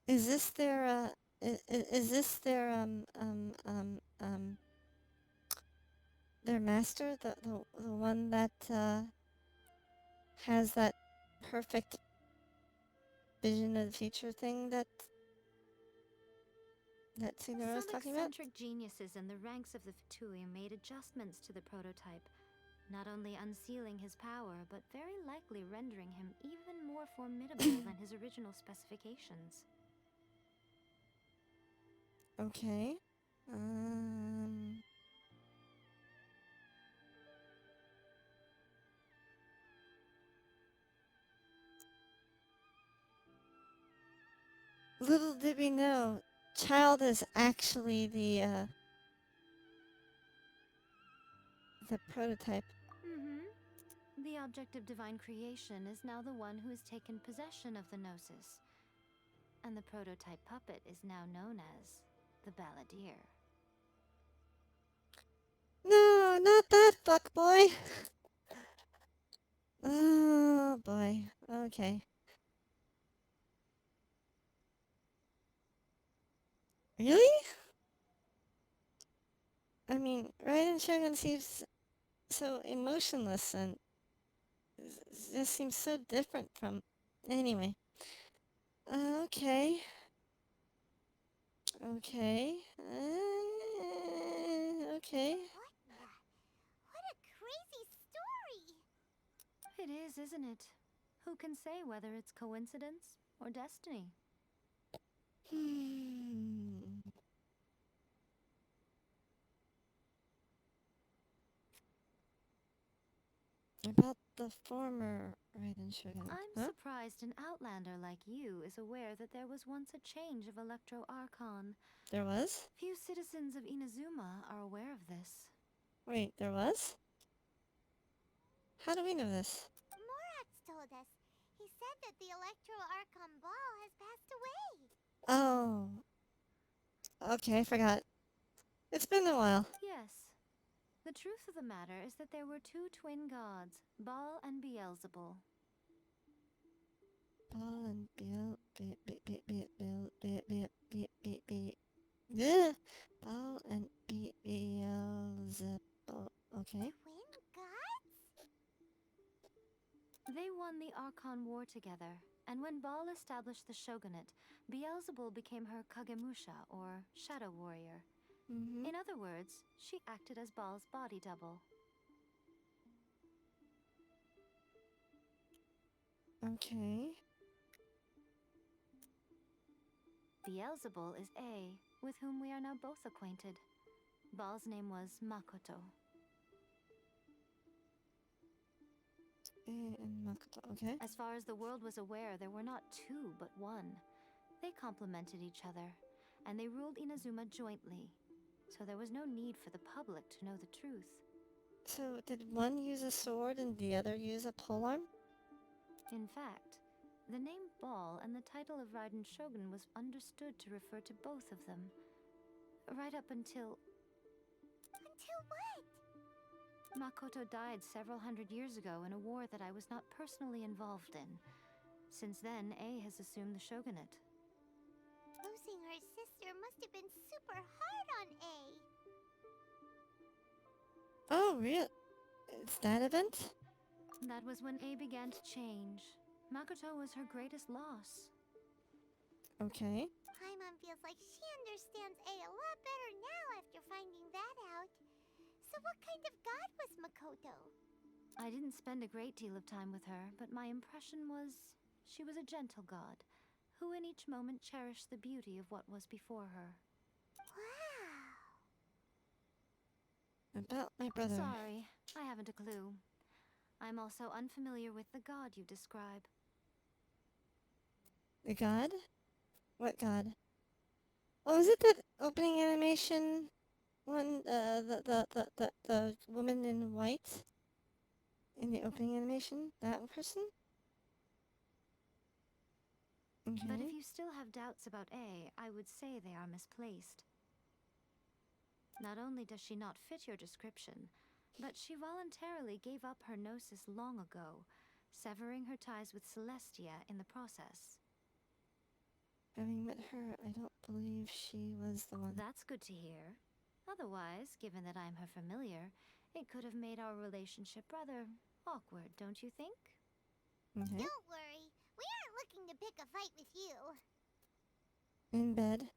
Is this their, is this their master? The one that, has that perfect vision of the future thing that Cinderella was Some talking about? eccentric geniuses in the ranks of the Fatui made adjustments to the prototype, not only unsealing his power, but very likely rendering him even more formidable than his original specifications. Okay. Little did we know, Child is actually the prototype. The object of divine creation is now the one who has taken possession of the Gnosis, and the prototype puppet is now known as the Balladeer. No, not that fuckboy. Oh boy. Okay. Really? I mean, Raiden Shogun seems so emotionless and just seems so different from... Anyway. Okay. Okay. Okay. What a crazy story! It is, isn't it? Who can say whether it's coincidence or destiny? About the former Raiden Shogun. I'm surprised an outlander like you is aware that there was once a change of Electro Archon. There was? Few citizens of Inazuma are aware of this. Wait, there was? How do we know this? Morax told us. He said that the Electro Archon Ball has passed away. Oh. Okay, I forgot. It's been a while. Yes. The truth of the matter is that there were two twin gods, Baal and Beelzebul. Baal and Baal and Beelzebul. Okay. Twin gods? They won the Archon War together, and when Baal established the shogunate, Beelzebul became her Kagemusha, or shadow warrior. In other words, she acted as Baal's body double. Okay. Beelzebul is A, with whom we are now both acquainted. Baal's name was Makoto. And Makoto, okay. As far as the world was aware, there were not two, but one. They complemented each other, and they ruled Inazuma jointly, so there was no need for the public to know the truth. So, did one use a sword and the other use a polearm? In fact, the name Baal and the title of Raiden Shogun was understood to refer to both of them. Right up until... Until what? Makoto died several hundred years ago in a war that I was not personally involved in. Since then, A has assumed the shogunate. Losing her sister must have been super hard on A. Oh, really? It's that event? That was when A began to change. Makoto was her greatest loss. Okay. Paimon feels like she understands A a lot better now after finding that out. So what kind of god was Makoto? I didn't spend a great deal of time with her, but my impression was she was a gentle god, who in each moment cherished the beauty of what was before her. Wow. About my brother. Sorry, I haven't a clue. I'm also unfamiliar with the god you describe. The god? What god? Oh, is it that opening animation one? The woman in white? In the opening animation? That person? Okay. But if you still have doubts about A, I would say they are misplaced. Not only does she not fit your description, but she voluntarily gave up her gnosis long ago, severing her ties with Celestia in the process. Having met her, I don't believe she was the one. That's good to hear. Otherwise, given that I'm her familiar, it could have made our relationship rather awkward, don't you think? Okay. Don't worry. We aren't looking to pick a fight with you. In bed.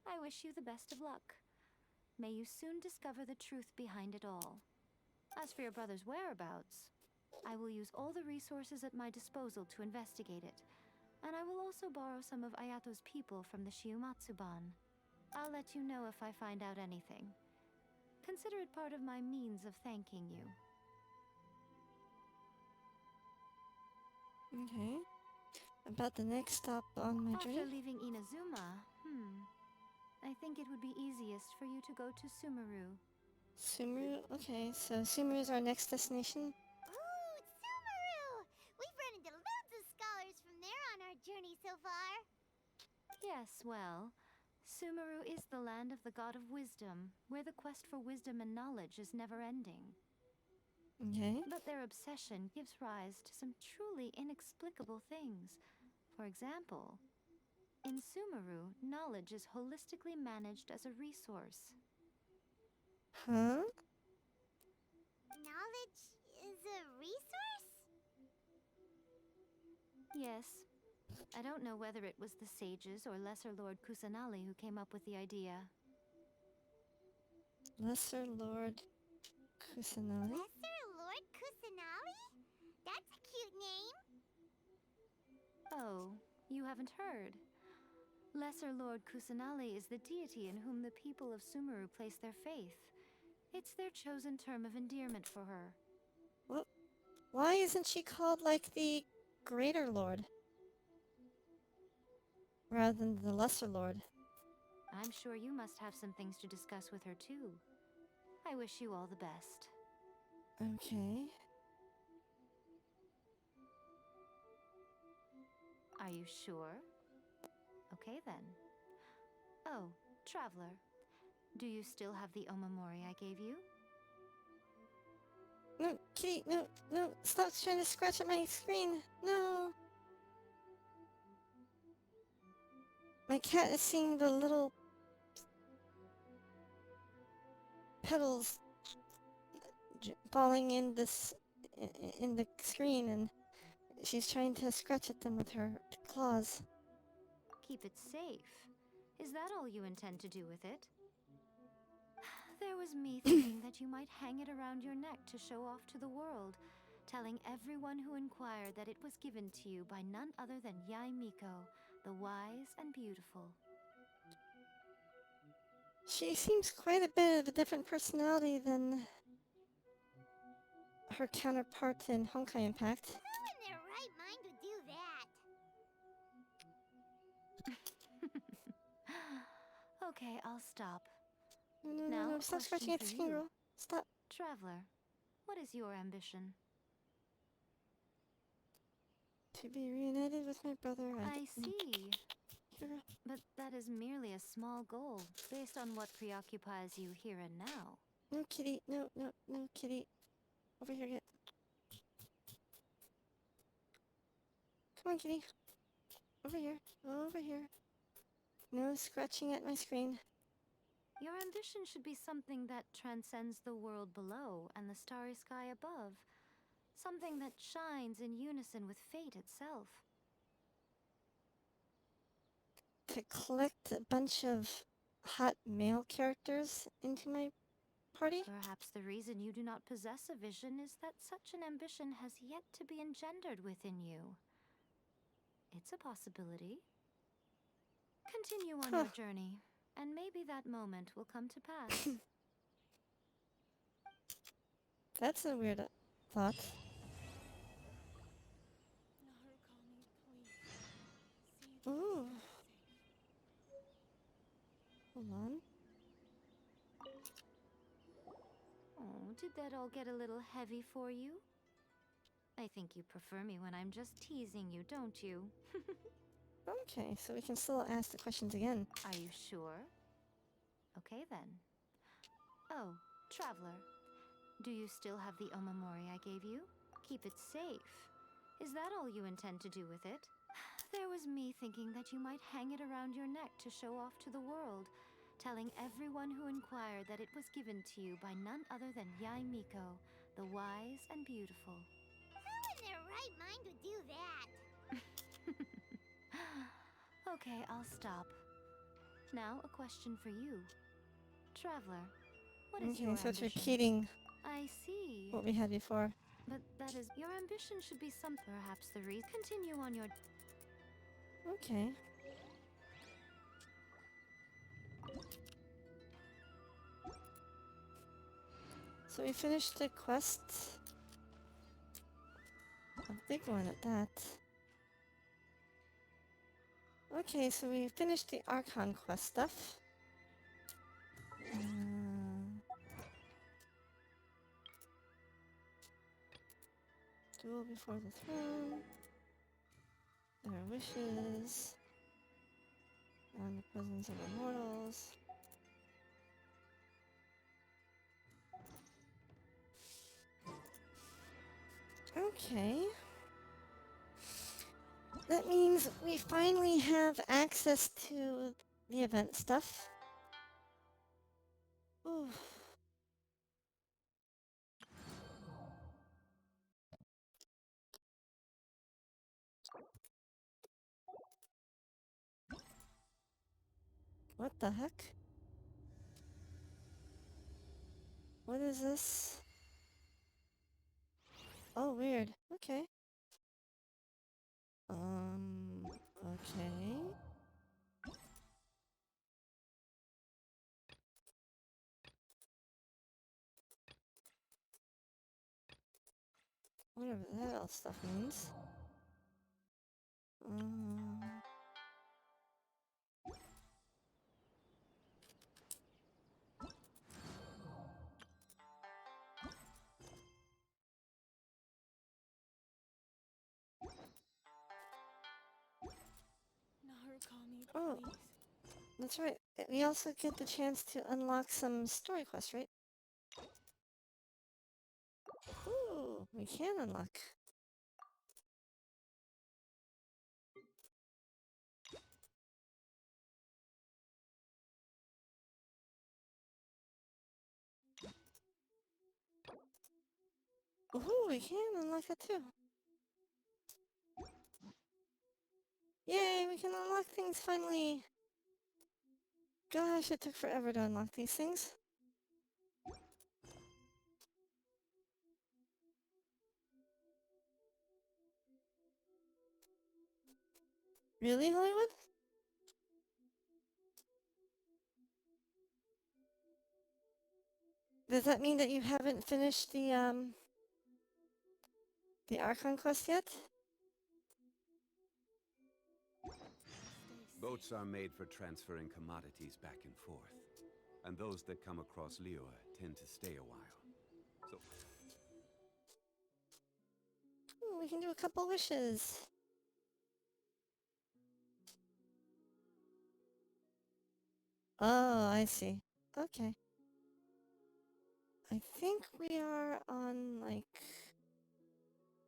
I wish you the best of luck. May you soon discover the truth behind it all. As for your brother's whereabouts, I will use all the resources at my disposal to investigate it, and I will also borrow some of Ayato's people from the Shiumatsuban. I'll let you know if I find out anything. Consider it part of my means of thanking you. Okay. About the next stop on my journey? After leaving Inazuma, I think it would be easiest for you to go to Sumeru. Sumeru? Okay, so Sumeru is our next destination. Ooh, Sumeru! We've run into loads of scholars from there on our journey so far. Yes, well, Sumeru is the land of the god of wisdom, where the quest for wisdom and knowledge is never-ending. Okay. But their obsession gives rise to some truly inexplicable things. For example, in Sumeru, knowledge is holistically managed as a resource. Huh? Knowledge is a resource? Yes. I don't know whether it was the sages or Lesser Lord Kusanali who came up with the idea. Lesser Lord Kusanali? Lesser Lord Kusanali? That's a cute name. Oh, you haven't heard. Lesser Lord Kusanali is the deity in whom the people of Sumeru place their faith. It's their chosen term of endearment for her. What? Why isn't she called like the Greater Lord? Rather than the Lesser Lord? I'm sure you must have some things to discuss with her too. I wish you all the best. Okay. Are you sure? Okay then. Oh, Traveler. Do you still have the Omamori I gave you? No, Kitty, no, no, stop trying to scratch at my screen. No. My cat is seeing the little petals falling in this in the screen, and she's trying to scratch at them with her claws. Keep it safe. Is that all you intend to do with it? There was me thinking that you might hang it around your neck to show off to the world, telling everyone who inquired that it was given to you by none other than Yae Miko, the wise and beautiful. She seems quite a bit of a different personality than her counterpart in Honkai Impact. Who in their right mind would do that? Okay, I'll stop. No, Now, no, a stop scratching question at the for screen, you. girl. Stop. Traveler, what is your ambition? To be reunited with my brother. I see. But that is merely a small goal, based on what preoccupies you here and now. No, Kitty. No, no, no, Kitty. Over here, get. Come on, Kitty. Over here. Over here. No scratching at my screen. Your ambition should be something that transcends the world below and the starry sky above. Something that shines in unison with fate itself. To collect a bunch of hot male characters into my party? Perhaps the reason you do not possess a vision is that such an ambition has yet to be engendered within you. It's a possibility. Continue on your journey. and maybe that moment will come to pass. That's a weird thought. Ooh. Hold on. Oh, did that all get a little heavy for you? I think you prefer me when I'm just teasing you, don't you? Okay, so we can still ask the questions again. Are you sure? Okay then. Oh, Traveler. Do you still have the Omamori I gave you? Keep it safe. Is that all you intend to do with it? There was me thinking that you might hang it around your neck to show off to the world, telling everyone who inquired that it was given to you by none other than Yai Miko, the wise and beautiful. Who in their right mind would do that? Okay, I'll stop. Now, a question for you. Traveler, what is your Okay, so it's ambition? repeating I see. what we had before. But that is... Your ambition should be some... Perhaps the reason... Continue on your... Okay. So we finished the quest. A big one at that. Okay, so we finished the Archon quest stuff. Duel before the throne. Their wishes. And the presence of immortals. Okay. That means we finally have access to the event stuff. Ooh. What the heck? What is this? Oh, weird. Okay. Okay. Whatever that all stuff means. Oh, that's right. We also get the chance to unlock some story quests, right? Ooh, we can unlock. Ooh, we can unlock that too. Yay, we can unlock things finally! Gosh, it took forever to unlock these things. Really, Hollywood? Does that mean that you haven't finished the Archon quest yet? Boats are made for transferring commodities back and forth. And those that come across Liyue tend to stay a while. So... Ooh, we can do a couple wishes. Oh, I see. Okay. I think we are on, like,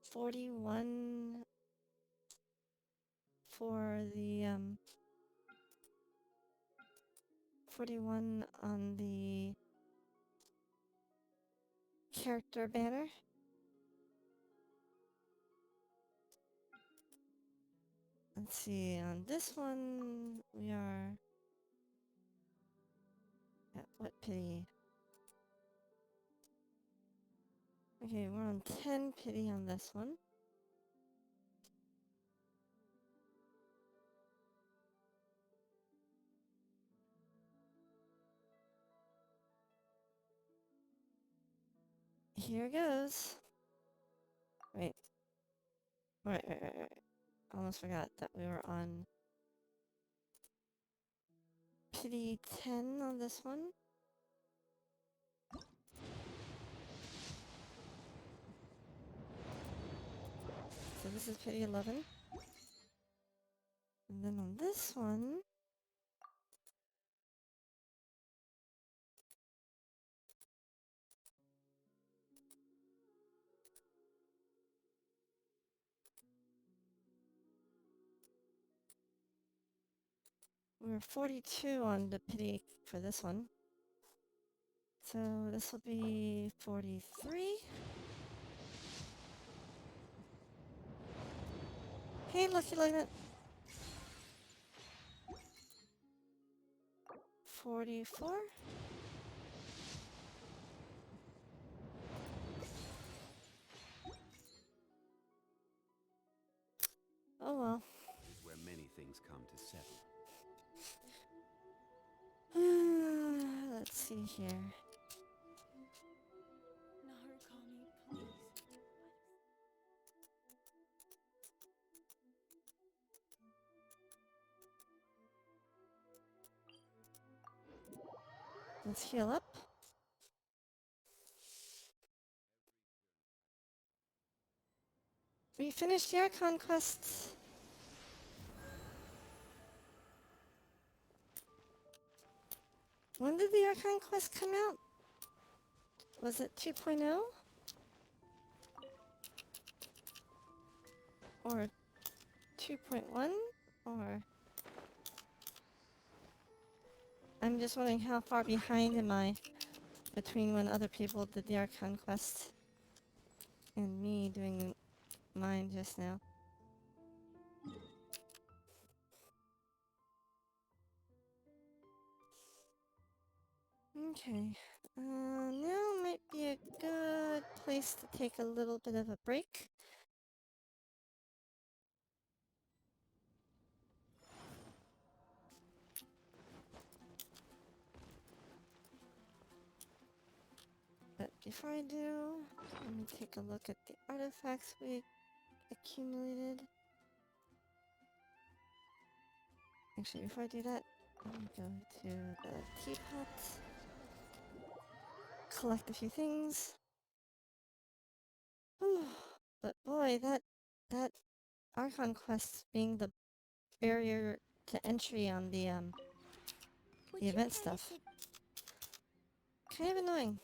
41 for the, 41 on the character banner. Let's see, on this one, we are at what pity? Okay, we're on 10 pity on this one. Here goes. Wait. Right. Almost forgot that we were on pity 10 on this one. So this is pity 11. And then on this one... we're 42 on the pity for this one. So this will be 43. Hey, Lucky Lightning. 44. Oh well. Is where many things come to settle. Let's see here. Narukami, please. Let's heal up. We finished the Archon quests. When did the Archon quest come out? Was it 2.0? Or 2.1? Or... I'm just wondering how far behind am I between when other people did the Archon quest and me doing mine just now. Okay, now might be a good place to take a little bit of a break. But before I do, let me take a look at the artifacts we accumulated. Actually, before I do that, let me go to the teapot, collect a few things. But boy, that Archon quest being the barrier to entry on the event stuff. Kind of annoying.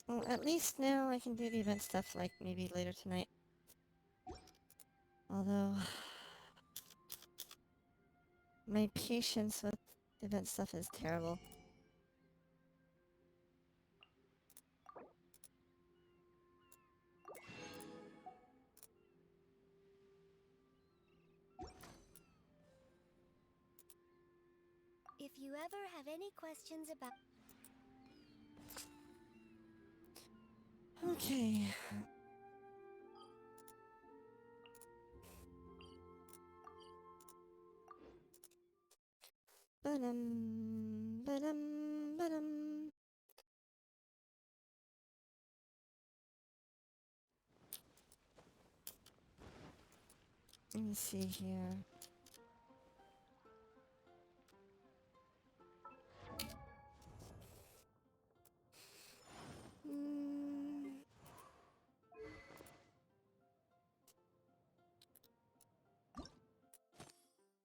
Well, at least now I can do the event stuff like maybe later tonight. Although my patience with event stuff is terrible. If you ever have any questions about... Okay. Ba-dum. Let me see here.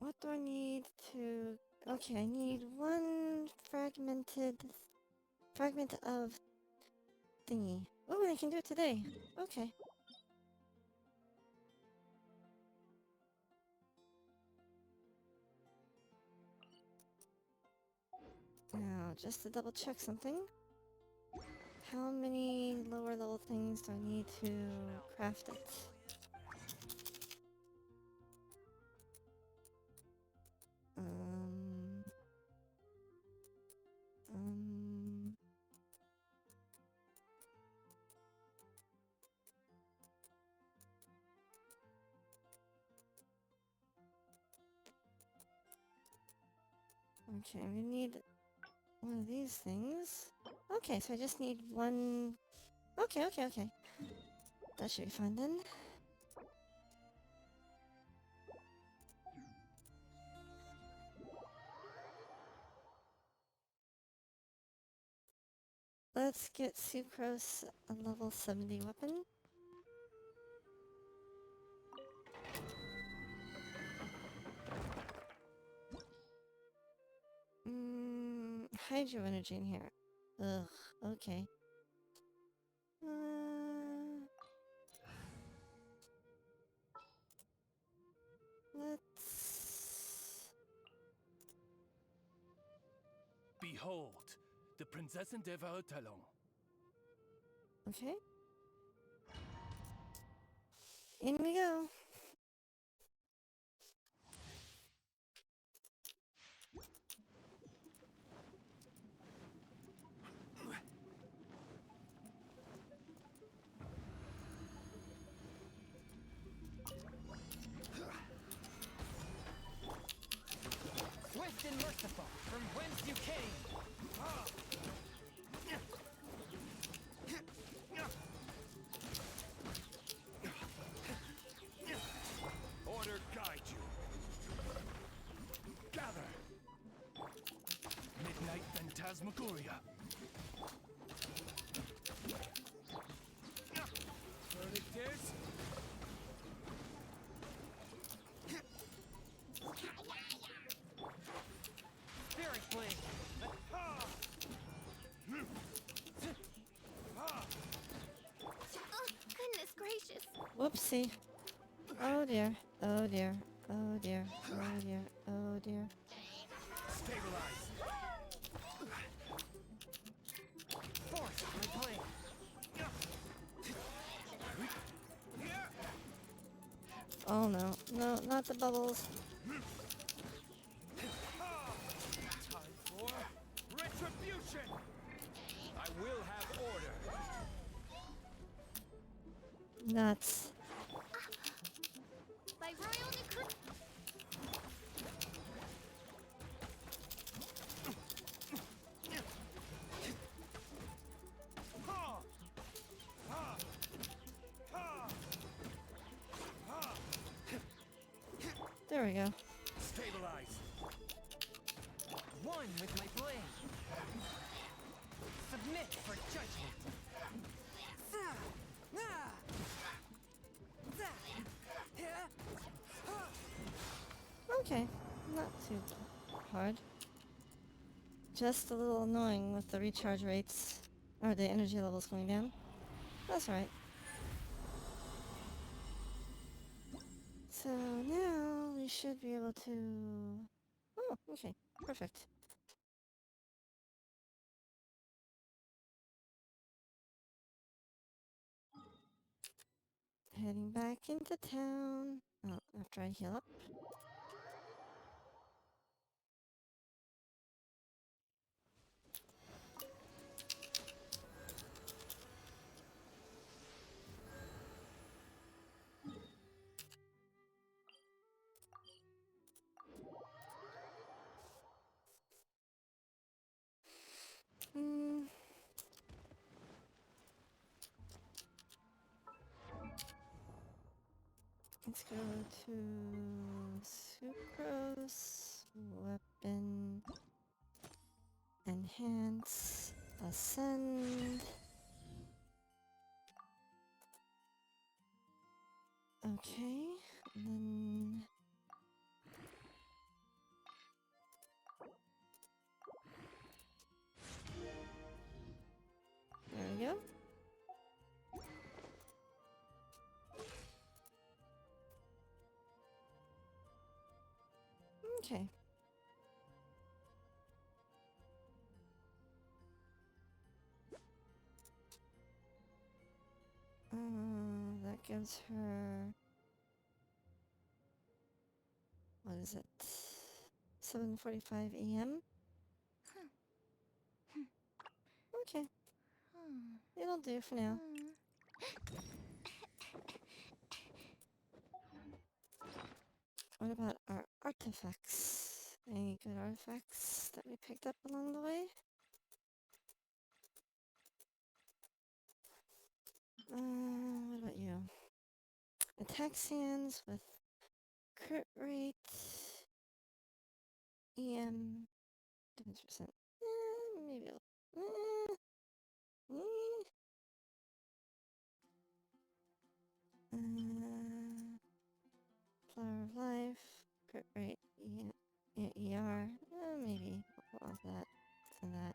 What do I need to... Okay, I need one fragment of thingy. Oh, I can do it today. Okay. Now, just to double check something. How many lower level things do I need to craft it? Okay, we need one of these things. Okay, so I just need one... Okay. That should be fine then. Let's get Sucrose a level 70 weapon. Hydro energy in here. Ugh, okay. Let's... Behold, the Prinzessin der Verurteilung. Okay. In we go. Swift and merciful, from whence you came. Order guide you. Gather. Midnight Phantasmagoria. Verdict is... Spirit Blade. Oh, goodness gracious. Whoopsie. Oh dear. Oh dear. Oh dear. Oh dear. Oh dear. Stabilize. Force my blade. Oh no. No, not the bubbles. Time for retribution. I will have order. Nuts. By royal decree. There we go. Stabilize. One with my blade. Submit for judgment. Okay. Not too hard. Just a little annoying with the recharge rates. Or the energy levels going down. That's right. So now we should be able to... Oh, okay. Perfect. Heading back into town. Oh, after I heal up. Let's go to Sucrose, Weapon, Enhance, Ascend. Okay, and then... There we go. Okay. That gives her... What is it? 7:45 a.m. Okay. It'll do for now. What about our artifacts? Any good artifacts that we picked up along the way? What about you? Attack sands with crit rate, EM, defense percent. Maybe I'll. Flower of Life, crit rate, ER, maybe. I'll off that, and that.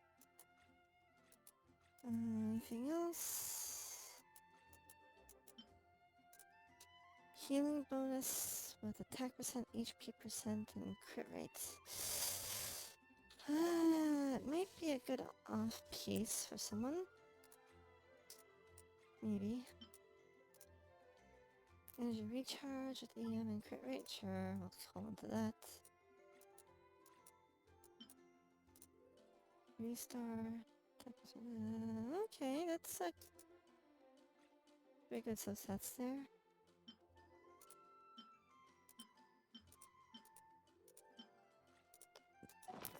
Anything else? Healing bonus with attack percent, HP percent, and crit rate. It might be a good off piece for someone. Maybe. Energy recharge with EM and crit rate. Sure, we'll hold on to that. Restar. Okay, that's a pretty good subsets there.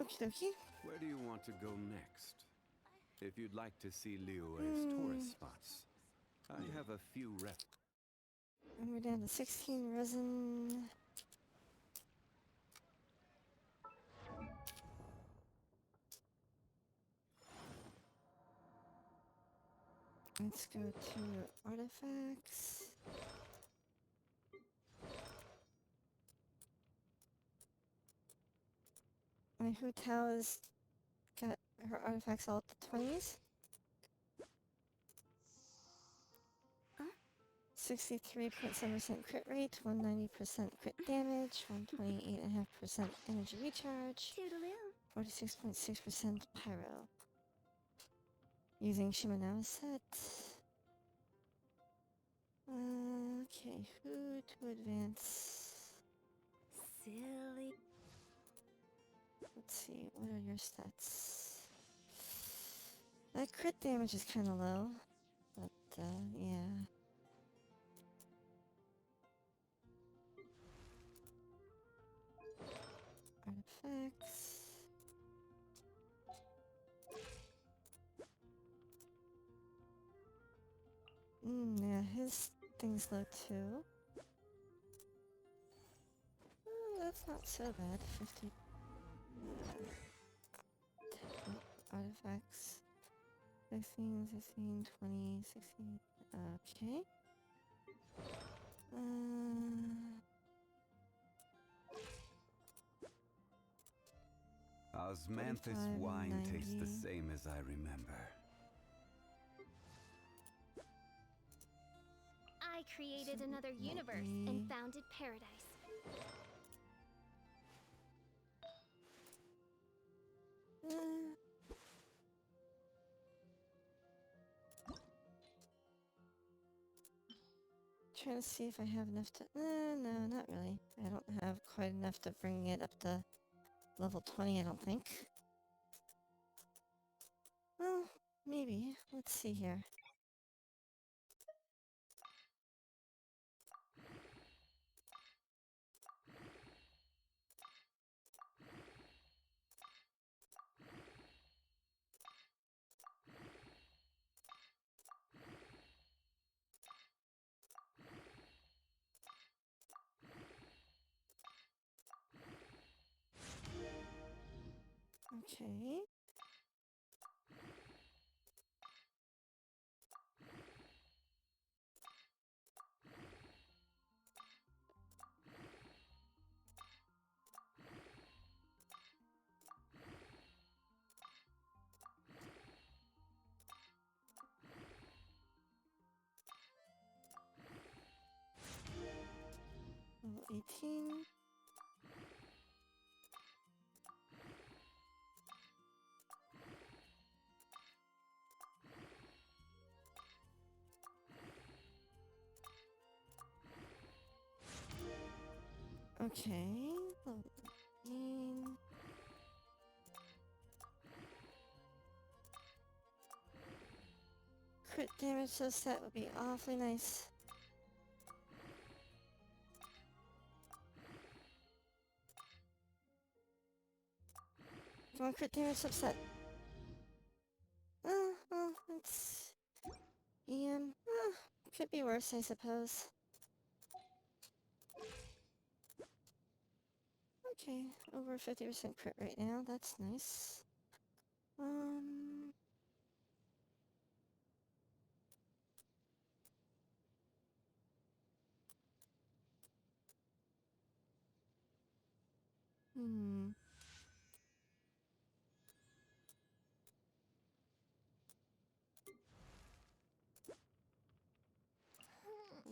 Okie dokie. Where do you want to go next? If you'd like to see Liyue's tourist spots, I have a few And we're down to 16 resin. Let's go to artifacts. My Hu Tao has got her artifacts all at the 20s. 63.7% crit rate, 190% crit damage, 128.5% energy recharge, 46.6% pyro. Using Shimanao set. Okay, who to advance? Silly. Let's see, what are your stats? That crit damage is kind of low, but yeah. Artifacts. Yeah, his thing's low too. That's not so bad. 50 artifacts. 16, 16, 20, 16. Okay. Osmanthus wine tastes the same as I remember. I created another universe and founded paradise. Trying to see if I have enough to... no, not really. I don't have quite enough to bring it up to level 20, I don't think. Well, maybe. Let's see here. Okay. Level 18. Okay. Level 18. Crit damage so set would be awfully nice. Come on, crit damage subset. Well, it's... EM. Could be worse, I suppose. Okay, over 50% crit right now. That's nice.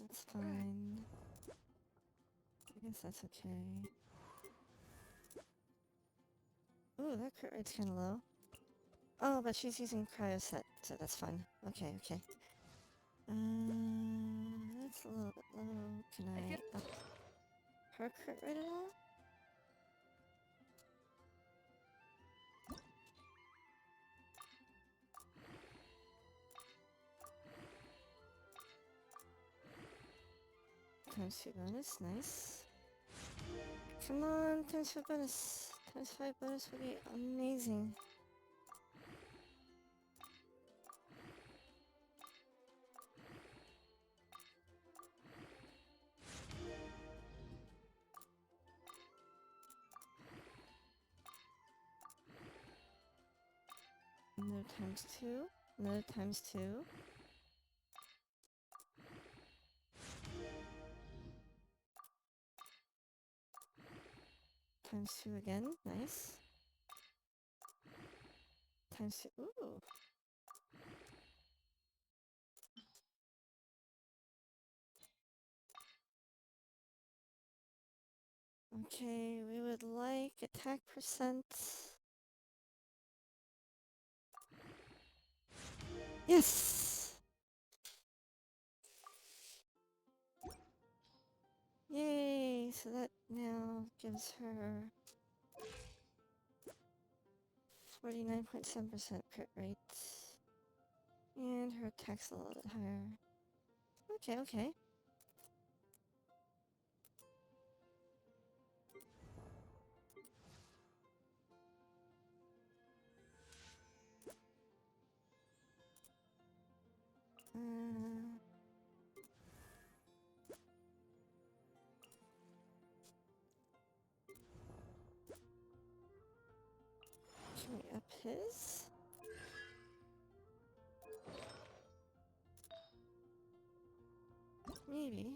That's fine. I guess that's okay. Ooh, that crit rate's kinda low. Oh, but she's using cryo set, so that's fine. Okay, okay. That's a little bit low. Can I up her crit rate at all? Times 2 bonus, nice. Come on, times 5 bonus. Times 5 bonus would be amazing. Another times 2. Another times 2. Times 2 again, nice. Times 2, ooh. Okay, we would like attack percent. Yes! Yay! So that now gives her 49.7% crit rate. And her attack's a little bit higher. Okay, okay. Can we up his? Maybe.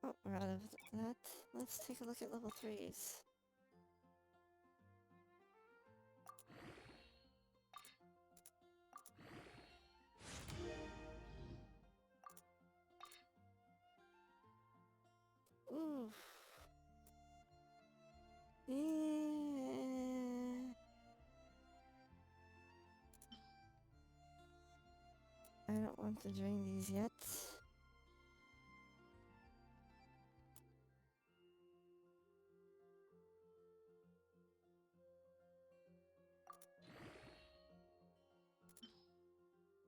Oh, we're out of that. Let's take a look at level 3s. Oof. I don't want to join these yet.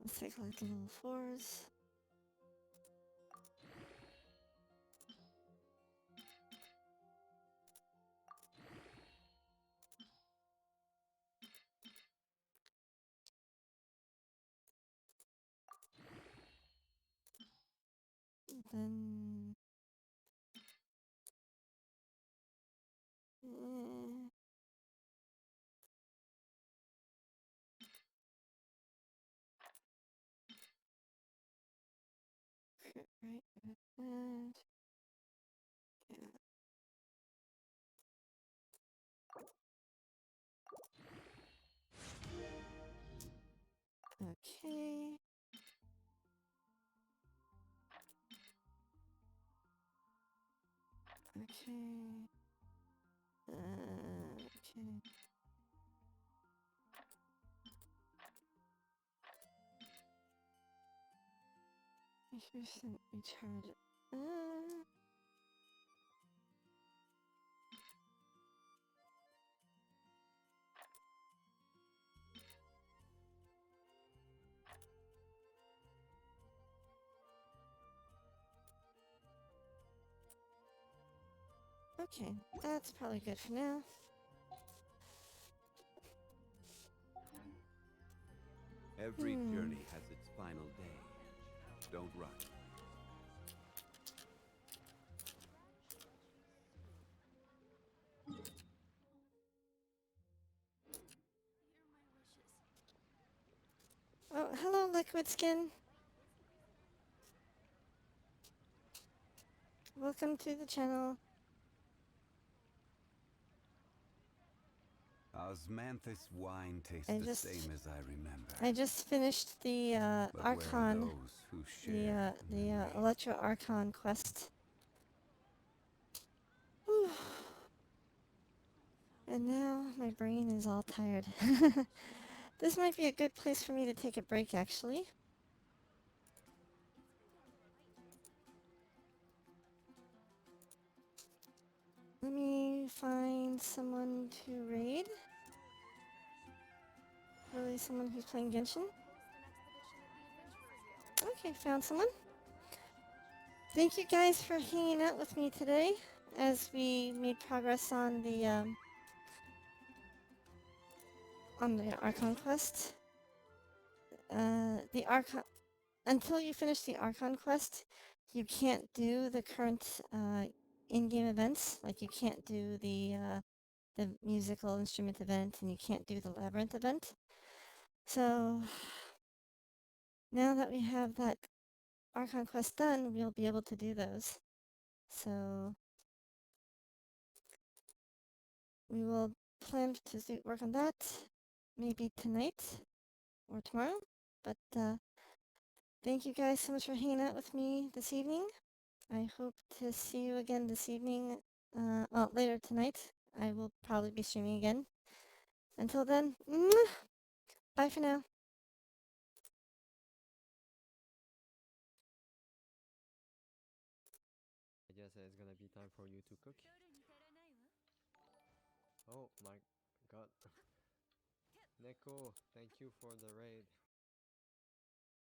Let's take a look at level 4s. Then... Crit rate with that. Yeah. Okay. Okay. Okay. Percent recharge. Okay, that's probably good for now. Every journey has its final day. Don't rush. Oh, hello, Liquid Skin. Welcome to the channel. Osmanthus wine tastes the same as I remember. I just finished the But Archon, where are those who share the Electro Archon quest. Whew. And now my brain is all tired. This might be a good place for me to take a break, actually. Let me find someone to raid. Probably someone who's playing Genshin. Okay, found someone. Thank you guys for hanging out with me today as we made progress on the Archon quest. The Archon, until you finish the Archon quest, you can't do the current in-game events. Like you can't do the musical instrument event, and you can't do the labyrinth event. So now that we have that Archon quest done, we'll be able to do those. So we will plan to work on that maybe tonight or tomorrow. But thank you guys so much for hanging out with me this evening. I hope to see you again this evening. Well, later tonight. I will probably be streaming again. Until then, bye for now. I guess it's gonna be time for you to cook. Oh my god. Neko, thank you for the raid.